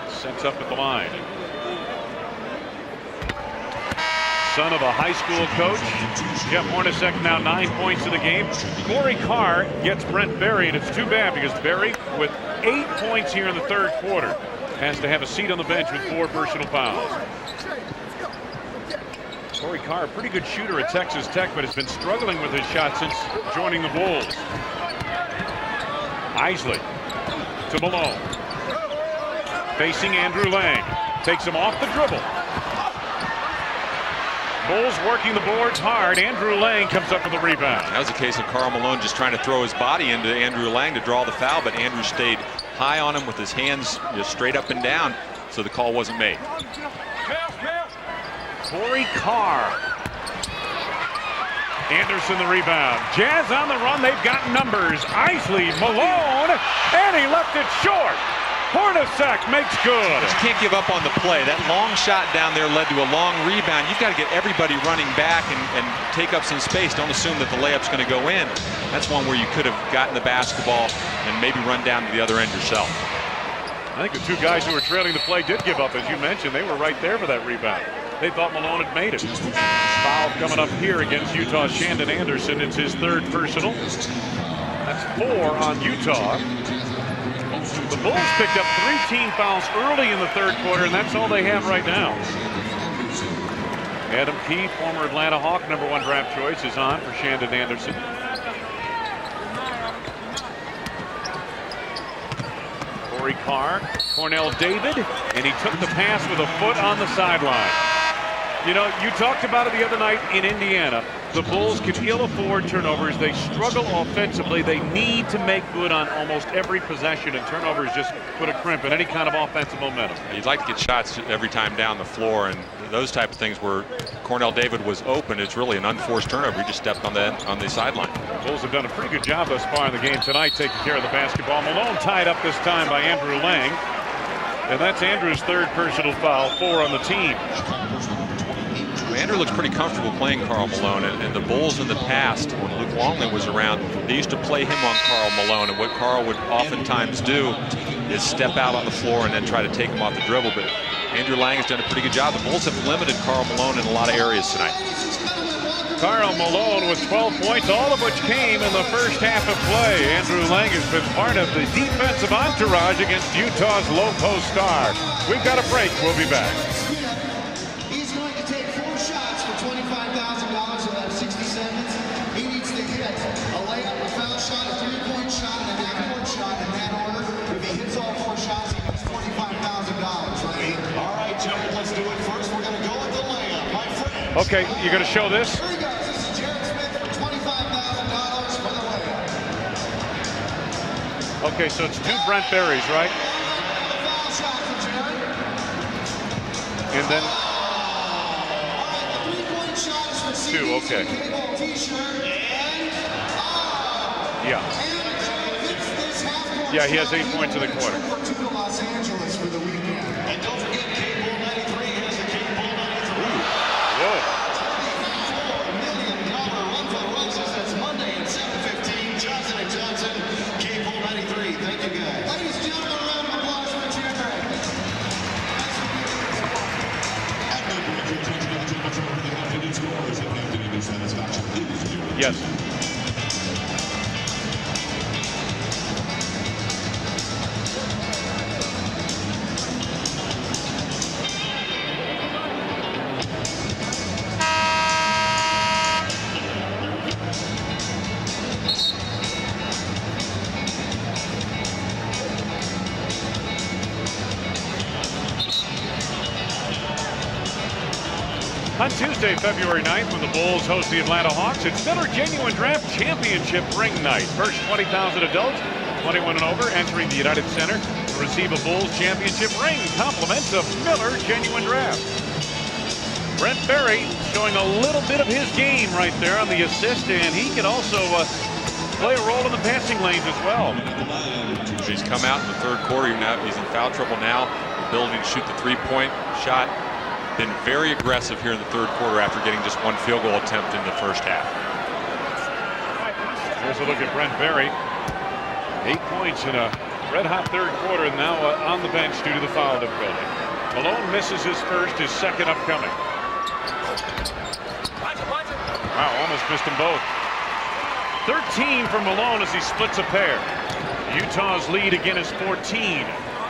sets up at the line. Son of a high school coach, Jeff Hornacek now 9 points in the game. Corey Carr gets Brent Berry, and it's too bad because Berry, with 8 points here in the third quarter, has to have a seat on the bench with 4 personal fouls. Corey Carr, a pretty good shooter at Texas Tech, but has been struggling with his shot since joining the Bulls. Isley to Malone. Facing Andrew Lang. Takes him off the dribble. Bulls working the boards hard. Andrew Lang comes up with the rebound.
That was a case of Karl Malone just trying to throw his body into Andrew Lang to draw the foul, but Andrew stayed high on him with his hands just straight up and down, so the call wasn't made.
Corey Carr. Anderson the rebound. Jazz on the run. They've got numbers. Isley, Malone, and he left it short. Hornacek makes good.
But you can't give up on the play. That long shot down there led to a long rebound. You've got to get everybody running back and take up some space. Don't assume that the layup's going to go in. That's one where you could have gotten the basketball and maybe run down to the other end yourself.
I think the 2 guys who were trailing the play did give up, as you mentioned. They were right there for that rebound. They thought Malone had made it. Foul coming up here against Utah. Shandon Anderson. It's his 3rd personal. That's 4 on Utah. The Bulls picked up 3 team fouls early in the third quarter, and that's all they have right now. Adam Key, former Atlanta Hawk, #1 draft choice, is on for Shandon Anderson. Corey Carr, Cornell David, and he took the pass with a foot on the sideline. You know, you talked about it the other night in Indiana. The Bulls can ill afford turnovers. They struggle offensively. They need to make good on almost every possession, and turnovers just put a crimp in any kind of offensive momentum.
You'd like to get shots every time down the floor, and those type of things where Cornell David was open, it's really an unforced turnover. He just stepped on the sideline.
The Bulls have done a pretty good job thus far in the game tonight, taking care of the basketball. Malone tied up this time by Andrew Lang, and that's Andrew's third personal foul, 4 on the team.
Andrew looks pretty comfortable playing Karl Malone, and the Bulls in the past, when Luke Longley was around, they used to play him on Karl Malone, and what Karl would oftentimes do is step out on the floor and then try to take him off the dribble. But Andrew Lang has done a pretty good job. The Bulls have limited Karl Malone in a lot of areas tonight.
Karl Malone with 12 points, all of which came in the first half of play. Andrew Lang has been part of the defensive entourage against Utah's low post star. We've got a break. We'll be back.
He's going to take 4 shots for $25,000 in that 60 seconds. He needs to hit a layup, a foul shot, a 3-point shot, and a half-court shot in that order. If he hits all 4 shots, he gets $25,000 right here. All right, gentlemen, let's do it first. We're going to go with the layup, my friend.
Okay, you're going to show this?
Here he goes. This is Jared Smith for $25,000 for the layup.
Okay, so it's 2 Brent Berries, right?
Foul shot for Jared.
And then
The 3-point shot is for CD.
2, okay.
Cable t-shirt and
Yeah. Yeah, he has 8 points in the quarter.
to Los Angeles for the weekend. And don't forget, Cable 93 has a Cable 93.
Whoa.
$4 million run for the Roses. That's Monday at 7:15. Johnson & Johnson, Cable 93. Thank you, guys. Ladies and gentlemen, a round of applause for Jared.
Yes. On Tuesday, February 9th, when the Bulls host the Atlanta Hawks, it's Miller Genuine Draft Championship Ring Night. First 20,000 adults, 21 and over, entering the United Center to receive a Bulls championship ring. Compliments of Miller Genuine Draft. Brent Berry showing a little bit of his game right there on the assist, and he can also play a role in the passing lanes as well.
He's come out in the third quarter. He's in foul trouble now. Ability to shoot the 3-point shot. Been very aggressive here in the third quarter after getting just 1 field goal attempt in the first half.
Here's a look at Brent Berry. 8 points in a red-hot third quarter, and now on the bench due to the foul difficulty. Malone misses his first, his second upcoming. Wow, almost missed them both. 13 for Malone as he splits a pair. Utah's lead again is 14.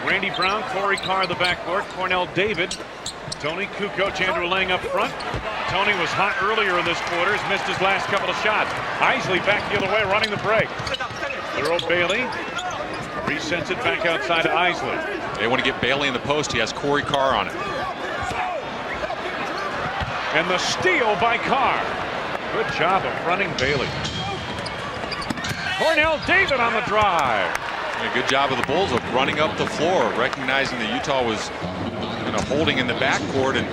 Randy Brown, Corey Karl the backcourt, Cornell David, Toni, Kukoc, Andrew Lang up front. Toni was hot earlier in this quarter, has missed his last couple of shots. Isley back the other way, running the break. Throw Bailey, resends it back outside to Isley.
They want to get Bailey in the post. He has Corey Karl on it.
And the steal by Karl. Good job of running Bailey. Cornell David on the drive.
A good job of the Bulls of running up the floor, recognizing that Utah was holding in the backcourt, and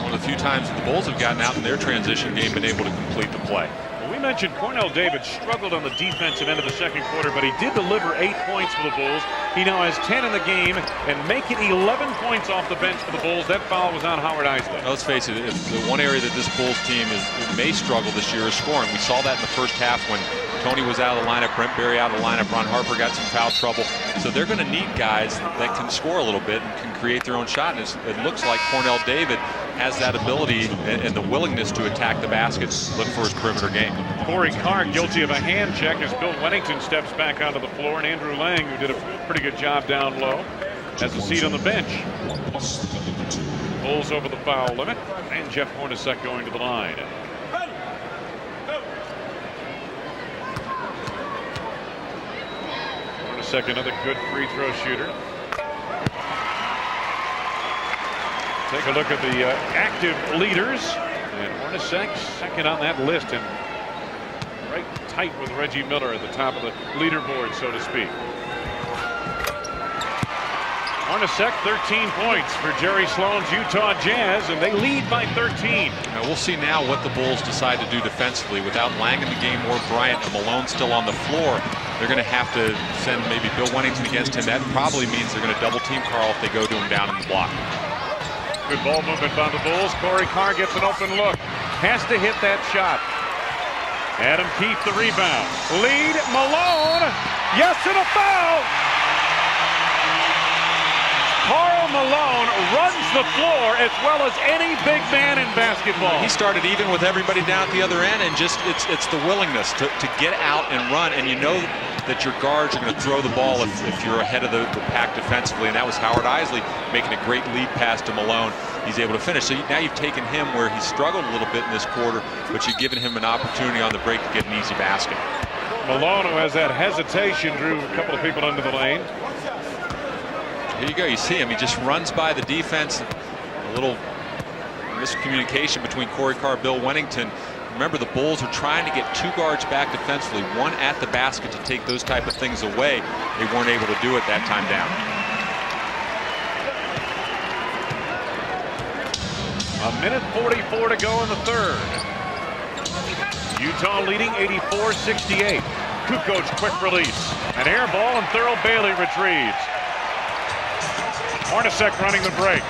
one of the few times that the Bulls have gotten out in their transition game, been able to complete the play.
Well, we mentioned Cornell David struggled on the defensive end of the second quarter, but he did deliver 8 points for the Bulls. He now has 10 in the game and making 11 points off the bench for the Bulls. That foul was on Howard Isley.
Let's face it, the one area that this Bulls team may struggle this year is scoring. We saw that in the first half when Toni was out of the lineup, Brent Berry out of the lineup, Ron Harper got some foul trouble. So they're going to need guys that can score a little bit and can create their own shot. And it looks like Cornell David has that ability and the willingness to attack the basket, look for his perimeter game.
Corey Karl guilty of a hand check as Bill Wennington steps back onto the floor, and Andrew Lang, who did a pretty good job down low, has a seat on the bench. Bulls over the foul limit, and Jeff Hornacek going to the line. Hornacek, another good free throw shooter. Take a look at the active leaders. And Hornacek second on that list, and right tight with Reggie Miller at the top of the leaderboard, so to speak. Hornacek, 13 points for Jerry Sloan's Utah Jazz, and they lead by 13.
Now we'll see now what the Bulls decide to do defensively. Without Lang in the game or Bryant and Malone still on the floor, they're going to have to send maybe Bill Wennington against him. That probably means they're going to double team Karl if they go to him down in the block.
Good ball movement by the Bulls. Corey Carr gets an open look. Has to hit that shot. Adam Keefe the rebound. Lead Malone. Yes, and a foul. Karl Malone runs the floor as well as any big man in basketball.
He started even with everybody down at the other end, and just it's the willingness to get out and run, and you know that your guards are going to throw the ball if you're ahead of the pack defensively, and that was Howard Isley making a great lead pass to Malone. He's able to finish. So now you've taken him where he struggled a little bit in this quarter, but you've given him an opportunity on the break to get an easy basket.
Malone, who has that hesitation, drew a couple of people into the lane.
Here you go. You see him. He just runs by the defense. A little miscommunication between Corey Carr and Bill Wennington. Remember, the Bulls are trying to get two guards back defensively, one at the basket to take those type of things away. They weren't able to do it that time down.
A minute 44 to go in the third. Utah leading 84-68. Kukoc quick release. An air ball, and Thurl Bailey retrieves. Hornacek running the break.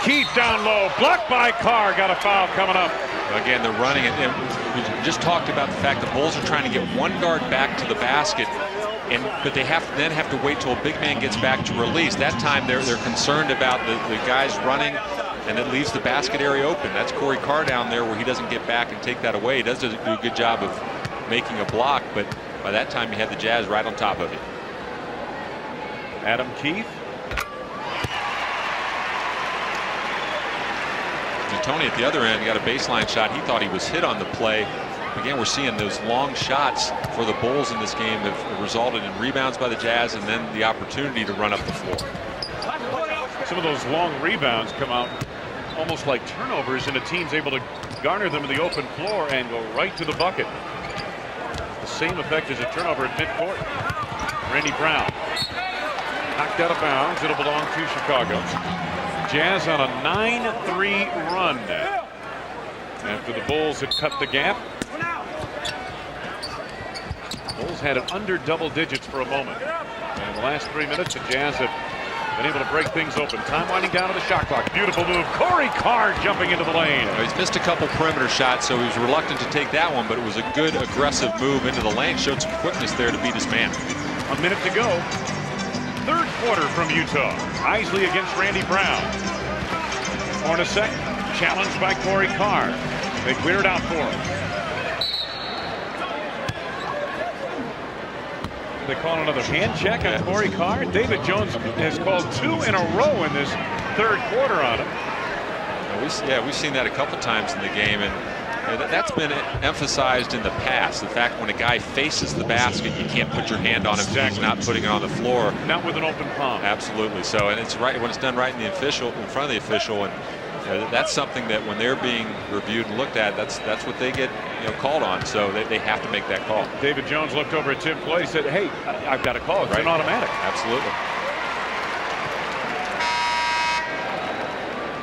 Keith down low, blocked by Carr. Got a foul coming up.
Again, they're running it. And we just talked about the fact the Bulls are trying to get one guard back to the basket, but they then have to wait till a big man gets back to release. That time they're concerned about the guys running, and it leaves the basket area open. That's Corey Carr down there where he doesn't get back and take that away. He does do a good job of making a block, but by that time you had the Jazz right on top of it.
Adam Keefe.
Toni at the other end got a baseline shot. He thought he was hit on the play. Again, we're seeing those long shots for the Bulls in this game have resulted in rebounds by the Jazz and then the opportunity to run up the floor.
Some of those long rebounds come out almost like turnovers, and a team's able to garner them in the open floor and go right to the bucket. The same effect as a turnover at midcourt. Randy Brown knocked out of bounds. It'll belong to Chicago. Jazz on a 9-3 run after the Bulls had cut the gap. Bulls had it under double digits for a moment. And in the last 3 minutes, the Jazz have been able to break things open. Time winding down to the shot clock. Beautiful move. Corey Carr jumping into the lane.
He's missed a couple perimeter shots, so he was reluctant to take that one, but it was a good aggressive move into the lane. Showed some quickness there to beat his man.
A minute to go. Third quarter from Utah. Isley against Randy Brown. Hornacek challenged by Corey Carr. They clear it out for him. They call another hand check on Corey Carr. David Jones has called 2 in a row in this third quarter on him.
We've seen that a couple times in the game, and that's been emphasized in the past. The fact when a guy faces the basket, you can't put your hand on him if he's not putting it on the floor.
Not with an open palm.
Absolutely. So, and it's right when it's done right in front of the official, and that's something that when they're being reviewed and looked at, that's what they get called on. So they have to make that call.
David Jones looked over at Tim Floyd. He said, "Hey, I've got a call. It's an automatic."
Absolutely.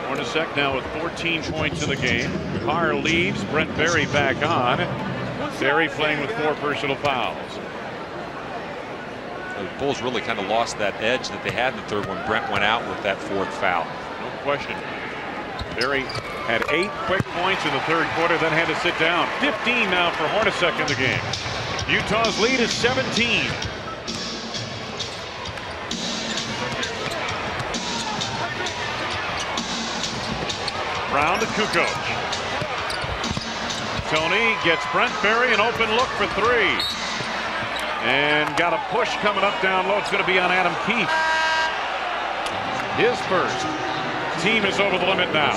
Hornacek now with 14 points in the game. Carr leaves. Brent Berry back on. Berry playing with 4 personal fouls.
The Bulls really kind of lost that edge that they had in the third when Brent went out with that 4th foul.
No question. Berry had 8 quick points in the third quarter, then had to sit down. 15 now for Hornacek in the game. Utah's lead is 17. Brown to Kukoc. Toni gets Brent Berry an open look for 3. And got a push coming up down low. It's going to be on Adam Keefe. His first. Team is over the limit now.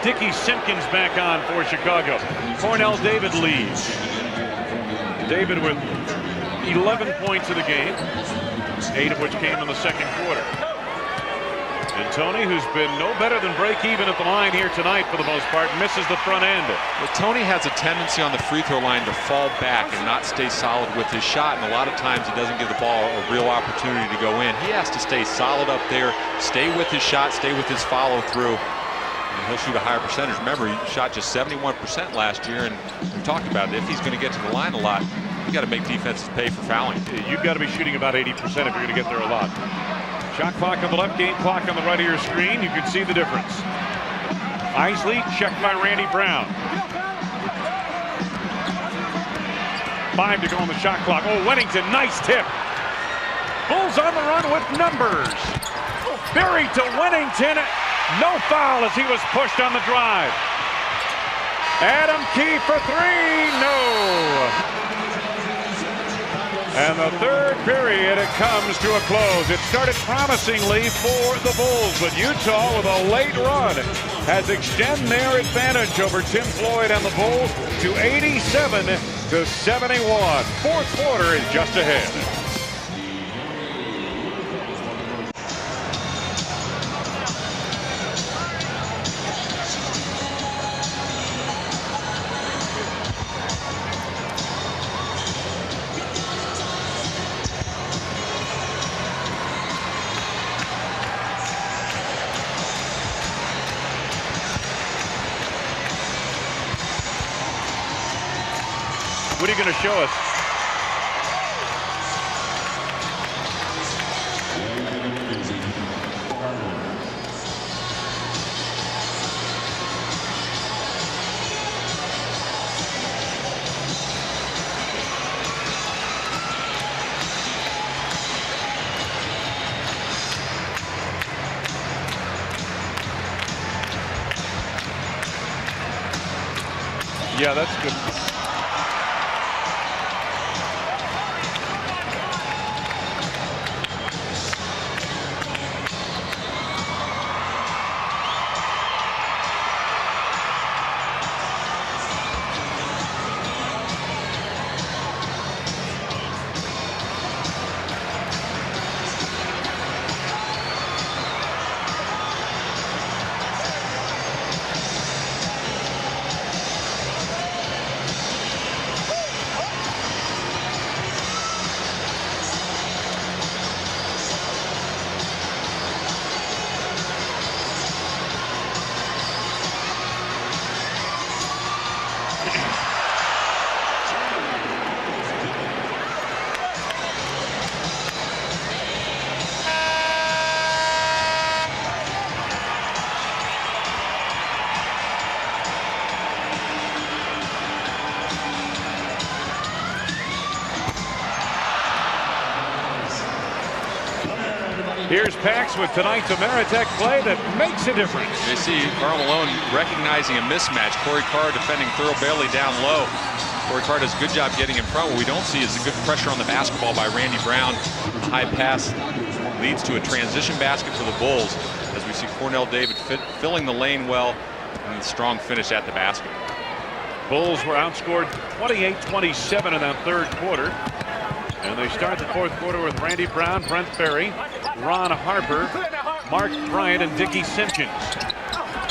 Dickie Simpkins back on for Chicago. Cornell David leads. David with 11 points in the game, 8 of which came in the second quarter. And Toni, who's been no better than break even at the line here tonight for the most part, misses the front end.
Well, Toni has a tendency on the free throw line to fall back and not stay solid with his shot, and a lot of times he doesn't give the ball a real opportunity to go in. He has to stay solid up there, stay with his shot, stay with his follow through, and he'll shoot a higher percentage. Remember, he shot just 71% last year, and we talked about it. If he's going to get to the line a lot, you got to make defenses pay for fouling.
You've got to be shooting about 80% if you're going to get there a lot. Shot clock on the left, game clock on the right of your screen. You can see the difference. Isley checked by Randy Brown. 5 to go on the shot clock. Oh, Wennington, nice tip. Bulls on the run with numbers. Buried to Wennington. No foul as he was pushed on the drive. Adam Key for 3. No. And the third period, it comes to a close. It started promisingly for the Bulls, but Utah, with a late run, has extended their advantage over Tim Floyd and the Bulls to 87-71. Fourth quarter is just ahead. What are you going to show us? Yeah, that's good. Here's Pax with tonight's Ameritech play that makes a difference.
You see Karl Malone recognizing a mismatch. Corey Carr defending Thurl Bailey down low. Corey Carr does a good job getting in front. What we don't see is the good pressure on the basketball by Randy Brown. The high pass leads to a transition basket for the Bulls as we see Cornell David filling the lane well and a strong finish at the basket.
Bulls were outscored 28-27 in that third quarter. And they start the fourth quarter with Randy Brown, Brent Berry, Ron Harper, Mark Bryant, and Dickie Simpkins.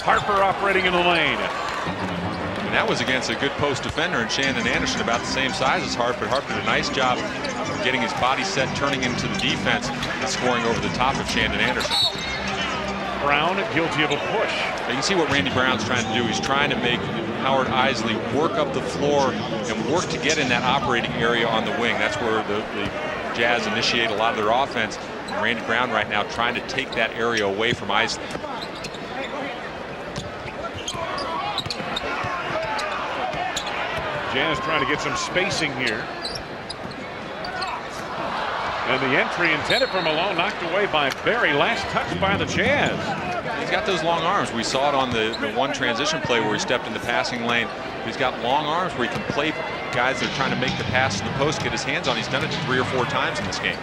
Harper operating in the lane.
And that was against a good post defender in Shandon Anderson, about the same size as Harper. Harper did a nice job of getting his body set, turning into the defense, and scoring over the top of Shandon Anderson.
Brown guilty of a push.
You can see what Randy Brown's trying to do. He's trying to make Howard Isley work up the floor and work to get in that operating area on the wing. That's where the Jazz initiate a lot of their offense. And Randy Brown right now trying to take that area away from Isley.
Jazz trying to get some spacing here. And the entry intended for Malone knocked away by Berry. Last touch by the Jazz.
He's got those long arms. We saw it on the one transition play where he stepped in the passing lane. He's got long arms where he can play guys that are trying to make the pass to the post, get his hands on. He's done it 3 or 4 times in this game.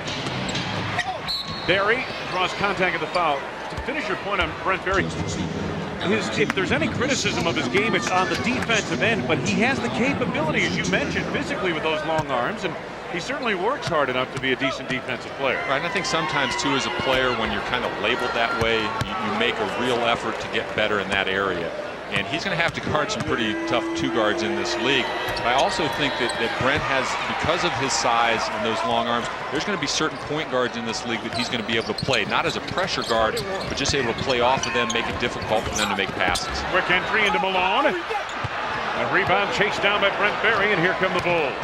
Berry draws contact at the foul. To finish your point on Brent Berry, if there's any criticism of his game, it's on the defensive end, but he has the capability, as you mentioned, physically with those long arms. And he certainly works hard enough to be a decent defensive player.
Right, and I think sometimes too, as a player, when you're kind of labeled that way, you make a real effort to get better in that area. And he's going to have to guard some pretty tough two guards in this league. But I also think that Brent has, because of his size and those long arms, there's going to be certain point guards in this league that he's going to be able to play, not as a pressure guard, but just able to play off of them, make it difficult for them to make passes.
Quick entry into Malone. A rebound chased down by Brent Barry, and here come the Bulls.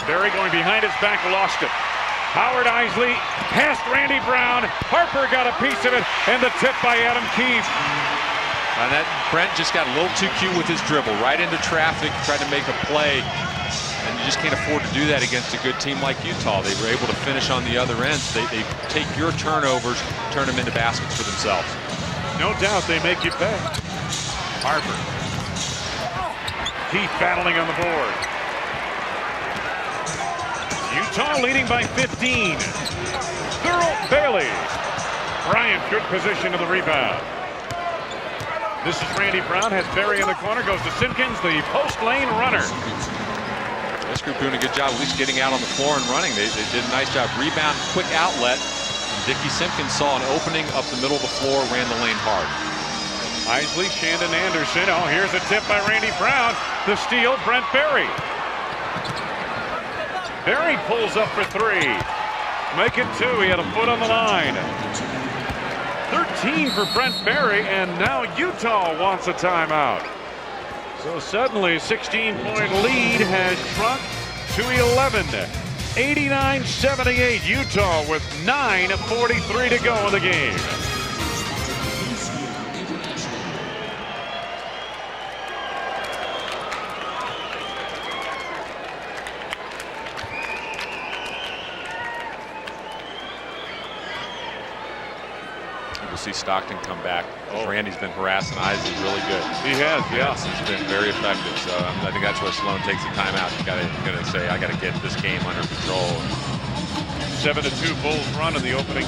Barry going behind his back, lost it. Howard Isley past Randy Brown. Harper got a piece of it, and the tip by Adam Keefe.
And that Brent just got a little too cute with his dribble, right into traffic, tried to make a play, and you just can't afford to do that against a good team like Utah. They were able to finish on the other end. So they take your turnovers, turn them into baskets for themselves.
No doubt they make you pay. Harper. Keefe battling on the board. Utah leading by 15. Thurl Bailey. Bryant, good position to the rebound. This is Randy Brown, has Barry in the corner, goes to Simpkins, the post lane runner.
This group doing a good job at least getting out on the floor and running. They did a nice job. Rebound, quick outlet. Dickie Simpkins saw an opening up the middle of the floor, ran the lane hard.
Isley, Shandon Anderson. Oh, here's a tip by Randy Brown. The steal, Brent Barry. Barry pulls up for three. Make it two. He had a foot on the line. 13 for Brent Barry, and now Utah wants a timeout. So suddenly, a 16-point lead has shrunk to 11. 89-78, Utah with 9:43 to go in the game.
See Stockton come back. Randy's been harassing Isley really good.
He has, yeah.
He's been very effective. So I think that's why Sloan takes the timeout. He's going to say, I got to get this game under control.
7-2 Bulls run in the opening,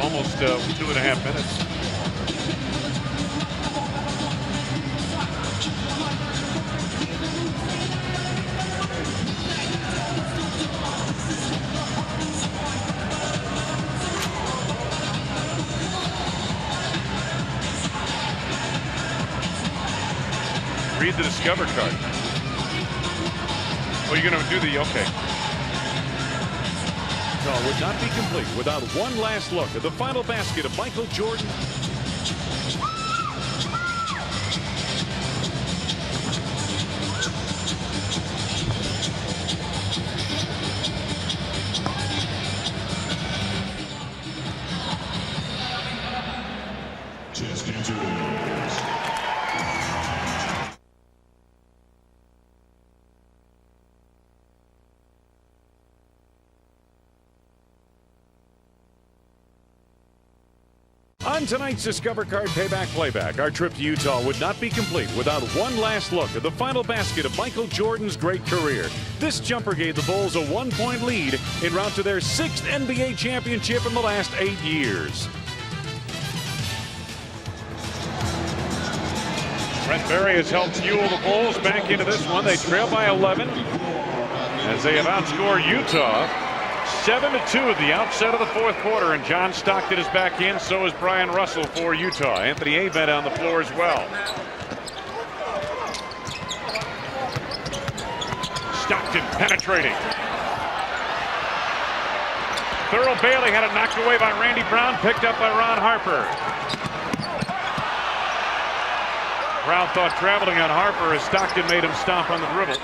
almost 2.5 minutes. Read the Discover card. Oh, you're going to do the okay.
Utah would not be complete without one last look at the final basket of Michael Jordan. On tonight's Discover Card Payback Playback, our trip to Utah would not be complete without one last look at the final basket of Michael Jordan's great career. This jumper gave the Bulls a 1-point lead en route to their 6th NBA championship in the last 8 years.
Brent Barry has helped fuel the Bulls back into this one. They trail by 11 as they have outscored Utah 7-2 at the outset of the fourth quarter, and John Stockton is back in. So is Brian Russell for Utah. Anthony Avent on the floor as well. Stockton penetrating. Thurl Bailey had it knocked away by Randy Brown, picked up by Ron Harper. Crowd thought traveling on Harper as Stockton made him stomp on the dribble.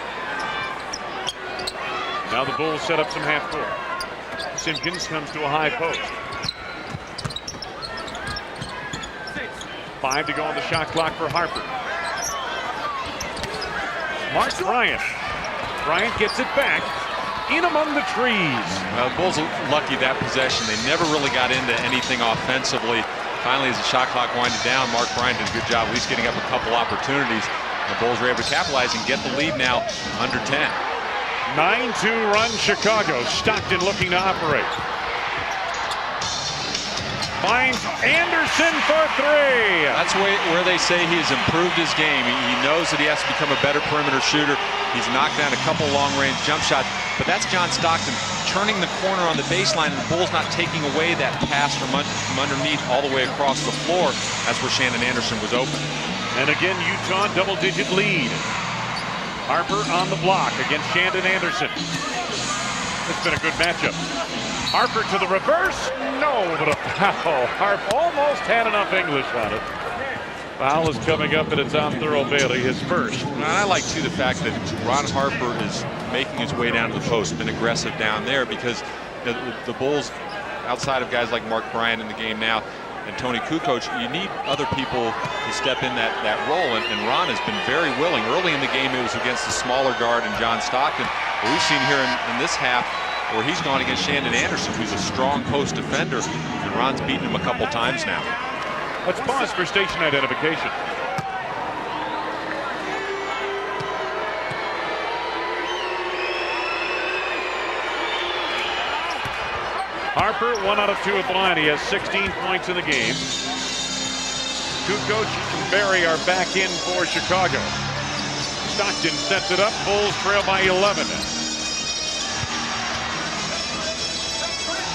Now the Bulls set up some half court. Simpkins comes to a high post. 5 to go on the shot clock for Harper. Mark Bryant. Bryant gets it back in among the trees.
The Bulls are lucky that possession. They never really got into anything offensively. Finally, as the shot clock winded down, Mark Bryant did a good job at least getting up a couple opportunities. The Bulls were able to capitalize and get the lead now under 10.
9-2 run Chicago. Stockton looking to operate. Finds Anderson for three.
That's where they say he has improved his game. He knows that he has to become a better perimeter shooter. He's knocked down a couple long-range jump shots, but that's John Stockton turning the corner on the baseline, and the Bulls not taking away that pass from underneath all the way across the floor. That's where Shannon Anderson was open.
And again, Utah double-digit lead. Harper on the block against Shannon Anderson. It's been a good matchup. Harper to the reverse. No, but a foul. Harper almost had enough English on it. Foul is coming up, and it's on Thurl Bailey, his first.
And I like, too, the fact that Ron Harper is making his way down to the post, been aggressive down there, because the Bulls, outside of guys like Mark Bryant in the game now, and Toni Kukoc, you need other people to step in that role, and Ron has been very willing. Early in the game, it was against the smaller guard and John Stockton. But we've seen here in this half where he's gone against Shannon Anderson, who's a strong post defender, and Ron's beaten him a couple times now.
Let's pause for station identification. Harper, 1 out of 2 at the line. He has 16 points in the game. Kukoc and Barry are back in for Chicago. Stockton sets it up. Bulls trail by 11.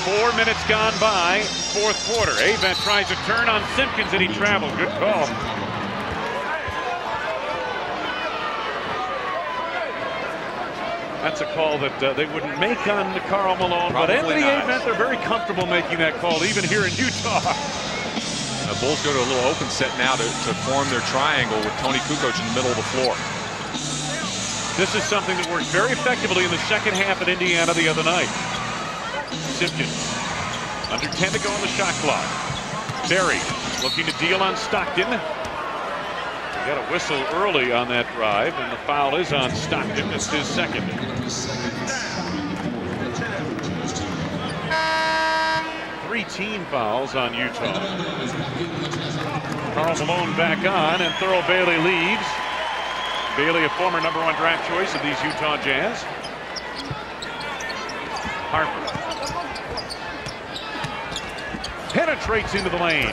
4 minutes gone by, fourth quarter. Avent tries to turn on Simpkins, and he traveled. Good call. That's a call that they wouldn't make on Karl Malone,
Probably
but Anthony
not.
Avent, they're very comfortable making that call, even here in Utah.
The Bulls go to a little open set now to form their triangle with Toni Kukoc in the middle of the floor.
This is something that worked very effectively in the second half at Indiana the other night. Simpkins, under 10 to go on the shot clock. Barry looking to deal on Stockton. Got a whistle early on that drive, and the foul is on Stockton. It's his second. Three team fouls on Utah. Karl Malone back on, and Thurl Bailey leaves. Bailey, a former #1 draft choice of these Utah Jazz. Harper penetrates into the lane.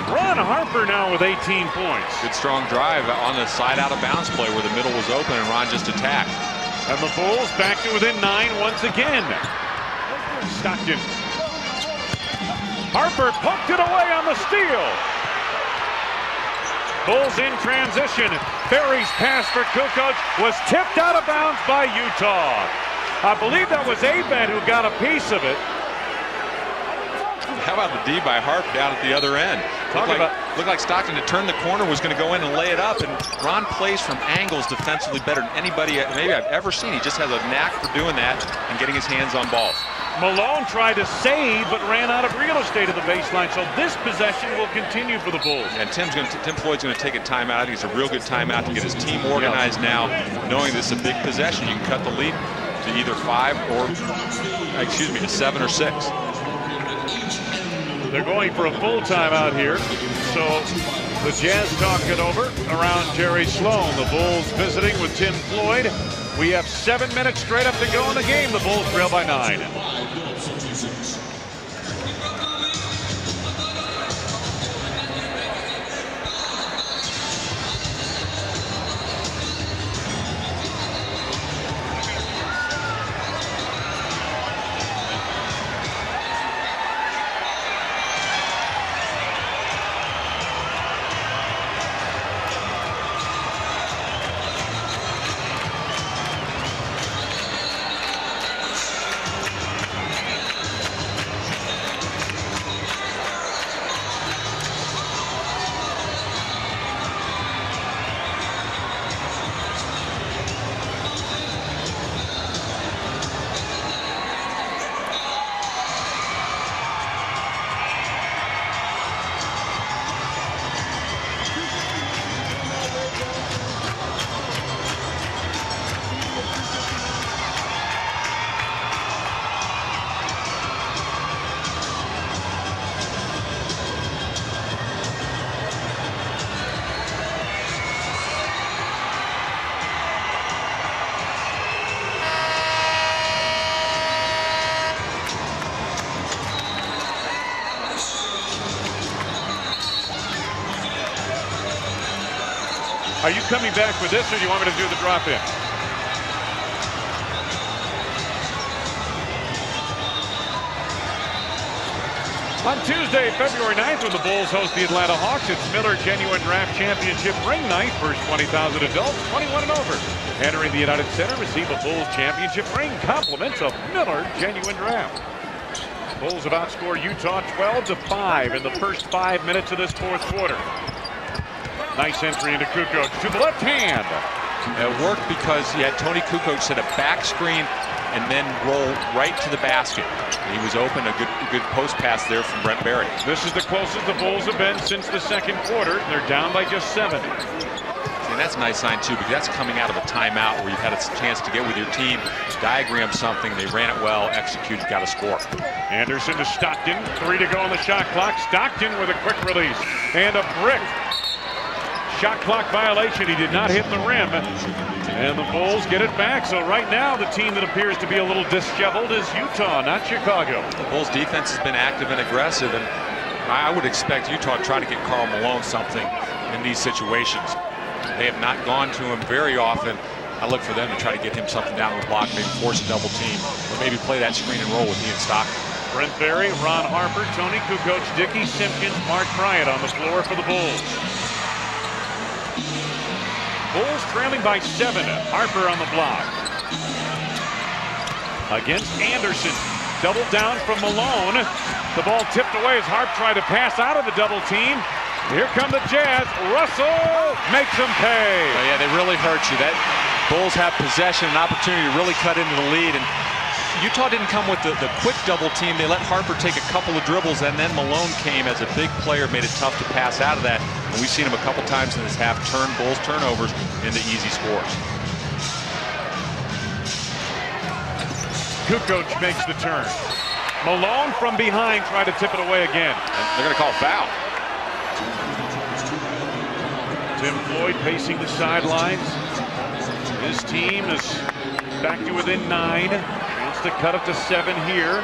Ron Harper now with 18 points.
Good strong drive on the side out of bounds play where the middle was open and Ron just attacked.
And the Bulls back to within 9 once again. Stockton. Harper poked it away on the steal. Bulls in transition. Barry's pass for Kukoc was tipped out of bounds by Utah. I believe that was Avent who got a piece of it.
How about the D by Harp down at the other end? Looked like Stockton to turn the corner was going to go in and lay it up, and Ron plays from angles defensively better than anybody maybe I've ever seen. He just has a knack for doing that and getting his hands on balls.
Malone tried to save but ran out of real estate at the baseline, so this possession will continue for the Bulls.
And Tim Floyd's going to take a timeout. I think it's a real good timeout to get his team organized now, knowing this is a big possession. You can cut the lead to either 5 or, to 7 or 6.
They're going for a full timeout here. So the Jazz talk it over around Jerry Sloan. The Bulls visiting with Tim Floyd. We have 7 minutes straight up to go in the game. The Bulls trail by 9. Are you coming back for this, or do you want me to do the drop-in? On Tuesday, February 9th, when the Bulls host the Atlanta Hawks, it's Miller Genuine Draft Championship ring night. First 20,000 adults, 21 and over, entering the United Center, receive a Bulls championship ring. Compliments of Miller Genuine Draft. Bulls have outscored Utah 12-5 in the first 5 minutes of this fourth quarter. Nice entry into Kukoc to the left hand.
It worked because he had Toni Kukoc set a back screen and then roll right to the basket. He was open, a good post pass there from Brent Barry.
This is the closest the Bulls have been since the second quarter. They're down by just 7.
And that's a nice sign too, because that's coming out of a timeout where you've had a chance to get with your team, diagram something, they ran it well, executed, got a score.
Anderson to Stockton, 3 to go on the shot clock. Stockton with a quick release and a brick. Shot clock violation. He did not hit the rim. And the Bulls get it back. So right now the team that appears to be a little disheveled is Utah, not Chicago.
The Bulls defense has been active and aggressive, and I would expect Utah to try to get Karl Malone something in these situations. They have not gone to him very often. I look for them to try to get him something down the block, maybe force a double team, or maybe play that screen and roll with he and Stockton.
Brent Barry, Ron Harper, Toni Kukoc, Dickie Simpkins, Mark Bryant on the floor for the Bulls. Bulls trailing by 7. Harper on the block. Against Anderson. Double down from Malone. The ball tipped away as Harp tried to pass out of the double team. Here come the Jazz. Russell makes them pay.
Oh, yeah, they really hurt you. That Bulls have possession, an opportunity to really cut into the lead. And Utah didn't come with the quick double team. They let Harper take a couple of dribbles, and then Malone came as a big player, made it tough to pass out of that. And we've seen him a couple times in this half turn Bulls turnovers into easy scores.
Kukoc makes the turn. Malone from behind tried to tip it away again.
And they're going to call foul.
Tim Floyd pacing the sidelines. His team is back to within 9. Wants to cut it to 7 here,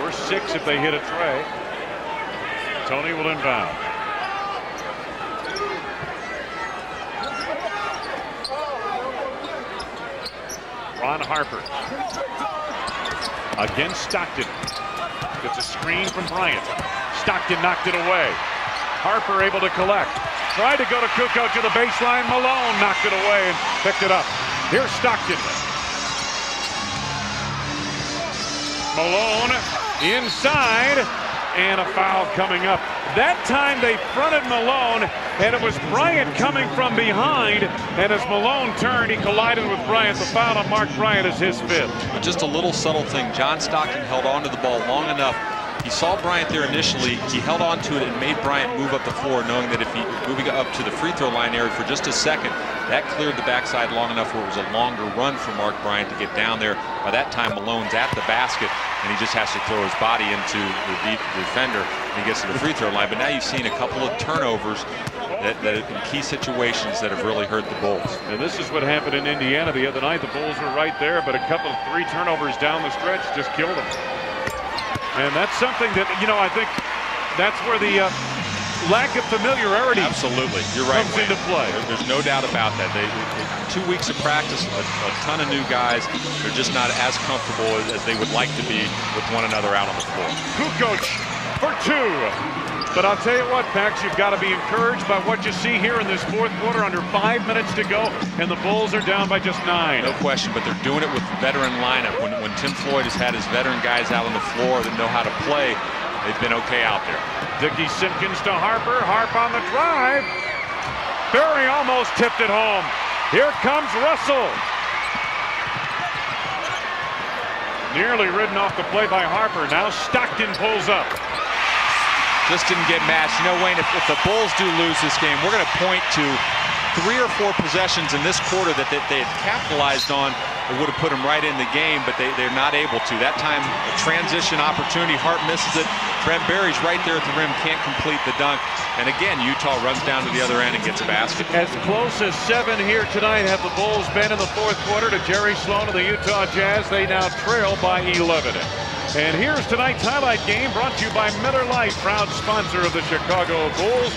or 6 if they hit a tray. Toni will inbound. Ron Harper against Stockton. Gets a screen from Bryant. Stockton knocked it away. Harper able to collect. Tried to go to Kukoc to the baseline. Malone knocked it away and picked it up. Here's Stockton. Malone inside, and a foul coming up. That time they fronted Malone, and it was Bryant coming from behind. And as Malone turned, he collided with Bryant. The foul on Mark Bryant is his 5th.
But just a little subtle thing. John Stockton held on to the ball long enough. He saw Bryant there initially. He held on to it and made Bryant move up the floor, knowing that if he moving up to the free throw line area for just a second, that cleared the backside long enough where it was a longer run for Mark Bryant to get down there. By that time, Malone's at the basket, and he just has to throw his body into the deep defender, and he gets to the free throw line. But now you've seen a couple of turnovers that in key situations that have really hurt the Bulls.
And this is what happened in Indiana the other night. The Bulls were right there, but a couple of 3 turnovers down the stretch just killed them. And that's something that, I think that's where the lack of familiarity
absolutely, you're right,
comes into play.
There's no doubt about that. They 2 weeks of practice, a ton of new guys. They're just not as comfortable as they would like to be with one another out on the floor.
Kukoc for 2. But I'll tell you what, Pax, you've got to be encouraged by what you see here in this fourth quarter. Under 5 minutes to go, and the Bulls are down by just 9.
No question, but they're doing it with veteran lineup. When Tim Floyd has had his veteran guys out on the floor that know how to play, they've been okay out there.
Dickie Simpkins to Harper. Harp on the drive. Barry almost tipped it home. Here comes Russell. Nearly ridden off the play by Harper. Now Stockton pulls up.
Just didn't get matched. Wayne, if the Bulls do lose this game, we're going to point to 3 or 4 possessions in this quarter that they had capitalized on. It would have put them right in the game, but they're not able to. That time, a transition opportunity. Hart misses it. Brent Barry's right there at the rim, can't complete the dunk. And again, Utah runs down to the other end and gets a basket.
As close as 7 here tonight have the Bulls been in the fourth quarter to Jerry Sloan of the Utah Jazz. They now trail by 11. And here's tonight's highlight game brought to you by Miller Lite, proud sponsor of the Chicago Bulls.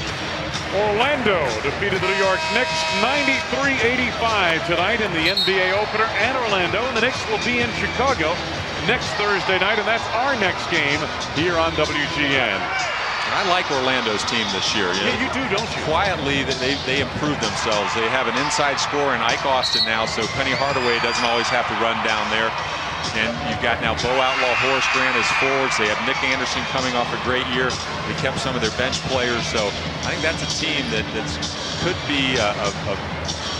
Orlando defeated the New York Knicks 93-85 tonight in the NBA opener at Orlando. And the Knicks will be in Chicago next Thursday night, and that's our next game here on WGN.
And I like Orlando's team this year.
Yeah, you do, don't you?
Quietly, they improved themselves. They have an inside scorer in Ike Austin now, so Penny Hardaway doesn't always have to run down there. And you've got now Bo Outlaw, Horace Grant as forwards. They have Nick Anderson coming off a great year. They kept some of their bench players, so I think that's a team that could be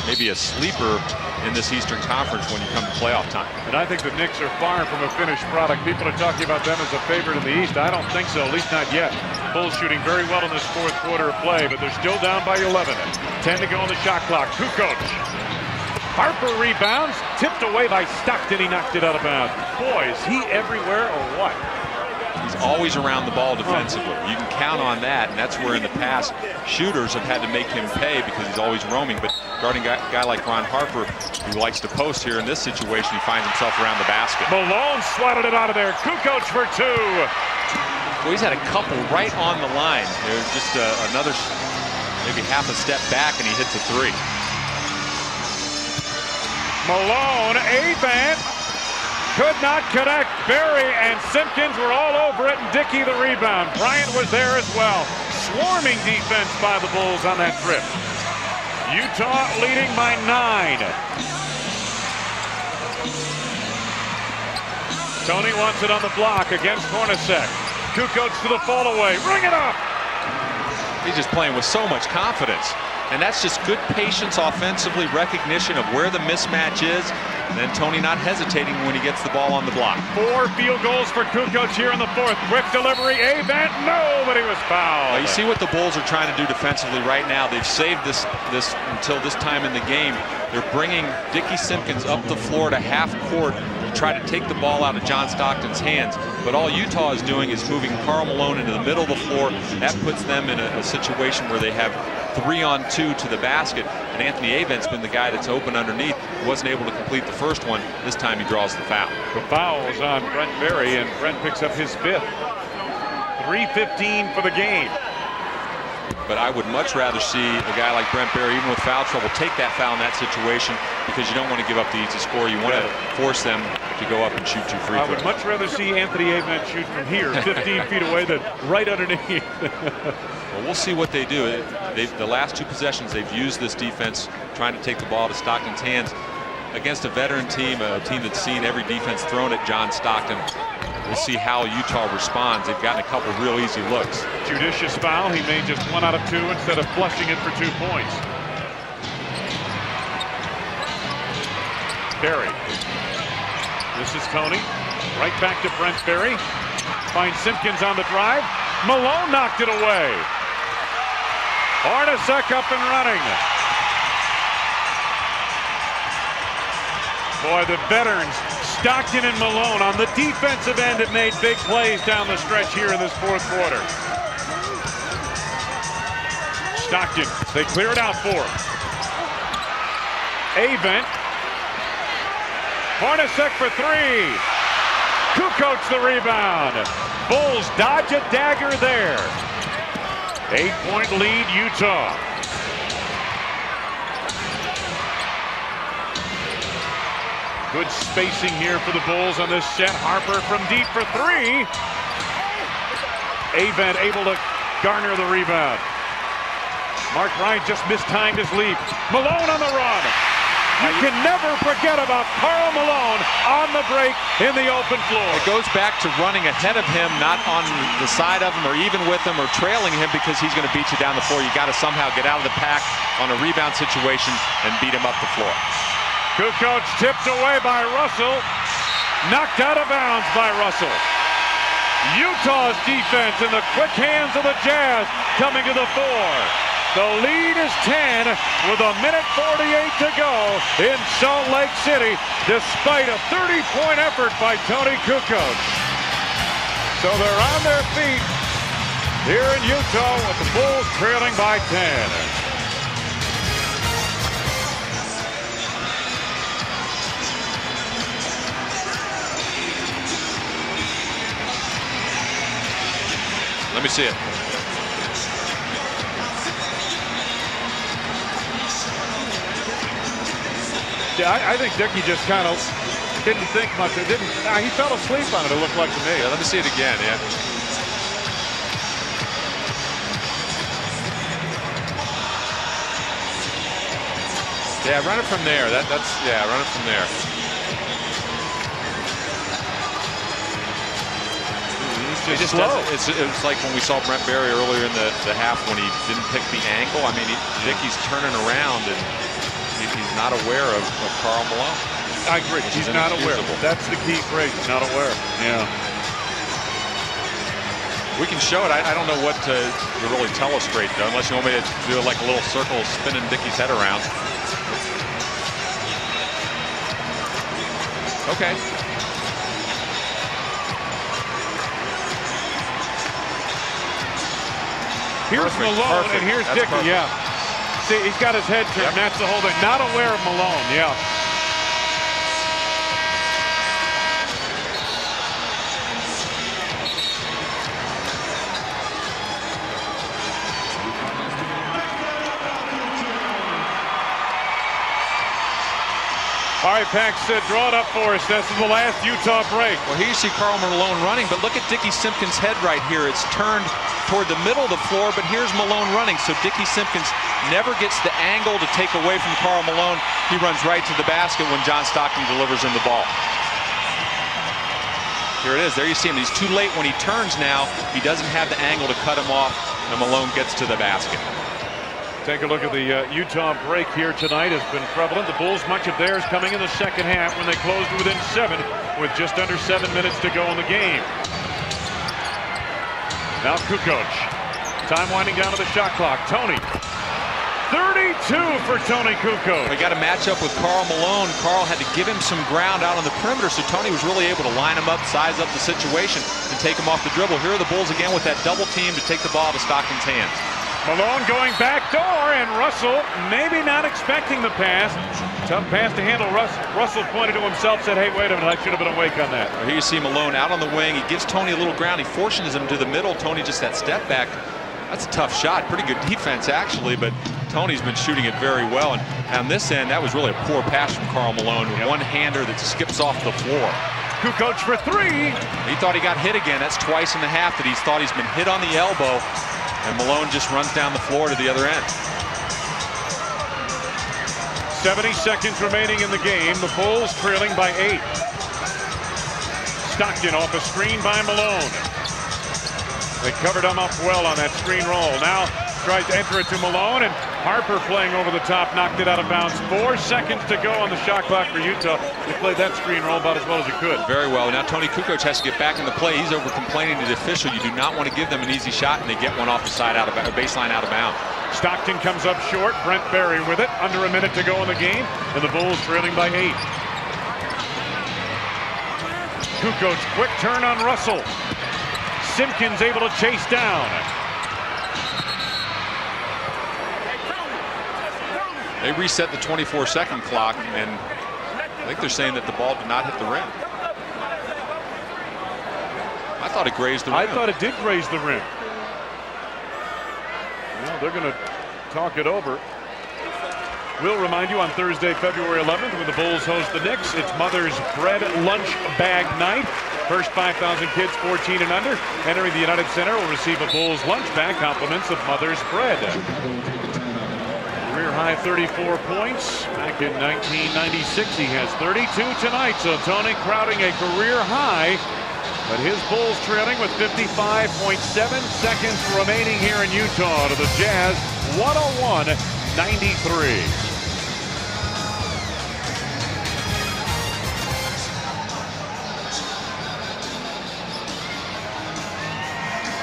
maybe a sleeper in this Eastern Conference when you come to playoff time.
And I think the Knicks are far from a finished product. People are talking about them as a favorite in the East. I don't think so, at least not yet. Bulls shooting very well in this fourth quarter of play, but they're still down by 11. 10 to go on the shot clock. Kukoc. Harper rebounds, tipped away by Stockton. He knocked it out of bounds. Boy, is he everywhere or what?
He's always around the ball defensively. You can count on that, and that's where in the past shooters have had to make him pay because he's always roaming. But guarding a guy like Ron Harper, who likes to post here in this situation, he finds himself around the basket.
Malone swatted it out of there. Kukoc for two.
Well, he's had a couple right on the line. There's just another maybe half a step back, and he hits a three.
Malone, Avent, could not connect. Berry and Simpkins were all over it, and Dickey the rebound. Bryant was there as well. Swarming defense by the Bulls on that trip. Utah leading by 9. Toni wants it on the block against Hornacek. Kukoc to the fall away. Ring it up!
He's just playing with so much confidence. And that's just good patience offensively, recognition of where the mismatch is, and then Toni not hesitating when he gets the ball on the block.
4 field goals for Kukoc here in the fourth. Quick delivery, Avent, no, but he was fouled.
Well, you see what the Bulls are trying to do defensively right now. They've saved this until this time in the game. They're bringing Dickey Simpkins up the floor to half court to try to take the ball out of John Stockton's hands. But all Utah is doing is moving Karl Malone into the middle of the floor. That puts them in a situation where they have 3-on-2 to the basket, and Anthony Avent's been the guy that's open underneath. He wasn't able to complete the first one. This time he draws the foul.
The foul is on Brent Berry, and Brent picks up his 5th. 3:15 for the game.
But I would much rather see a guy like Brent Berry, even with foul trouble, take that foul in that situation, because you don't want to give up the easy score. You want to force them to go up and shoot 2 free throws.
I would much rather see Anthony Avent shoot from here, 15 feet away, than right underneath.
Well, we'll see what they do. The last 2 possessions, they've used this defense, trying to take the ball to Stockton's hands against a veteran team, a team that's seen every defense thrown at John Stockton. We'll see how Utah responds. They've gotten a couple real easy looks.
Judicious foul. He made just 1 out of 2 instead of flushing it for 2 points. Berry. This is Toni. Right back to Brent Berry. Finds Simpkins on the drive. Malone knocked it away. Hornacek up and running. Boy, the veterans, Stockton and Malone, on the defensive end have made big plays down the stretch here in this fourth quarter. Stockton, they clear it out for him. Avent. Hornacek for 3. Kukoc the rebound. Bulls dodge a dagger there. 8-point lead, Utah. Good spacing here for the Bulls on this set. Harper from deep for 3. Avent able to garner the rebound. Mark Bryant just mistimed his leap. Malone on the run. You can never forget about Karl Malone on the break in the open floor.
It goes back to running ahead of him, not on the side of him or even with him or trailing him, because he's going to beat you down the floor. You got to somehow get out of the pack on a rebound situation and beat him up the floor.
Kukoc tipped away by Russell. Knocked out of bounds by Russell. Utah's defense in the quick hands of the Jazz coming to the fore. The lead is 10 with 1:48 to go in Salt Lake City, despite a 30-point effort by Toni Kukoc. So they're on their feet here in Utah with the Bulls trailing by 10.
Let me see it.
I think Dickey just kind of didn't think much. He fell asleep on it, it looked like to me.
Yeah, let me see it again, yeah. Yeah, run it from there. Yeah, run it from there. It's just slow. It's like when we saw Brent Berry earlier in the half when he didn't pick the ankle. I mean, Dickey's turning around and he's not aware of Karl Malone.
I agree. He's not aware. That's the key phrase. Not aware. Yeah.
We can show it. I don't know what to really telestrate though, unless you want me to do like a little circle spinning Dickey's head around. Okay.
Here's Malone and here's Dickey. Yeah. See, he's got his head turned. That's the whole thing. Not aware of Malone. Yeah. All right, Pax, draw it up for us. This is the last Utah break.
Well, here you see Karl Malone running, but look at Dickey Simpkins' head right here. It's turned toward the middle of the floor, but here's Malone running. So Dickey Simpkins never gets the angle to take away from Karl Malone. He runs right to the basket when John Stockton delivers him the ball. Here it is. There you see him. He's too late when he turns now. He doesn't have the angle to cut him off, and Malone gets to the basket.
Take a look at the Utah break here tonight. Has been prevalent. The Bulls, much of theirs coming in the second half when they closed within 7 with just under 7 minutes to go in the game. Now Kukoc. Time winding down to the shot clock. Toni. 32 for Toni Kukoc.
We got a matchup with Karl Malone. Karl had to give him some ground out on the perimeter, so Toni was really able to line him up, size up the situation, and take him off the dribble. Here are the Bulls again with that double team to take the ball to Stockton's hands.
Malone going back door, and Russell maybe not expecting the pass. Tough pass to handle. Russell pointed to himself, said, hey, wait a minute, I should have been awake on that.
Here you see Malone out on the wing. He gives Toni a little ground. He forces him to the middle. Toni just that step back. That's a tough shot. Pretty good defense, actually, but Toni's been shooting it very well. And on this end, that was really a poor pass from Karl Malone. One-hander that skips off the floor.
Kukoc for 3.
He thought he got hit again. That's twice in the half that he's thought he's been hit on the elbow. And Malone just runs down the floor to the other end.
70 seconds remaining in the game. The Bulls trailing by 8. Stockton off a screen by Malone. They covered him up well on that screen roll. Now tries to enter it to Malone, and Harper playing over the top, knocked it out of bounds. 4 seconds to go on the shot clock for Utah. They played that screen roll about as well as you could.
Very well. Now Toni Kukoc has to get back in the play. He's over complaining to the official. You do not want to give them an easy shot, and they get one off the side baseline out of bounds.
Stockton comes up short. Brent Berry with it. Under a minute to go in the game, and the Bulls trailing by 8. Kukoc, quick turn on Russell. Simpkins able to chase down.
They reset the 24-second clock, and I think they're saying that the ball did not hit the rim. I thought it grazed the rim.
I thought it did graze the rim. Well, they're going to talk it over. We'll remind you on Thursday, February 11th, when the Bulls host the Knicks, it's Mother's Bread Lunch Bag Night. First 5,000 kids 14 and under entering the United Center will receive a Bulls lunch bag, compliments of Mother's Bread. Career high 34 points. Back in 1996, he has 32 tonight. So Toni crowding a career high, but his Bulls trailing with 55.7 seconds remaining here in Utah to the Jazz 101-93.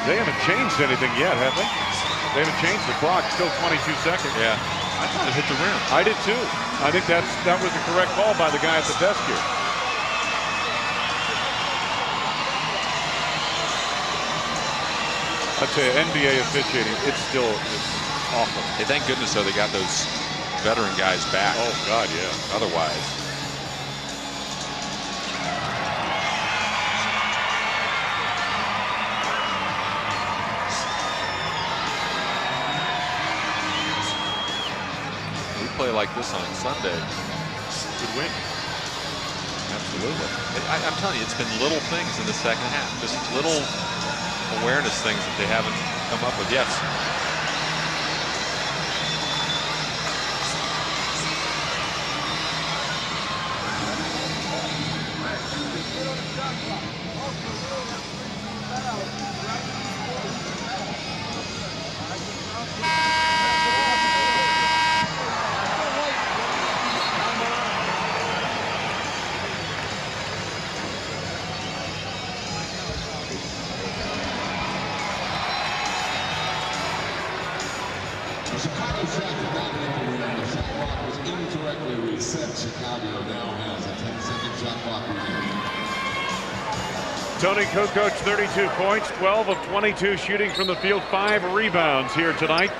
They haven't changed anything yet, have they? They haven't changed the clock. Still 22 seconds.
Yeah. I thought it hit the rim.
I did too. I think that was the correct call by the guy at the desk here. I'd say NBA officiating, it's awful.
Hey, thank goodness though they got those veteran guys back.
Oh God, yeah.
Otherwise. Play like this on Sunday.
could win.
Absolutely. I'm telling you, it's been little things in the second half. Just little awareness things that they haven't come up with. Yes.
Toni Kukoc, 32 points, 12 of 22 shooting from the field, 5 rebounds here tonight.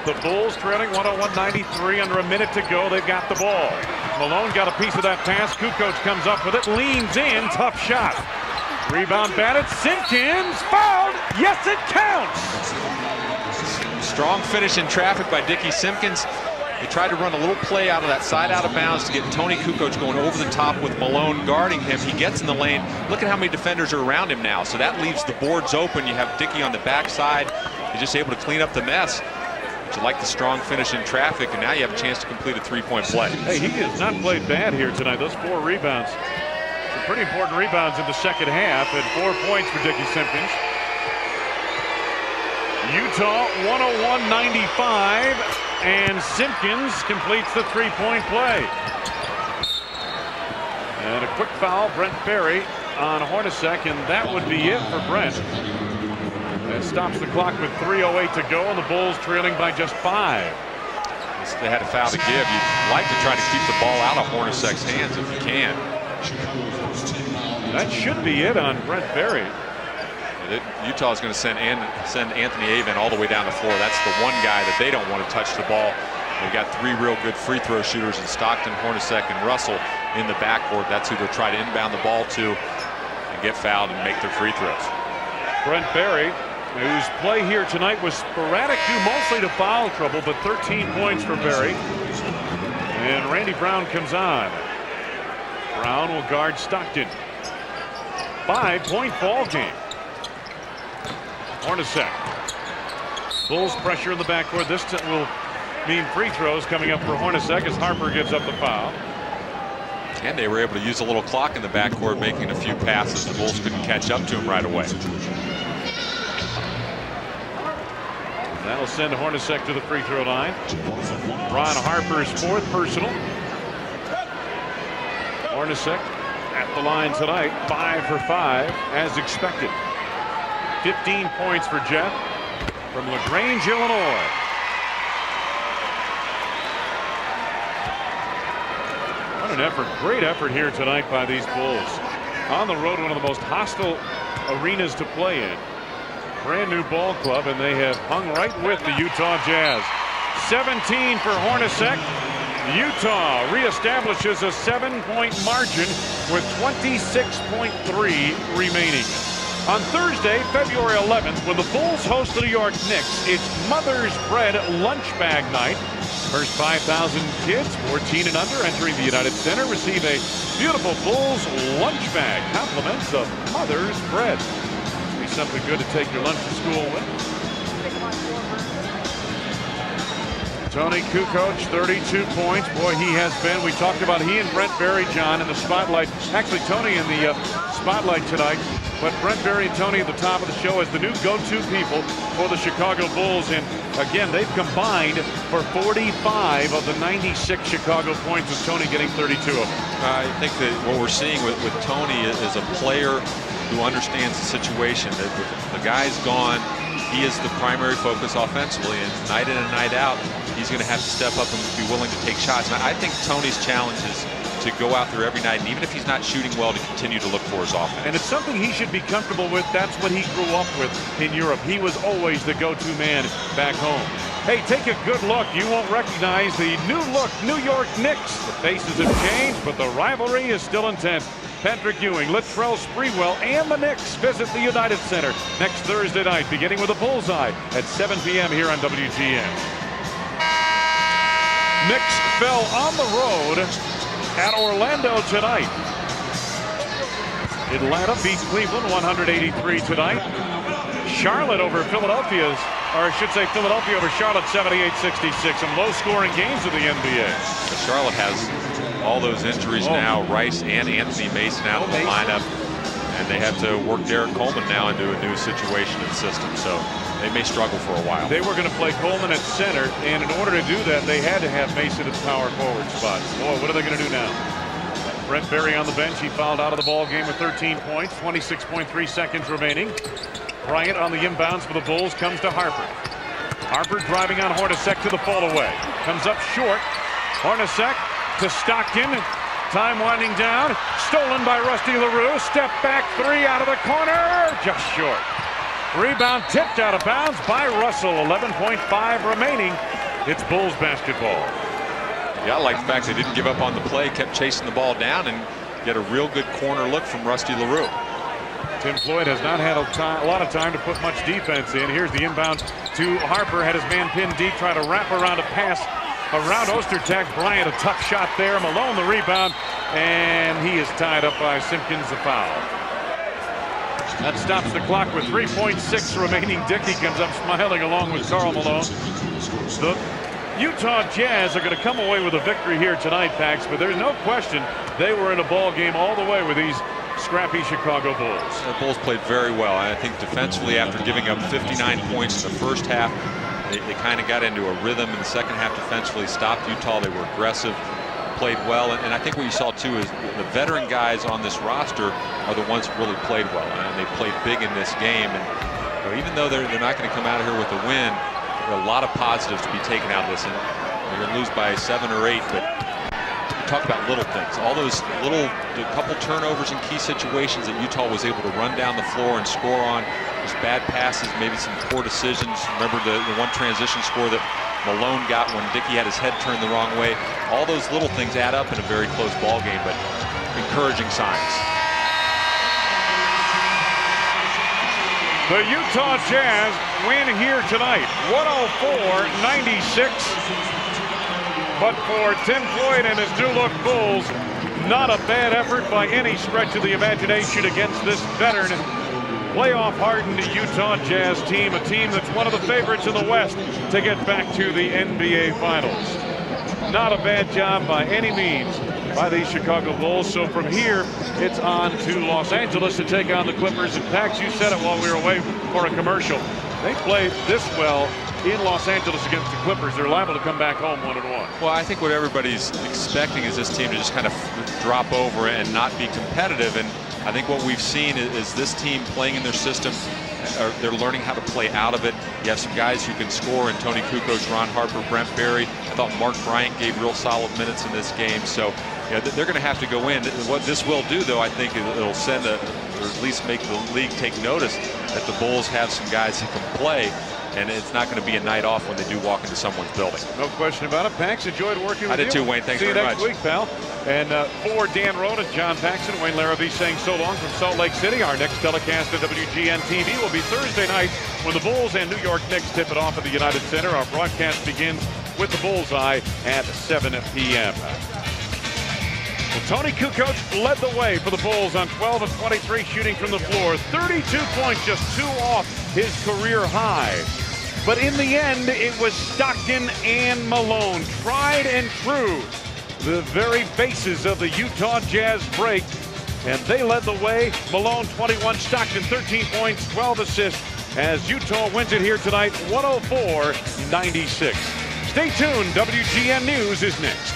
The Bulls trailing 101-93, under a minute to go. They've got the ball. Malone got a piece of that pass. Kukoc comes up with it, leans in, tough shot. Rebound batted, Simpkins fouled. Yes, it counts.
Strong finish in traffic by Dickie Simpkins. They tried to run a little play out of that side out of bounds to get Toni Kukoc going over the top with Malone guarding him. He gets in the lane. Look at how many defenders are around him now. So that leaves the boards open. You have Dickie on the backside. He's just able to clean up the mess. But you like the strong finish in traffic, and now you have a chance to complete a three-point play.
Hey, he has not played bad here tonight. Those 4 rebounds. Some pretty important rebounds in the second half, and 4 points for Dickie Simpkins. Utah 101-95. And Simpkins completes the three-point play. And a quick foul, Brent Berry on Hornacek, and that would be it for Brent. That stops the clock with 3:08 to go, and the Bulls trailing by just 5.
They had a foul to give. You'd like to try to keep the ball out of Hornacek's hands if you can.
That should be it on Brent Berry.
Utah is going to send Anthony Avin all the way down the floor. That's the one guy that they don't want to touch the ball. They've got 3 real good free throw shooters in Stockton, Hornacek, and Russell in the backcourt. That's who they'll try to inbound the ball to and get fouled and make their free throws.
Brent Berry, whose play here tonight was sporadic due mostly to foul trouble, but 13 points for Berry. And Randy Brown comes on. Brown will guard Stockton. 5-point ball game. Hornacek. Bulls pressure in the backcourt. This will mean free throws coming up for Hornacek as Harper gives up the foul.
And they were able to use a little clock in the backcourt, making a few passes. The Bulls couldn't catch up to him right away.
That'll send Hornacek to the free throw line. Ron Harper's 4th personal. Hornacek at the line tonight, 5 for 5 as expected. 15 points for Jeff from LaGrange, Illinois. What an effort, great effort here tonight by these Bulls. On the road, one of the most hostile arenas to play in. Brand new ball club, and they have hung right with the Utah Jazz. 17 for Hornacek. Utah reestablishes a 7-point margin with 26.3 remaining. On Thursday, February 11th, when the Bulls host the New York Knicks, it's Mother's Bread Lunch Bag Night. First 5,000 kids, 14 and under, entering the United Center, receive a beautiful Bulls lunch bag. Compliments of Mother's Bread. Be something good to take your lunch to school with. Toni Kukoc, 32 points. Boy, he has been. We talked about he and Brent Berry, John, in the spotlight. Actually, Toni in the spotlight tonight. But Brent Berry and Toni at the top of the show as the new go-to people for the Chicago Bulls. And again, they've combined for 45 of the 96 Chicago points, with Toni getting 32 of them.
I think that what we're seeing with Toni is a player who understands the situation. That the guy's gone. He is the primary focus offensively, and night in and night out, he's going to have to step up and be willing to take shots. And I think Toni's challenge is to go out there every night, and even if he's not shooting well, to continue to look for his offense.
And it's something he should be comfortable with. That's what he grew up with in Europe. He was always the go-to man back home. Hey, take a good look. You won't recognize the new look New York Knicks. The faces have changed, but the rivalry is still intense. Patrick Ewing, Latrell Sprewell, and the Knicks visit the United Center next Thursday night, beginning with a bullseye at 7 p.m. here on WGN. Knicks fell on the road at Orlando tonight. Atlanta beats Cleveland 183 tonight. Charlotte over Philadelphia, or I should say Philadelphia over Charlotte 78-66. Some low-scoring games of the NBA.
Charlotte has all those injuries now. Rice and Anthony Mason out of the lineup. And they have to work Derek Coleman now into a new situation and system. So they may struggle for a while.
They were going to play Coleman at center, and in order to do that, they had to have Mason at the power forward spot. Boy, what are they going to do now? Brent Berry on the bench. He fouled out of the ball game with 13 points, 26.3 seconds remaining. Bryant on the inbounds for the Bulls comes to Harper. Harper driving on Hornacek to the fall away. Comes up short. Hornacek to Stockton. Time winding down. Stolen by Rusty LaRue. Step back three out of the corner. Just short. Rebound tipped out of bounds by Russell. 11.5 remaining. It's Bulls basketball.
Yeah, I like the fact they didn't give up on the play, kept chasing the ball down, and get a real good corner look from Rusty LaRue.
Tim Floyd has not had a lot of time to put much defense in. Here's the inbound to Harper. Had his man pinned deep, trying to wrap around a pass around Ostertag. Bryant, a tough shot there. Malone the rebound, and he is tied up by Simpkins, the foul. That stops the clock with 3.6 remaining. Dickey comes up smiling along with Karl Malone. The Utah Jazz are going to come away with a victory here tonight, Pax, but there's no question they were in a ball game all the way with these scrappy Chicago Bulls.
The Bulls played very well. I think defensively, after giving up 59 points in the first half, they kind of got into a rhythm in the second half defensively, stopped Utah. They were aggressive, played well, and I think what you saw too is the veteran guys on this roster are the ones that really played well, and they played big in this game. And even though they're not going to come out of here with a win, there are a lot of positives to be taken out of this, and you're going to lose by 7 or 8, but talk about little things. All those a couple turnovers in key situations that Utah was able to run down the floor and score on. Just bad passes, maybe some poor decisions. Remember the one transition score that Malone got when Dickey had his head turned the wrong way. All those little things add up in a very close ball game, but encouraging signs.
The Utah Jazz win here tonight, 104-96. But for Tim Floyd and his new-look Bulls, not a bad effort by any stretch of the imagination against this veteran, playoff-hardened Utah Jazz team, a team that's one of the favorites in the West to get back to the NBA Finals. Not a bad job by any means by these Chicago Bulls. So from here, it's on to Los Angeles to take on the Clippers. And Pax, you said it while we were away for a commercial. They played this well in Los Angeles against the Clippers. They're liable to come back home 1-1.
Well, I think what everybody's expecting is this team to just kind of drop over and not be competitive. And I think what we've seen is this team playing in their system. They're learning how to play out of it. You have some guys who can score in Toni Kukoc, Ron Harper, Brent Berry. I thought Mark Bryant gave real solid minutes in this game. So they're going to have to go in. What this will do, though, I think it'll send or at least make the league take notice that the Bulls have some guys who can play. And it's not going to be a night off when they do walk into someone's building.
No question about it. Pax, enjoyed working with you.
I did too, Wayne. Thanks very much.
See you next week, pal. And for Dan Roan and John Paxson, Wayne Larrabee saying so long from Salt Lake City. Our next telecast at WGN TV will be Thursday night when the Bulls and New York Knicks tip it off at the United Center. Our broadcast begins with the Bullseye at 7 p.m. Well, Toni Kukoc led the way for the Bulls on 12 of 23 shooting from the floor. 32 points, just 2 off his career high. But in the end, it was Stockton and Malone, tried and true, the very basis of the Utah Jazz break. And they led the way. Malone 21, Stockton 13 points, 12 assists as Utah wins it here tonight, 104-96. Stay tuned. WGN News is next.